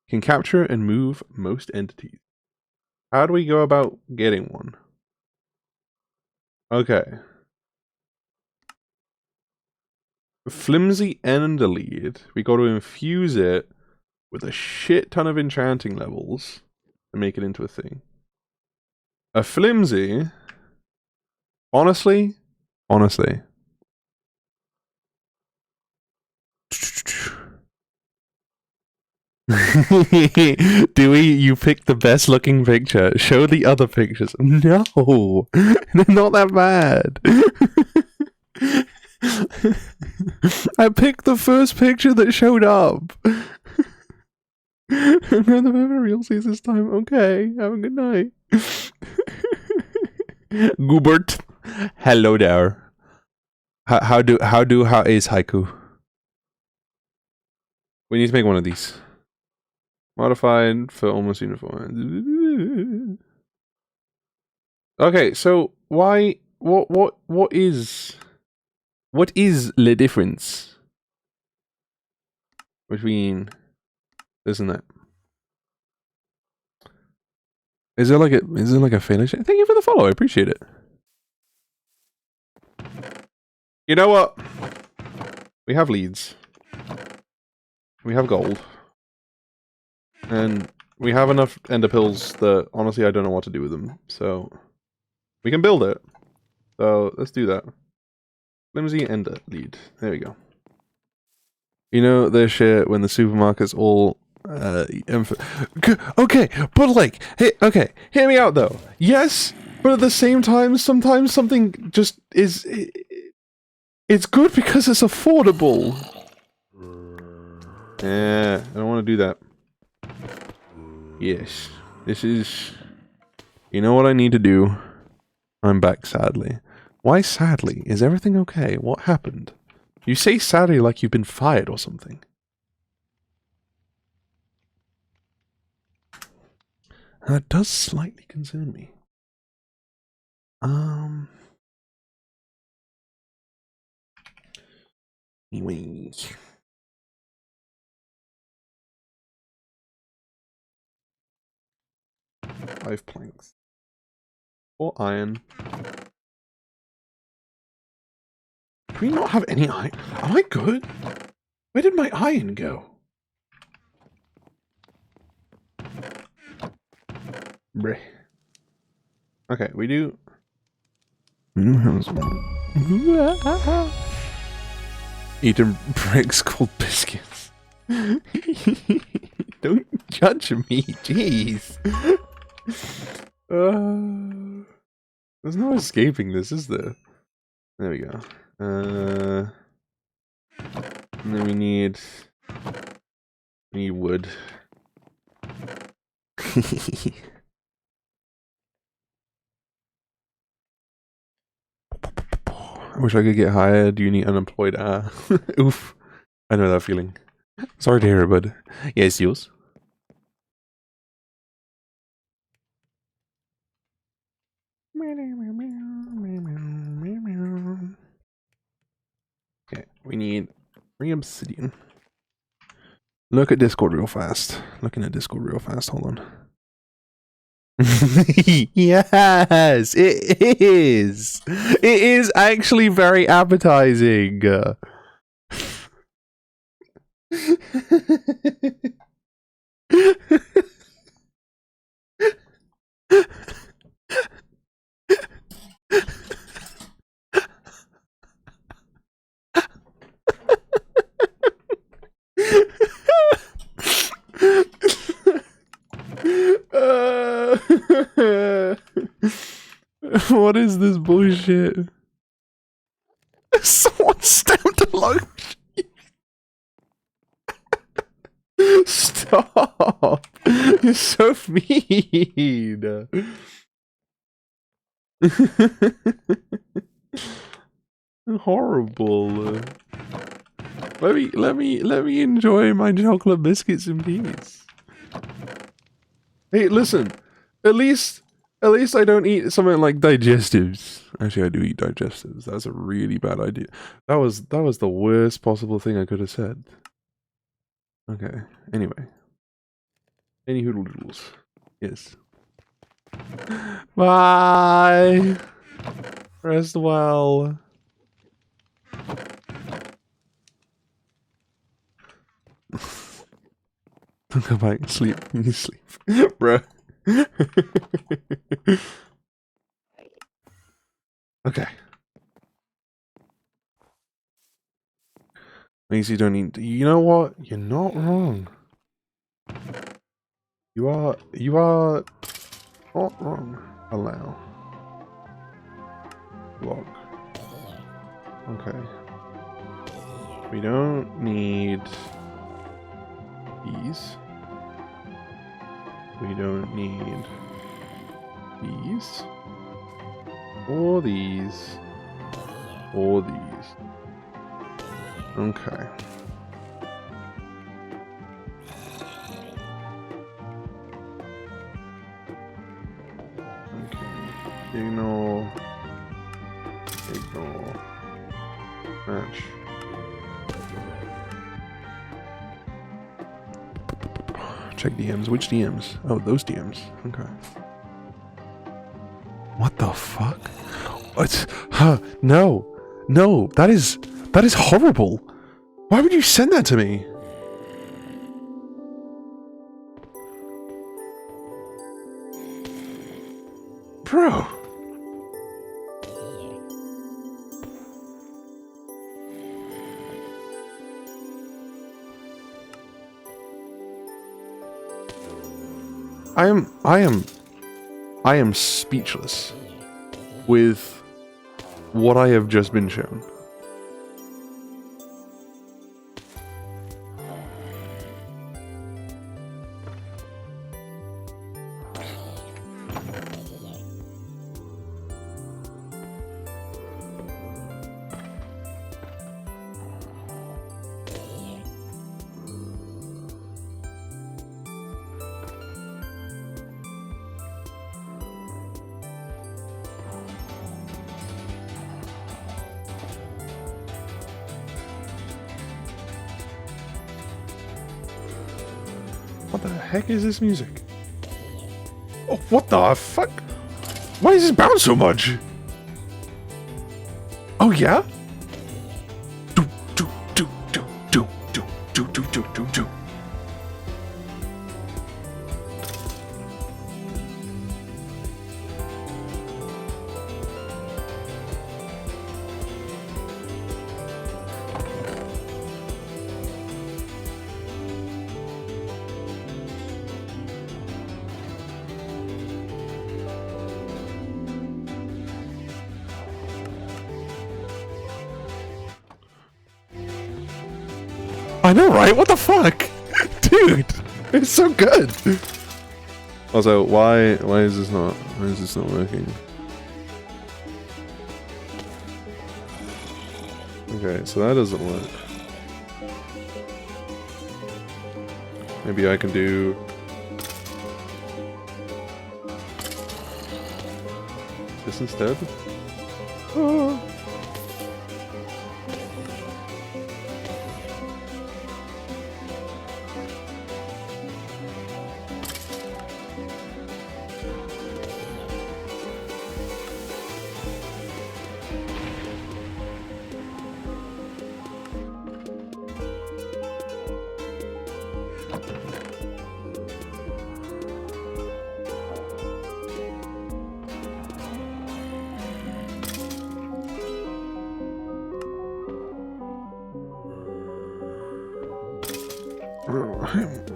Can capture and move most entities. How do we go about getting one? Okay. Flimsy end a lead. We got to infuse it with a shit ton of enchanting levels and make it into a thing. A flimsy. Honestly, Dewey, you picked the best looking picture. Show the other pictures. No, they're not that bad. I picked the first picture that showed up. I'm going to have a real sees this time. Okay, have a good night. Goobert, hello there. How is haiku? We need to make one of these. Modified for almost uniform. Okay, so why? What is the difference between this and that? Is there like a finish? Thank you for the follow. I appreciate it. You know what? We have leads. We have gold. And we have enough ender pills that honestly I don't know what to do with them. So we can build it. So let's do that. Flimsy ender lead. There we go. You know their shit when the supermarket's all okay, but like, hey, okay, hear me out though. Yes, but at the same time, sometimes something just is. It's good because it's affordable. Yeah, I don't want to do that. Yes, this is. You know what I need to do? I'm back sadly. Why sadly? Is everything okay? What happened? You say sadly like you've been fired or something. That does slightly concern me. Anyway. 5 planks. 4 iron. Do we not have any iron? Am I good? Where did my iron go? Bleh. Okay, we do. Eating bricks called biscuits. Don't judge me, jeez. There's no escaping this, is there? There we go. And then we need wood. I wish I could get hired. Uni unemployed. Oof. I know that feeling. Sorry to hear it, bud. Yeah, it's yours. Okay, we need 3 obsidian. Look at Discord real fast. Looking at Discord real fast. Hold on. Yes, it is. It is actually very appetizing. What is this bullshit? Someone stamped a load. Stop! You're so mean. Horrible. Let me enjoy my chocolate biscuits in peace. Hey, listen. At least I don't eat something like digestives. Actually, I do eat digestives. That's a really bad idea. That was the worst possible thing I could have said. Okay. Anyway. Any hoodle doodles. Yes. Bye. Rest well. Don't go back. Sleep. You sleep. Bruh. Okay. Means you don't need. You know what? You're not wrong. You are not wrong. Allow. Block. Okay. We don't need these. We don't need these. Or these. Or these. Okay. Okay. Ignore. Match. Check DMs. Which DMs? Oh, those DMs. Okay. What the fuck? What? Huh? No. No. That is horrible. Why would you send that to me? Bro. I am speechless with what I have just been shown. What the heck is this music? Oh, what the fuck? Why does this bounce so much? Oh yeah? Do do do do do do do do do do do. I know, right? What the fuck? Dude, it's so good. Also, why is this not working? Okay, so that doesn't work. Maybe I can do this instead. Oh.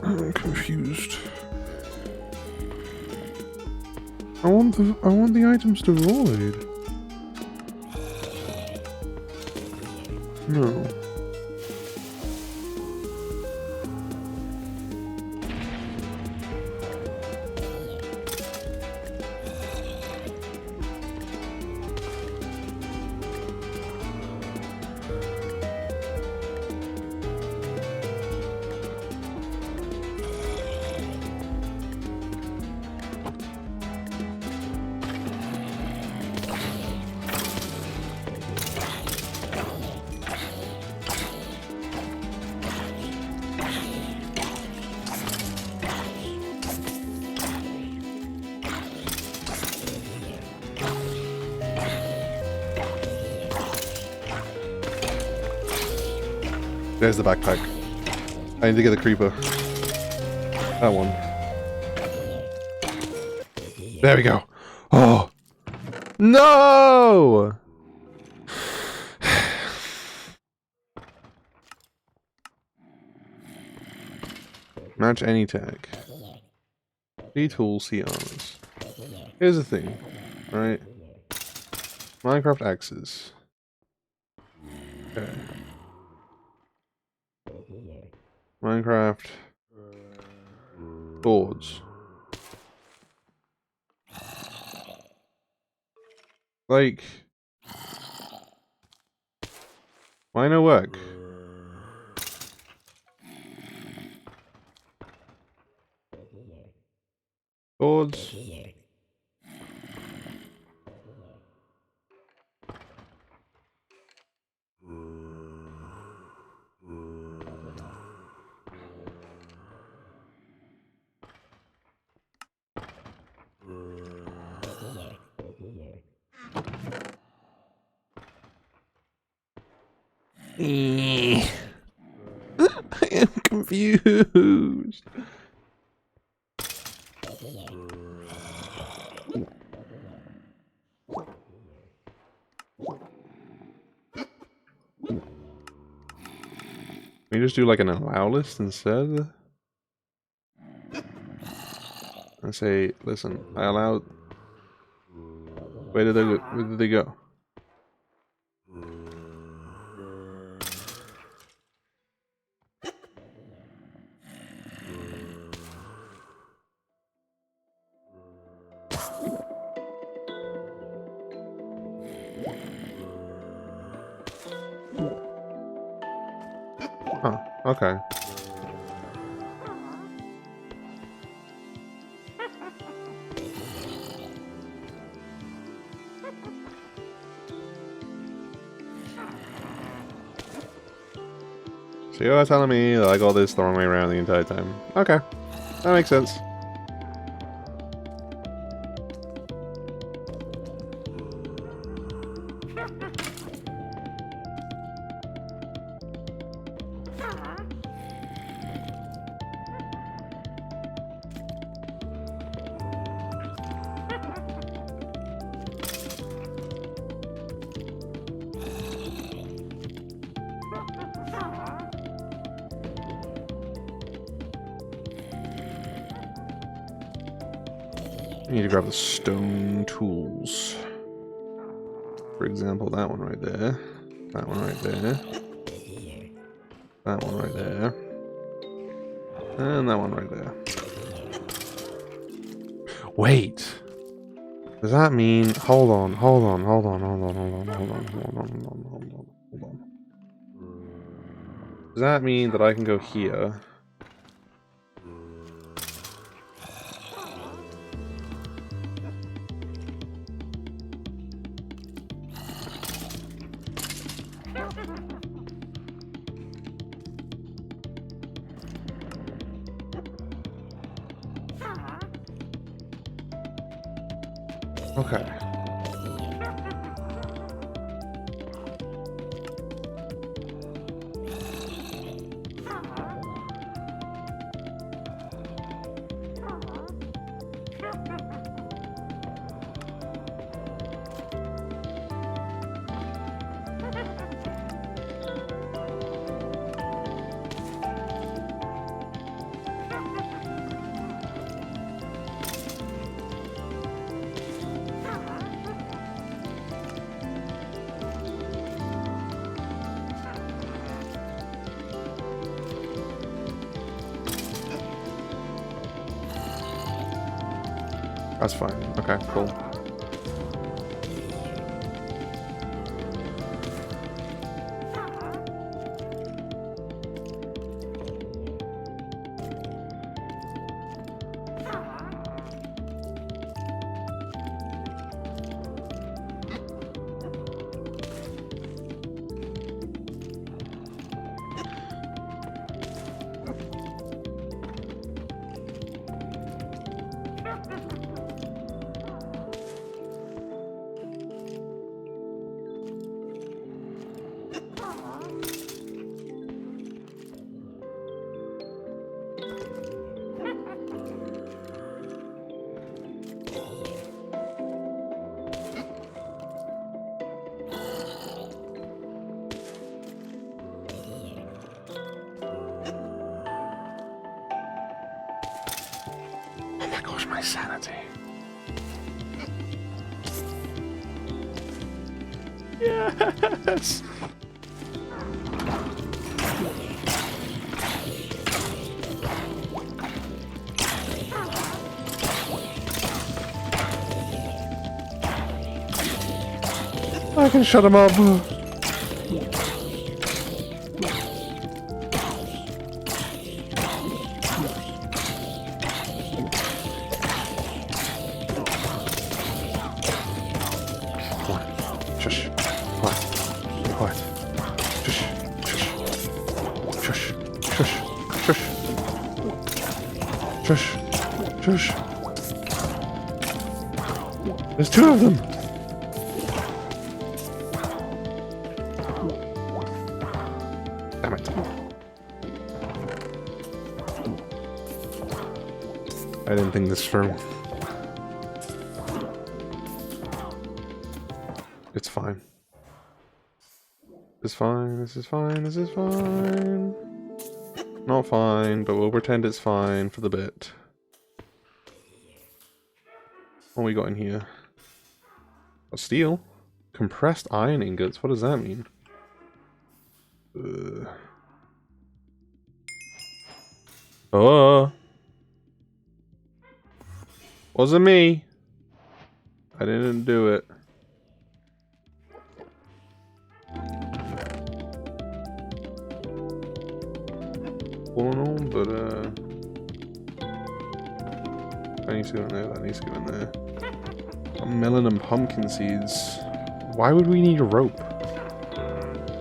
I'm confused. I want the items to void. No. There's the backpack. I need to get the creeper. That one. There we go. Oh. No! Match any tag. See tools, see armors. Here's the thing, right? Minecraft axes. Okay. Minecraft boards. Like, why no work? Boards. I am confused. We just do like an allow list instead. And say, listen, I allow. Where did they go? Where did they go? Huh, okay. So you're telling me that I got this the wrong way around the entire time. Okay. That makes sense. I need to grab the stone tools. For example, that one right there. That one right there. That one right there. And that one right there. Wait! Does that mean... Hold on. Does that mean that I can go here? Okay. That's fine. Okay, cool. my gosh, my sanity. Yes! I can shut him up. Shush. Quiet. Quiet. Shush. Shush. Shush. Shush. Shush. Shush. Shush. There's two of them. Damn it. I didn't think this through. It's fine. It's fine, this is fine, this is fine. Not fine, but we'll pretend it's fine for the bit. What we got in here? A steel? Compressed iron ingots, what does that mean? Oh! Wasn't me! I didn't do it. Going on, but that needs to go in there, that needs to go in there. A melon and pumpkin seeds. Why would we need a rope?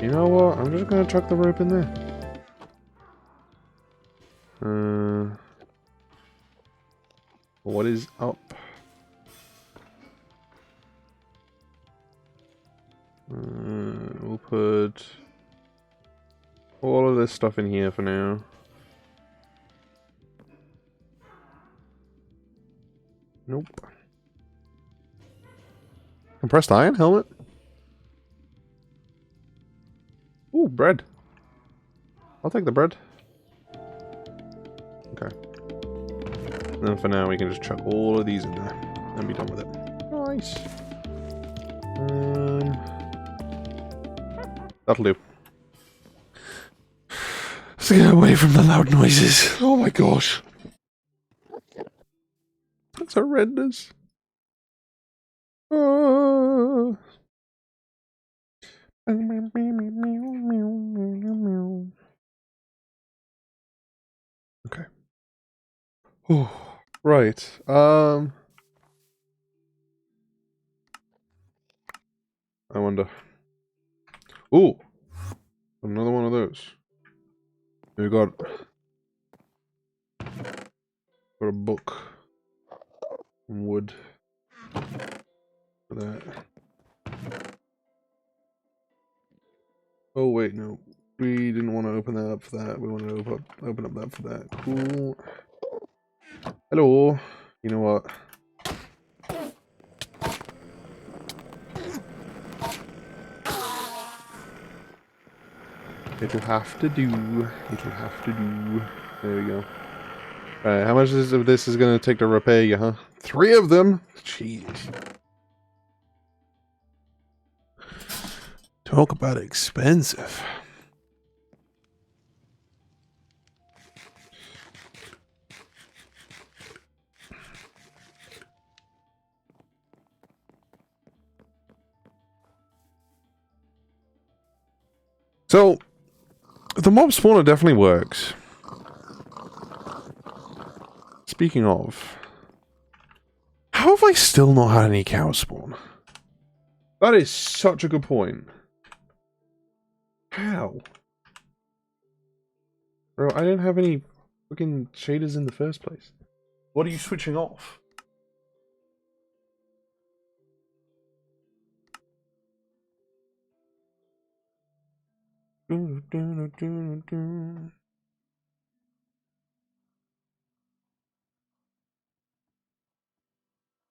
You know what? I'm just gonna chuck the rope in there. What is up? We'll put all of this stuff in here for now. Nope. Compressed iron helmet? Ooh, bread. I'll take the bread. Okay. And then for now we can just chuck all of these in there and be done with it. Nice. That'll do. Let's get away from the loud noises. Oh my gosh. That's horrendous. Okay. Oh, right. I wonder. Ooh, another one of those. We got a book. Wood. For that. Oh wait, no. We didn't want to open that up for that. We wanted to open up that for that. Cool. Hello. You know what? It'll have to do. It'll have to do. There we go. Alright, how much of this is going to take to repair you, huh? 3 of them? Jeez. Talk about expensive. So, the mob spawner definitely works. Speaking of, how have I still not had any cow spawn? That is such a good point. How? Bro, I didn't have any fucking shaders in the first place. What are you switching off?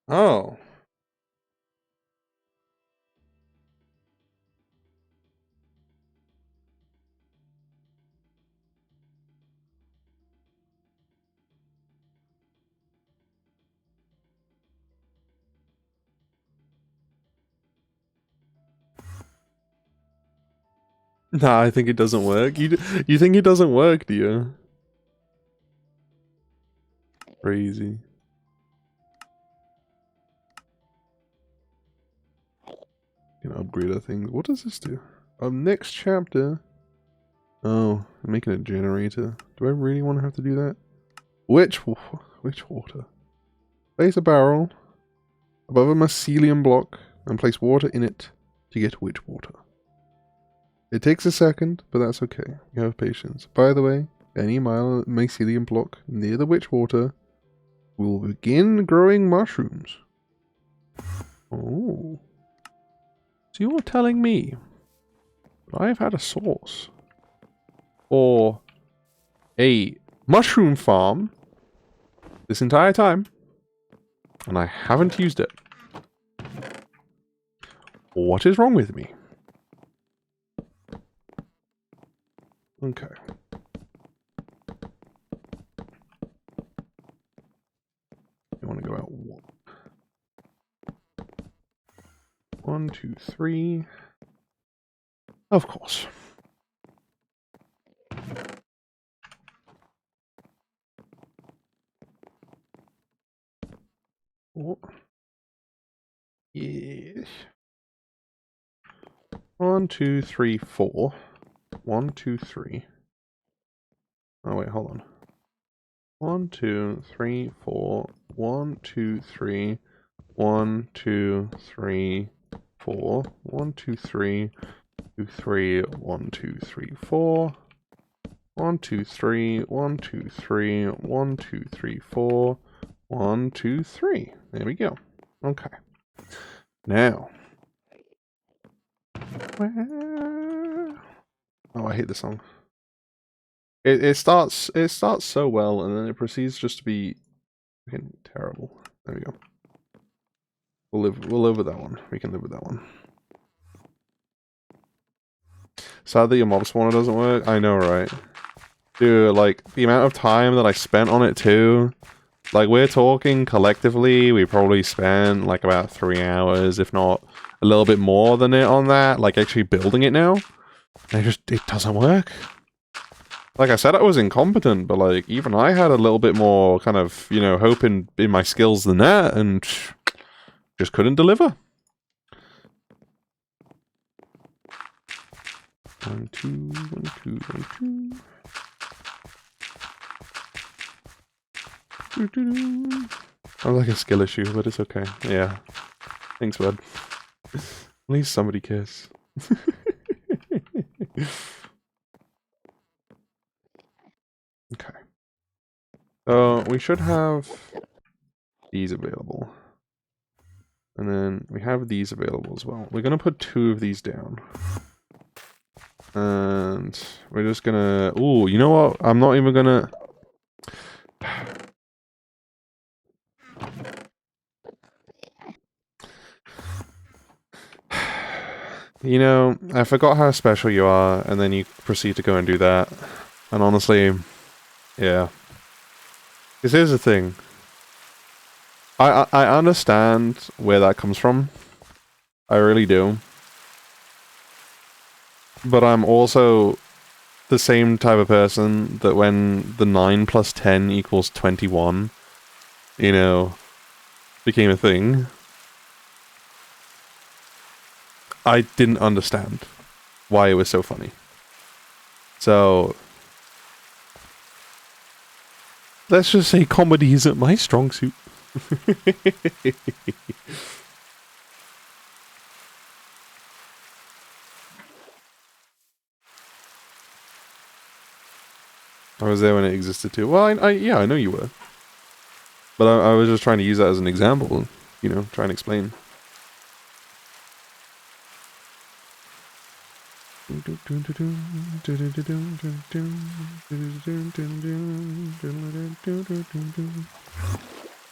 Oh. Nah, I think it doesn't work. You think it doesn't work, do you? Crazy. Can upgrade our things. What does this do? Next chapter. Oh, I'm making a generator. Do I really want to have to do that? Which water? Place a barrel above a mycelium block and place water in it to get witch water. It takes a second, but that's okay. You have patience. By the way, any mycelium block near the witch water will begin growing mushrooms. Oh. So you're telling me that I've had a source or a mushroom farm this entire time and I haven't used it. What is wrong with me? Okay. You want to go out one, two, three. Of course. Oh. Yes. 1, 2, 3, 4. 1, 2, 3. Oh wait, hold on. 1, 2, 3, 4. 1, 2, 3. 1, 2, 3, 4. 1, 2, 3. 2, 3. 1, 2, 3, 4. 1, 2, 3. 1, 2, 3. 1, 2, 3, 4. 1, 2, 3. There we go. Okay. Now. Oh, I hate this song. It starts so well and then it proceeds just to be fucking terrible. There we go. We'll live with that one. We can live with that one. Sad that your mob spawner doesn't work. I know, right? Dude, like the amount of time that I spent on it too. Like we're talking collectively, we probably spent like about 3 hours, if not a little bit more than it on that. Like actually building it now. And it doesn't work. Like I said, I was incompetent, but like even I had a little bit more kind of, you know, hope in my skills than that, and just couldn't deliver. 1, 2, 1, 2, 1, 2. I was like a skill issue, but it's okay. Yeah. Thanks, bud. At least somebody cares. Okay. We should have these available. And then we have these available as well. We're going to put 2 of these down. And we're just going to... Ooh, you know what? I'm not even going to... You know, I forgot how special you are, and then you proceed to go and do that. And honestly, yeah. Because here's the thing. I understand where that comes from. I really do. But I'm also the same type of person that when the 9 plus 10 equals 21, you know, became a thing, I didn't understand why it was so funny. So, let's just say comedy isn't my strong suit. I was there when it existed too. Well, yeah, I know you were. But I was just trying to use that as an example, you know, try and explain.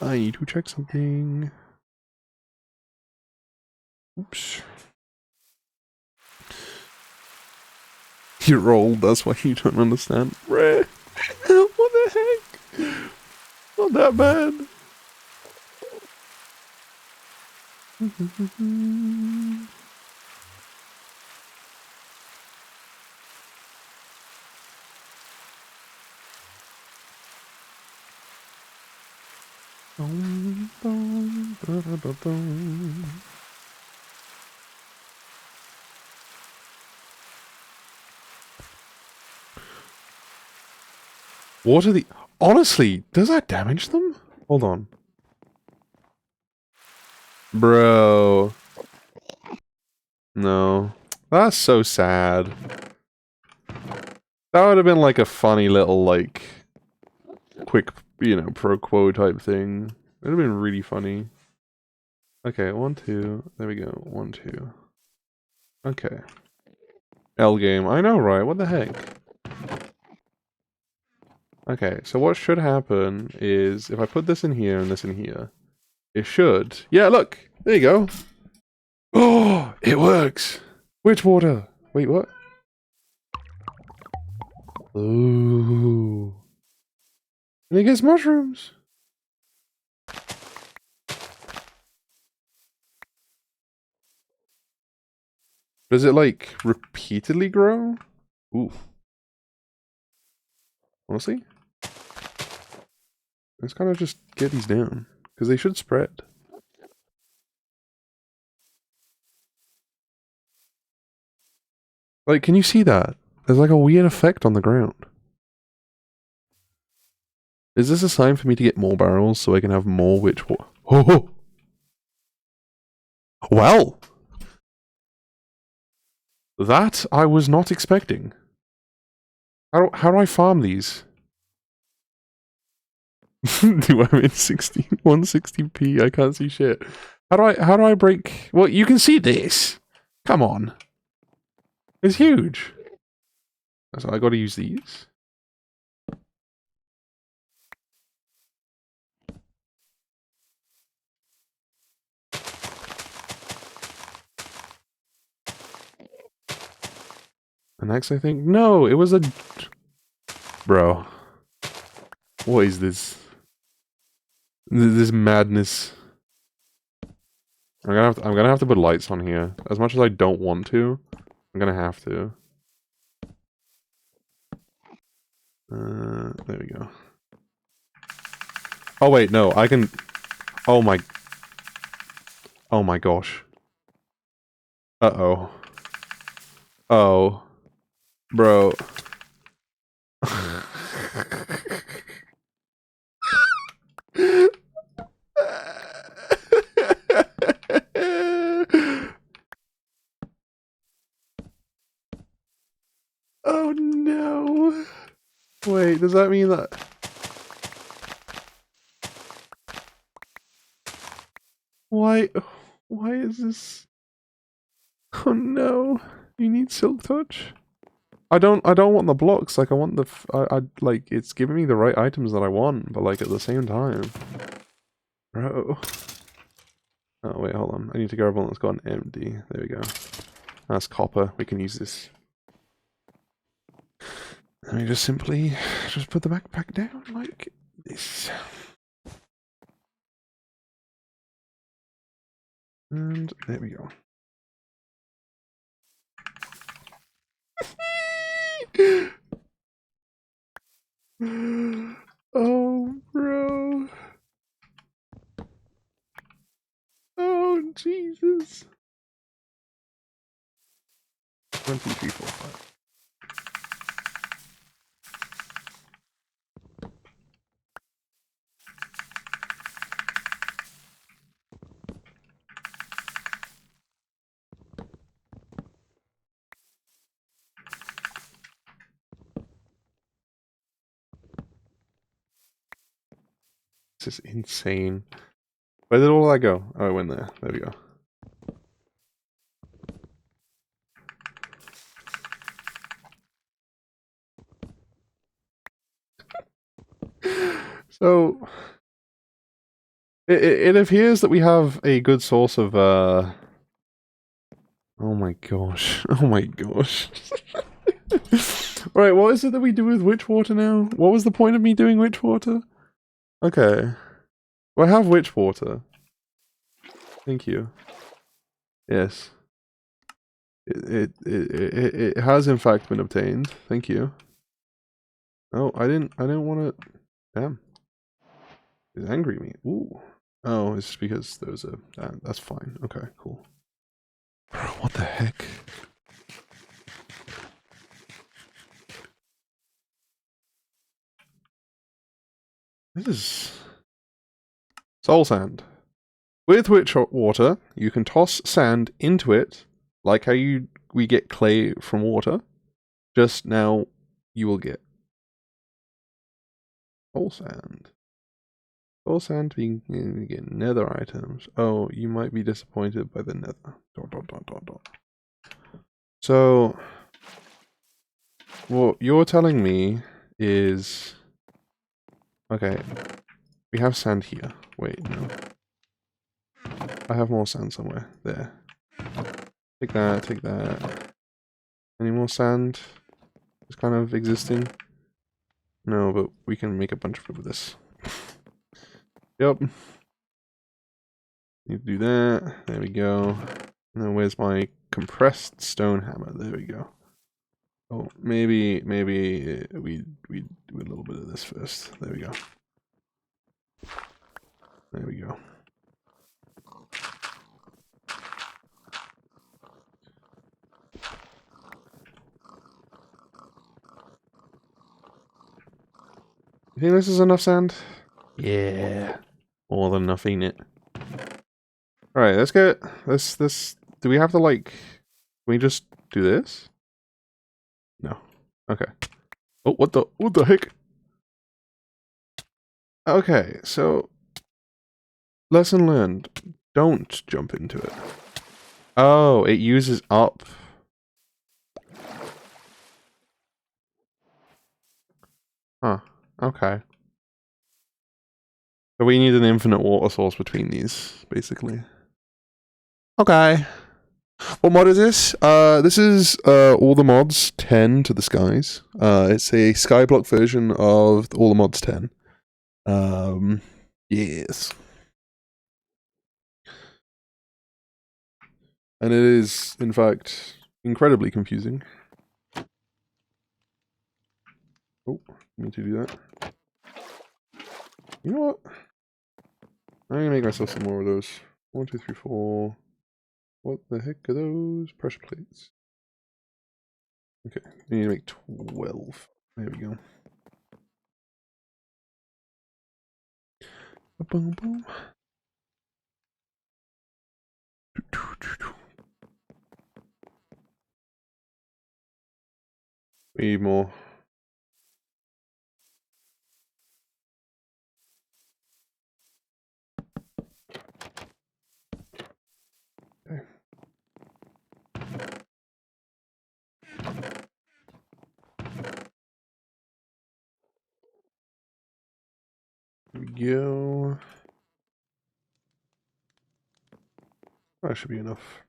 I need to check something. Oops. You're old, that's why you don't understand. What the heck? Not that bad. Boom, boom, ba-da-ba-boom. What are the... Honestly, does that damage them? Hold on. Bro. No. That's so sad. That would have been like a funny little, like, quick, you know, pro quo type thing. It would have been really funny. Okay, 1, 2. There we go. 1, 2. Okay. L game. I know, right? What the heck? Okay, so what should happen is if I put this in here and this in here, it should. Yeah, look! There you go. Oh, it works! Witch water! Wait, what? Ooh. And it gets mushrooms! Does it, like, repeatedly grow? Ooh. Honestly? Let's kind of just get these down. Because they should spread. Like, can you see that? There's like a weird effect on the ground. Is this a sign for me to get more barrels so I can have more witch water? Oh! Well! That I was not expecting. How do I farm these? Do I in 160p? I can't see shit. How do I break? Well, you can see this. Come on. It's huge. So I gotta use these. And next I think, no, it was a... Bro. What is this? This madness. I'm gonna have to put lights on here. As much as I don't want to, I'm gonna have to. There we go. Oh wait, no, I can... Oh my gosh. Uh-oh. Oh. Bro. Oh no. Wait, does that mean that... Why is this... Oh no. You need silk touch? I don't want the blocks, like I want the like it's giving me the right items that I want, but like at the same time. Bro. Oh wait, hold on. I need to grab one that's got an empty. There we go. That's copper. We can use this. Let me just simply just put the backpack down like this. And there we go. Oh, bro. Oh, Jesus. 1, 2, 3, 4, 5. This is insane. Where did all that go? Oh, it went there. There we go. So, it appears that we have a good source of, oh my gosh. Oh my gosh. Right, what is it that we do with witch water now? What was the point of me doing witch water? Okay. Well, I have witch water. Thank you. Yes. It has in fact been obtained. Thank you. Oh, I didn't want to... Damn. Is angry meat. Ooh. Oh, it's because there's a... that's fine. Okay, cool. Bro, what the heck? This is... Soul sand. With which water, you can toss sand into it, like how we get clay from water. Just now, you will get soul sand. Soul sand being get nether items. Oh, you might be disappointed by the nether. So, what you're telling me is... Okay, we have sand here. Wait, no. I have more sand somewhere. There. Take that, take that. Any more sand? Just kind of existing? No, but we can make a bunch of it with this. Yep. Need to do that. There we go. And then where's my compressed stone hammer? There we go. Oh, maybe we do a little bit of this first. There we go. There we go. You think this is enough sand? Yeah. More than enough, ain't it? Alright, let's get this. Do we have to like... Can we just do this? No. Okay. Oh, what the heck? Okay, so... Lesson learned. Don't jump into it. Oh, it uses up. Huh. Okay. So we need an infinite water source between these, basically. Okay. What mod is this? This is all the mods 10 to the skies. It's a skyblock version of all the mods 10. Yes. And it is, in fact, incredibly confusing. Oh, I need to do that. You know what? I'm gonna make myself some more of those. 1, 2, 3, 4. What the heck are those? Pressure plates. Okay, we need to make 12. There we go. Boom, boom. We need more. Okay. Here we go. That should be enough.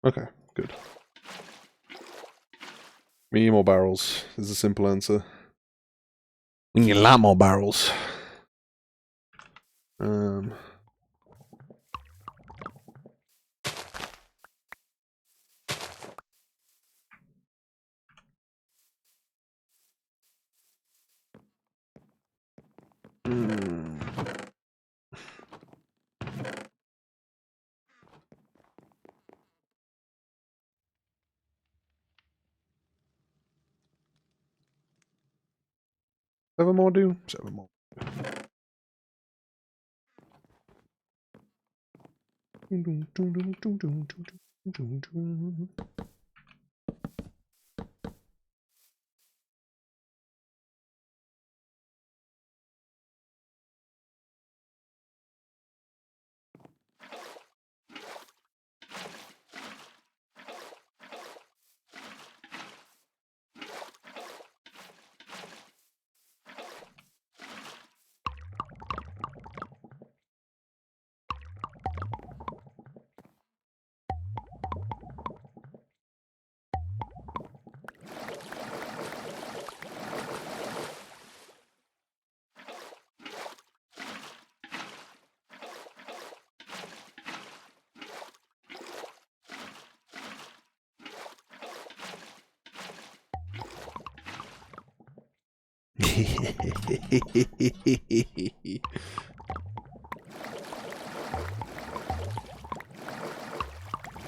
Okay, good. We need more barrels, is the simple answer. We need a lot more barrels. Seven more do? 7 more.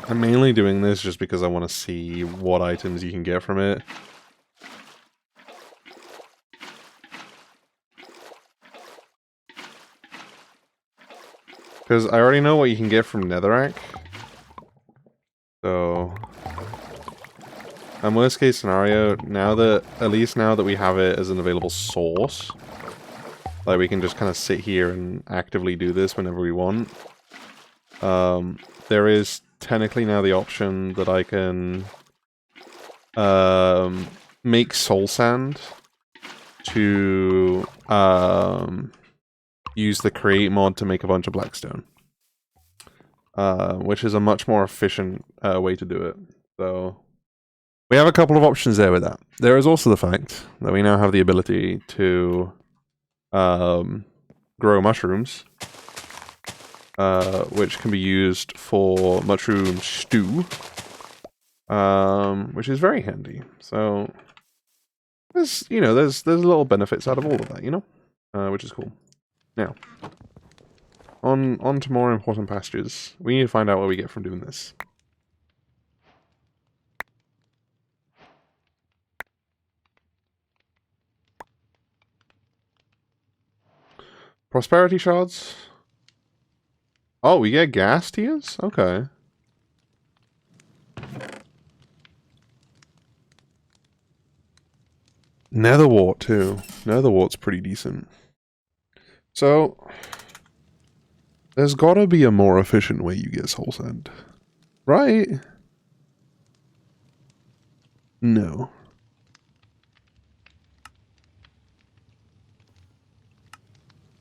I'm mainly doing this just because I want to see what items you can get from it. Because I already know what you can get from Netherrack. So... and worst case scenario, at least now that we have it as an available source, like we can just kind of sit here and actively do this whenever we want. There is technically now the option that I can make soul sand to use the create mod to make a bunch of blackstone, which is a much more efficient way to do it. So we have a couple of options there with that. There is also the fact that we now have the ability to grow mushrooms, which can be used for mushroom stew, which is very handy. So there's little benefits out of all of that, which is cool. Now, on to more important pastures. We need to find out what we get from doing this. Prosperity shards. Oh, we get gas tiers? Okay. Netherwart too. Netherwart's pretty decent. So, there's gotta be a more efficient way you get soul sand. Right? No.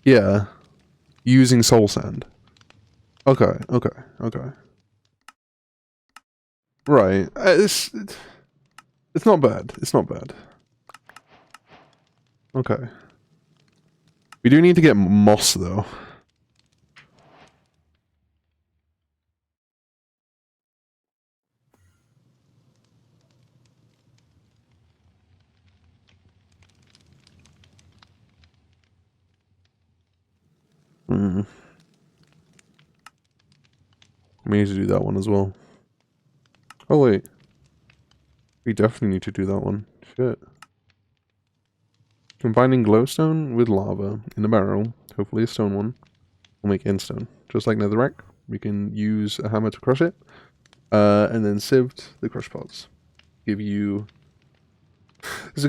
Yeah. Using soul sand. Okay. Right. It's not bad. It's not bad. Okay. We do need to get moss, though. We need to do that one as well. Oh, wait. We definitely need to do that one. Shit. Combining glowstone with lava in a barrel, hopefully a stone one, will make endstone. Just like netherrack, we can use a hammer to crush it, and then sieved the crush pods. This will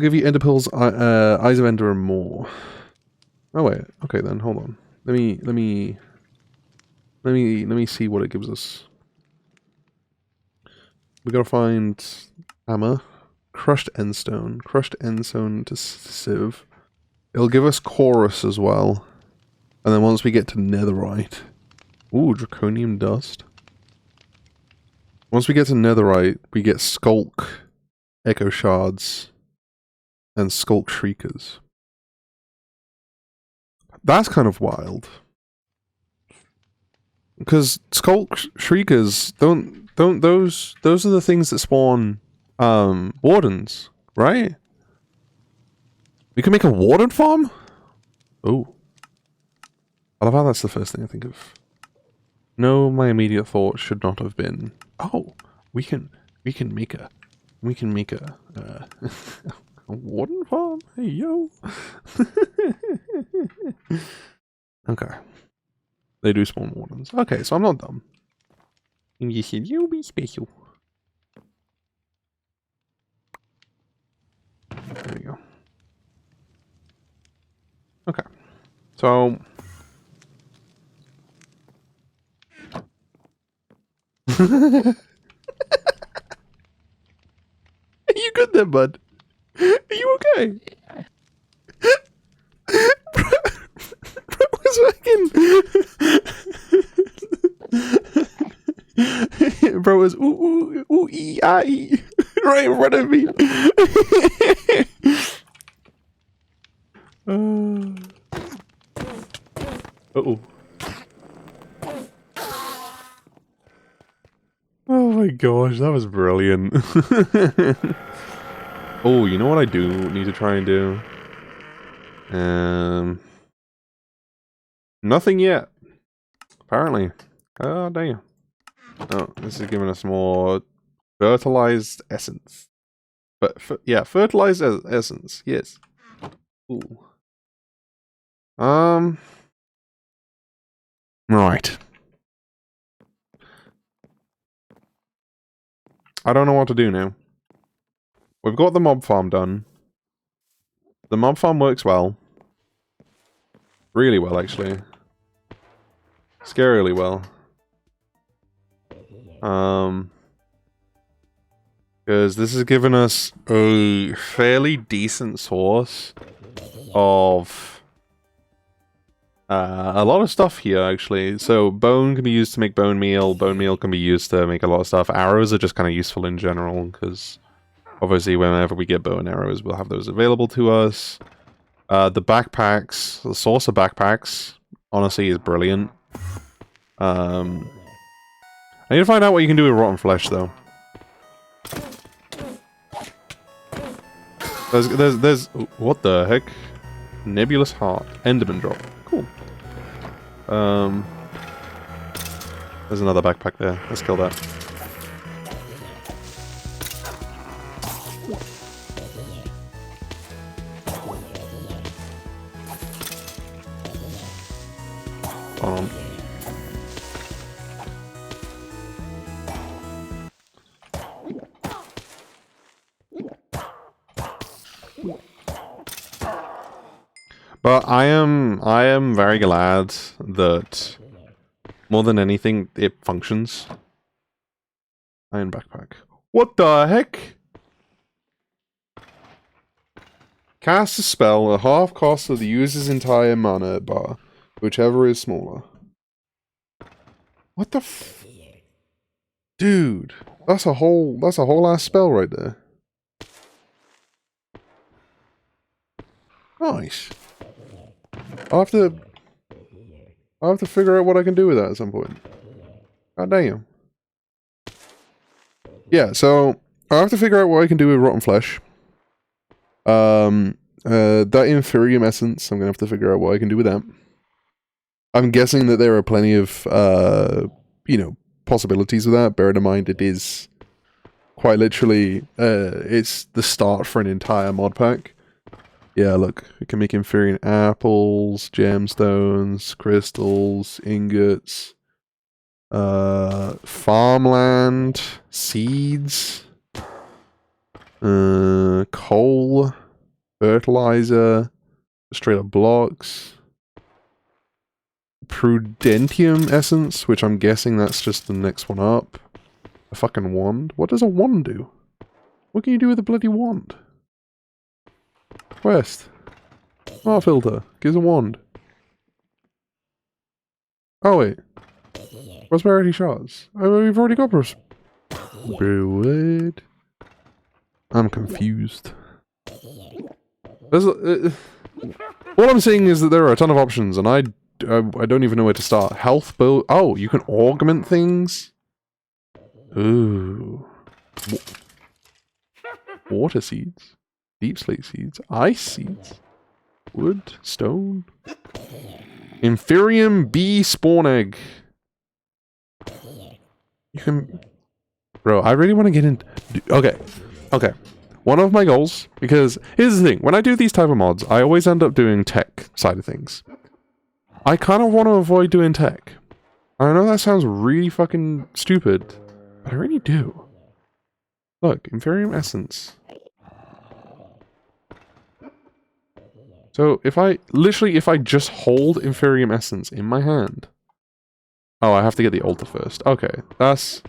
give you ender pearls, eyes of ender, and more. Oh wait, okay then, hold on. Let me see what it gives us. We gotta find hammer, crushed endstone to sieve. It'll give us chorus as well. And then once we get to netherite... ooh, draconium dust. Once we get to netherite, we get skulk, echo shards, and skulk shriekers. That's kind of wild. Because skulk shriekers those are the things that spawn wardens, right? We can make a warden farm? Oh. I love how that's the first thing I think of. No, my immediate thought should not have been, oh, we can make a a warden farm? Hey yo. Okay. They do spawn wardens. Okay, so I'm not dumb. And you said you'll be special. There we go. Okay. So are you good there, bud? Are you okay? Bro was fucking... Bro was ooh ooh ooh ee ah ee right in front of me. Uh-oh. Oh my gosh, that was brilliant. Oh, you know what I do need to try and do? Nothing yet. Apparently. Oh, damn. Oh, this is giving us more fertilized essence. But, yeah, fertilized essence. Yes. Ooh. Right. I don't know what to do now. We've got the mob farm done. The mob farm works well. Really well, actually. Scarily well. Because this has given us a fairly decent source of a lot of stuff here, actually. So bone can be used to make bone meal can be used to make a lot of stuff. Arrows are just kind of useful in general, because obviously whenever we get bow and arrows, we'll have those available to us. The backpacks, the source of backpacks, honestly, is brilliant. I need to find out what you can do with rotten flesh, though. There's what the heck? Nebulous heart, Enderman drop. Cool. There's another backpack there. Let's kill that. But I am very glad that more than anything it functions. Iron backpack. What the heck? Cast a spell at half cost of the user's entire mana bar, whichever is smaller. What the f- Dude, that's a whole ass spell right there. Nice. I'll have to figure out what I can do with that at some point. God damn. Yeah, so I'll have to figure out what I can do with rotten flesh. That Inferium essence, I'm gonna have to figure out what I can do with that. I'm guessing that there are plenty of possibilities with that. Bear in mind it is quite literally it's the start for an entire mod pack. Yeah, look, we can make Inferium apples, gemstones, crystals, ingots, farmland, seeds, coal, fertilizer, straight up blocks, Prudentium essence, which I'm guessing that's just the next one up. A fucking wand? What does a wand do? What can you do with a bloody wand? Quest. Smart filter. Gives a wand. Oh wait. Prosperity shards. Oh, we've already got what? I'm confused. What I'm seeing is that there are a ton of options, and I don't even know where to start. Health build. Oh, you can augment things. Ooh. Water seeds. Deep slate seeds. Ice seeds. Wood. Stone. Inferium bee spawn egg. You can... Bro, I really want to get in... Okay. Okay. One of my goals, because here's the thing. When I do these type of mods, I always end up doing tech side of things. I kind of want to avoid doing tech. I know that sounds really fucking stupid, but I really do. Look, Inferium Essence. So if I just hold Inferium Essence in my hand. Oh, I have to get the altar first. Okay, that's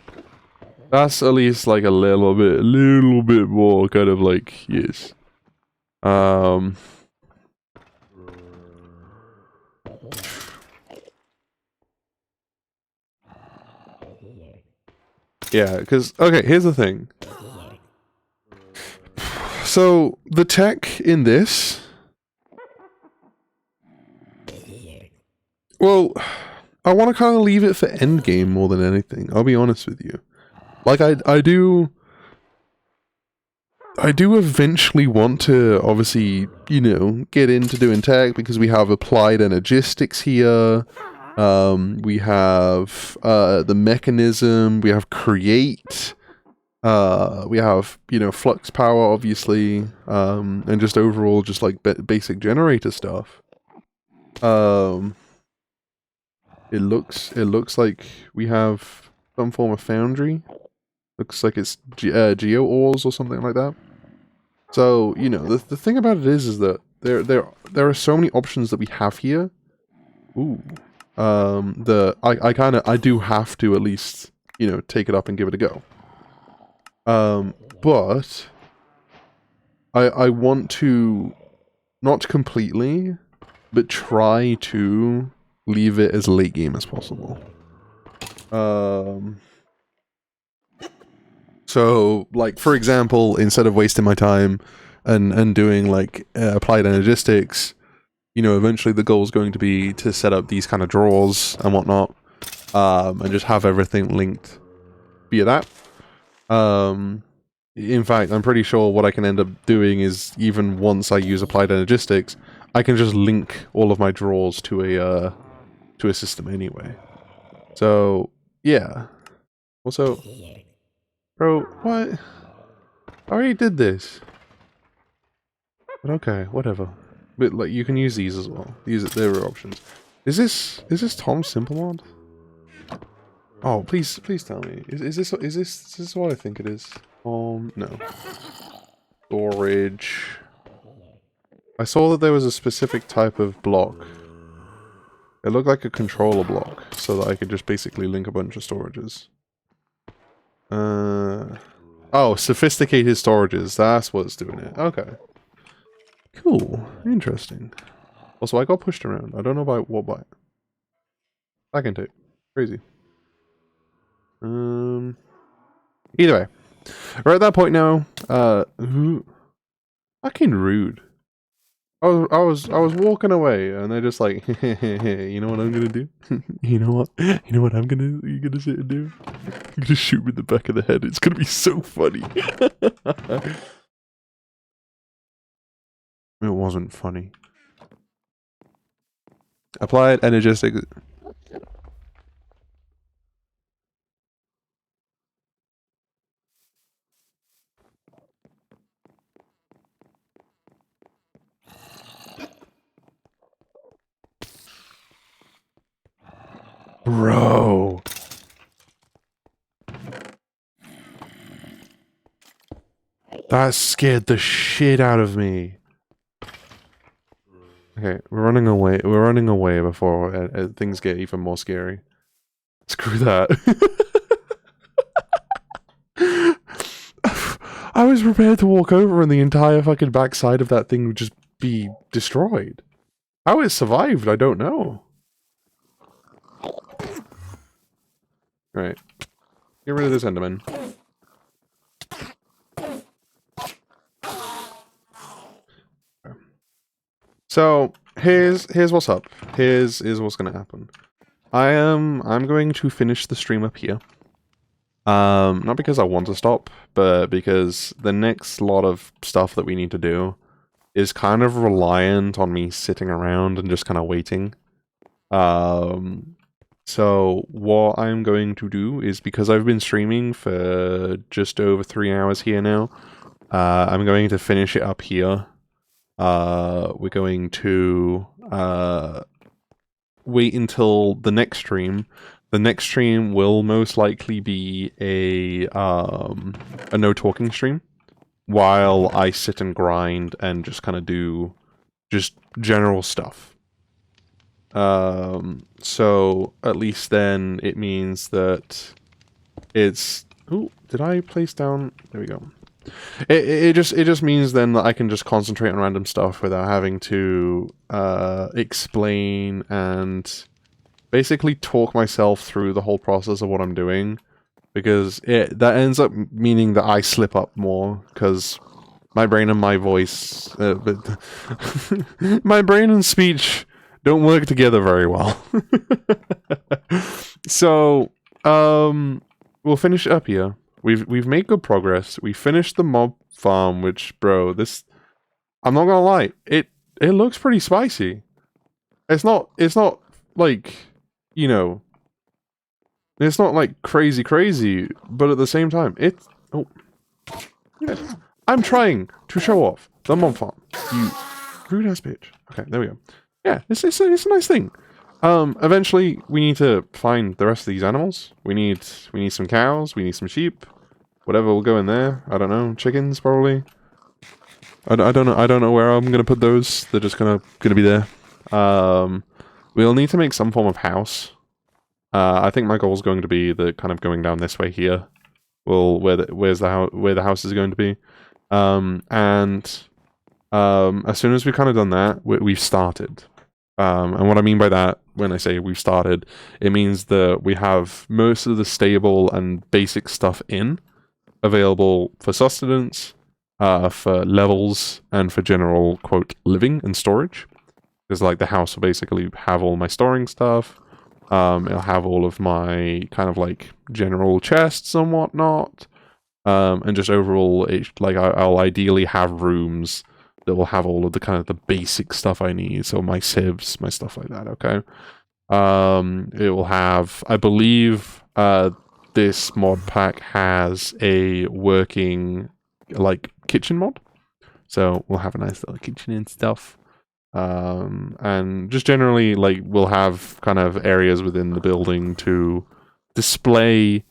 at least like a little bit more kind of like, yes. Yeah, because, okay, here's the thing. So, the tech in this... Well, I want to kind of leave it for endgame more than anything, I'll be honest with you. Like, I do... I do eventually want to, obviously, get into doing tech because we have applied energistics here. We have the mechanism. We have create. We have flux power, obviously, and just overall, just like basic generator stuff. It looks like we have some form of foundry. Looks like it's geo ores or something like that. So, the thing about it is that there are so many options that we have here. Ooh. I do have to at least, take it up and give it a go. But I want to not completely, but try to leave it as late game as possible. So, like, for example, instead of wasting my time and doing, like, applied energistics, eventually the goal is going to be to set up these kind of drawers and whatnot, and just have everything linked via that. In fact, I'm pretty sure what I can end up doing is, even once I use applied energistics, I can just link all of my drawers to a system anyway. So, yeah. Also, bro, what? I already did this. But okay, whatever. But like, you can use these as well. There are options. Is this Tom Simplemod? Oh, please tell me. Is this what I think it is? No. Storage. I saw that there was a specific type of block. It looked like a controller block, so that I could just basically link a bunch of storages. Oh, sophisticated storages. That's what's doing it. Okay. Cool. Interesting. Also, I got pushed around. I don't know by what by. I can take. Crazy. Either way. We're at that point now. Fucking rude. I was walking away and they're just like, you know what I'm gonna do? You know what I'm gonna sit and do? I'm gonna shoot him in the back of the head. It's gonna be so funny. It wasn't funny. Applied energetic. Bro. That scared the shit out of me. Okay, we're running away. We're running away before things get even more scary. Screw that. I was prepared to walk over and the entire fucking backside of that thing would just be destroyed. How it survived, I don't know. Right. Get rid of this Enderman. So, here's what's up. Here's what's gonna happen. I'm going to finish the stream up here. Not because I want to stop, but because the next lot of stuff that we need to do is kind of reliant on me sitting around and just kind of waiting. So what I'm going to do is, because I've been streaming for just over 3 hours here now, I'm going to finish it up here. We're going to wait until the next stream. The next stream will most likely be a no talking stream, while I sit and grind and just kind of do just general stuff. So at least then it means that it's... Ooh, did I place down... There we go. It just means then that I can just concentrate on random stuff without having to explain and basically talk myself through the whole process of what I'm doing, because that ends up meaning that I slip up more, because my brain and my voice, my brain and speech don't work together very well. So, we'll finish it up here. We've made good progress. We finished the mob farm, which, bro, this, I'm not gonna lie, it looks pretty spicy. It's not like, you know, it's not like crazy, but at the same time, it's, oh, yeah. I'm trying to show off the mod farm, you rude ass bitch. Okay, there we go. Yeah, it's a nice thing. Eventually we need to find the rest of these animals. We need some cows, we need some sheep, whatever will go in there. I don't know, chickens probably. I don't know where I'm gonna put those. They're just gonna be there. We'll need to make some form of house. I think my goal is going to be the kind of going down this way here. Well, where the house is going to be. As soon as we've kind of done that, we've started. And what I mean by that, when I say we've started, it means that we have most of the stable and basic stuff available for sustenance, for levels, and for general, quote, living and storage. Because, like, the house will basically have all my storing stuff. It'll have all of my kind of, like, general chests and whatnot. And just overall, I'll ideally have rooms that will have all of the kind of the basic stuff I need. So my sieves, my stuff like that, okay? It will have, I believe, this mod pack has a working, like, kitchen mod. So we'll have a nice little kitchen and stuff. And just generally, like, we'll have kind of areas within the building to display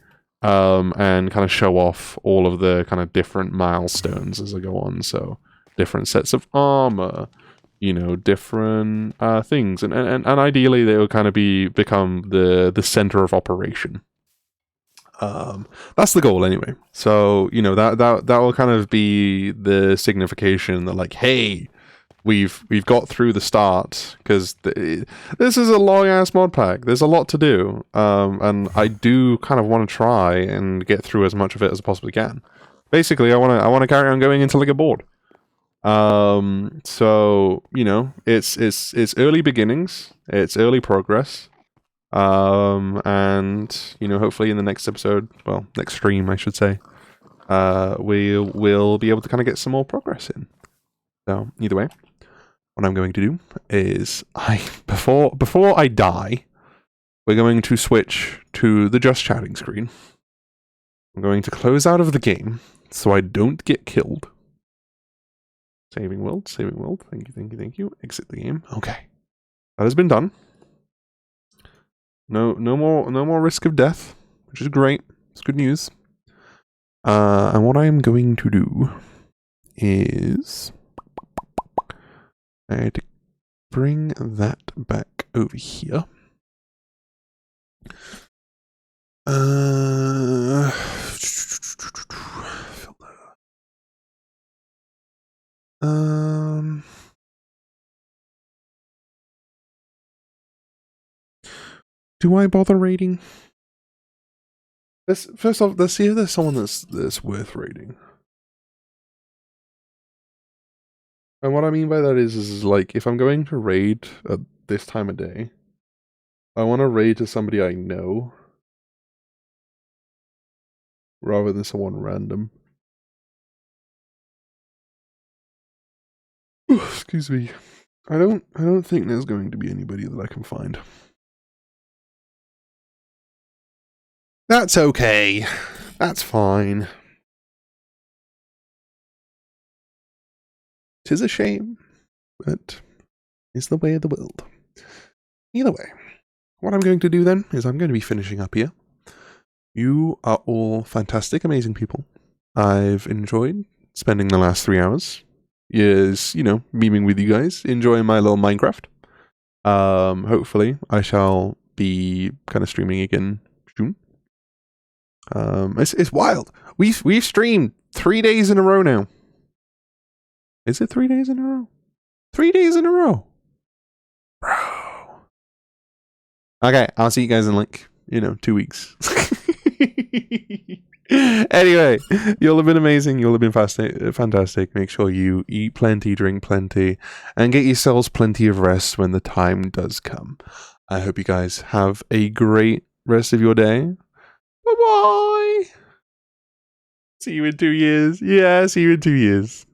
and kind of show off all of the kind of different milestones as I go on. So different sets of armor, you know, different things, and ideally they will kind of become the center of operation. That's the goal anyway. So, you know, that will kind of be the signification that, like, hey, we've got through the start, because this is a long ass mod pack. There's a lot to do, and I do kind of want to try and get through as much of it as I possibly can. Basically, I want to carry on going until I get bored. So, you know, it's early beginnings, it's early progress. And, you know, hopefully in the next episode, well, next stream, I should say, we'll be able to kind of get some more progress in. So, either way, what I'm going to do is before I die, we're going to switch to the just chatting screen. I'm going to close out of the game so I don't get killed. Saving world. Thank you. Exit the game. Okay. That has been done. No more risk of death, which is great. It's good news. And what I am going to do is I had to bring that back over here. Do I bother rating? First off, let's see if there's someone that's worth rating. And what I mean by that is like, if I'm going to raid at this time of day, I want to raid to somebody I know rather than someone random. Ooh, excuse me. I don't think there's going to be anybody that I can find. That's okay. That's fine. 'Tis a shame, but it's the way of the world. Either way, what I'm going to do then is I'm going to be finishing up here. You are all fantastic, amazing people. I've enjoyed spending the last 3 hours. Is, you know, memeing with you guys, enjoying my little Minecraft. Hopefully I shall be kind of streaming again soon. It's wild. We've streamed 3 days in a row now. Is it 3 days in a row? 3 days in a row. Bro. Okay, I'll see you guys in like, 2 weeks. Anyway, you'll have been amazing. You'll have been fantastic. Make sure you eat plenty, drink plenty, and get yourselves plenty of rest when the time does come. I hope you guys have a great rest of your day. Bye-bye. See you in 2 years. Yeah, see you in 2 years.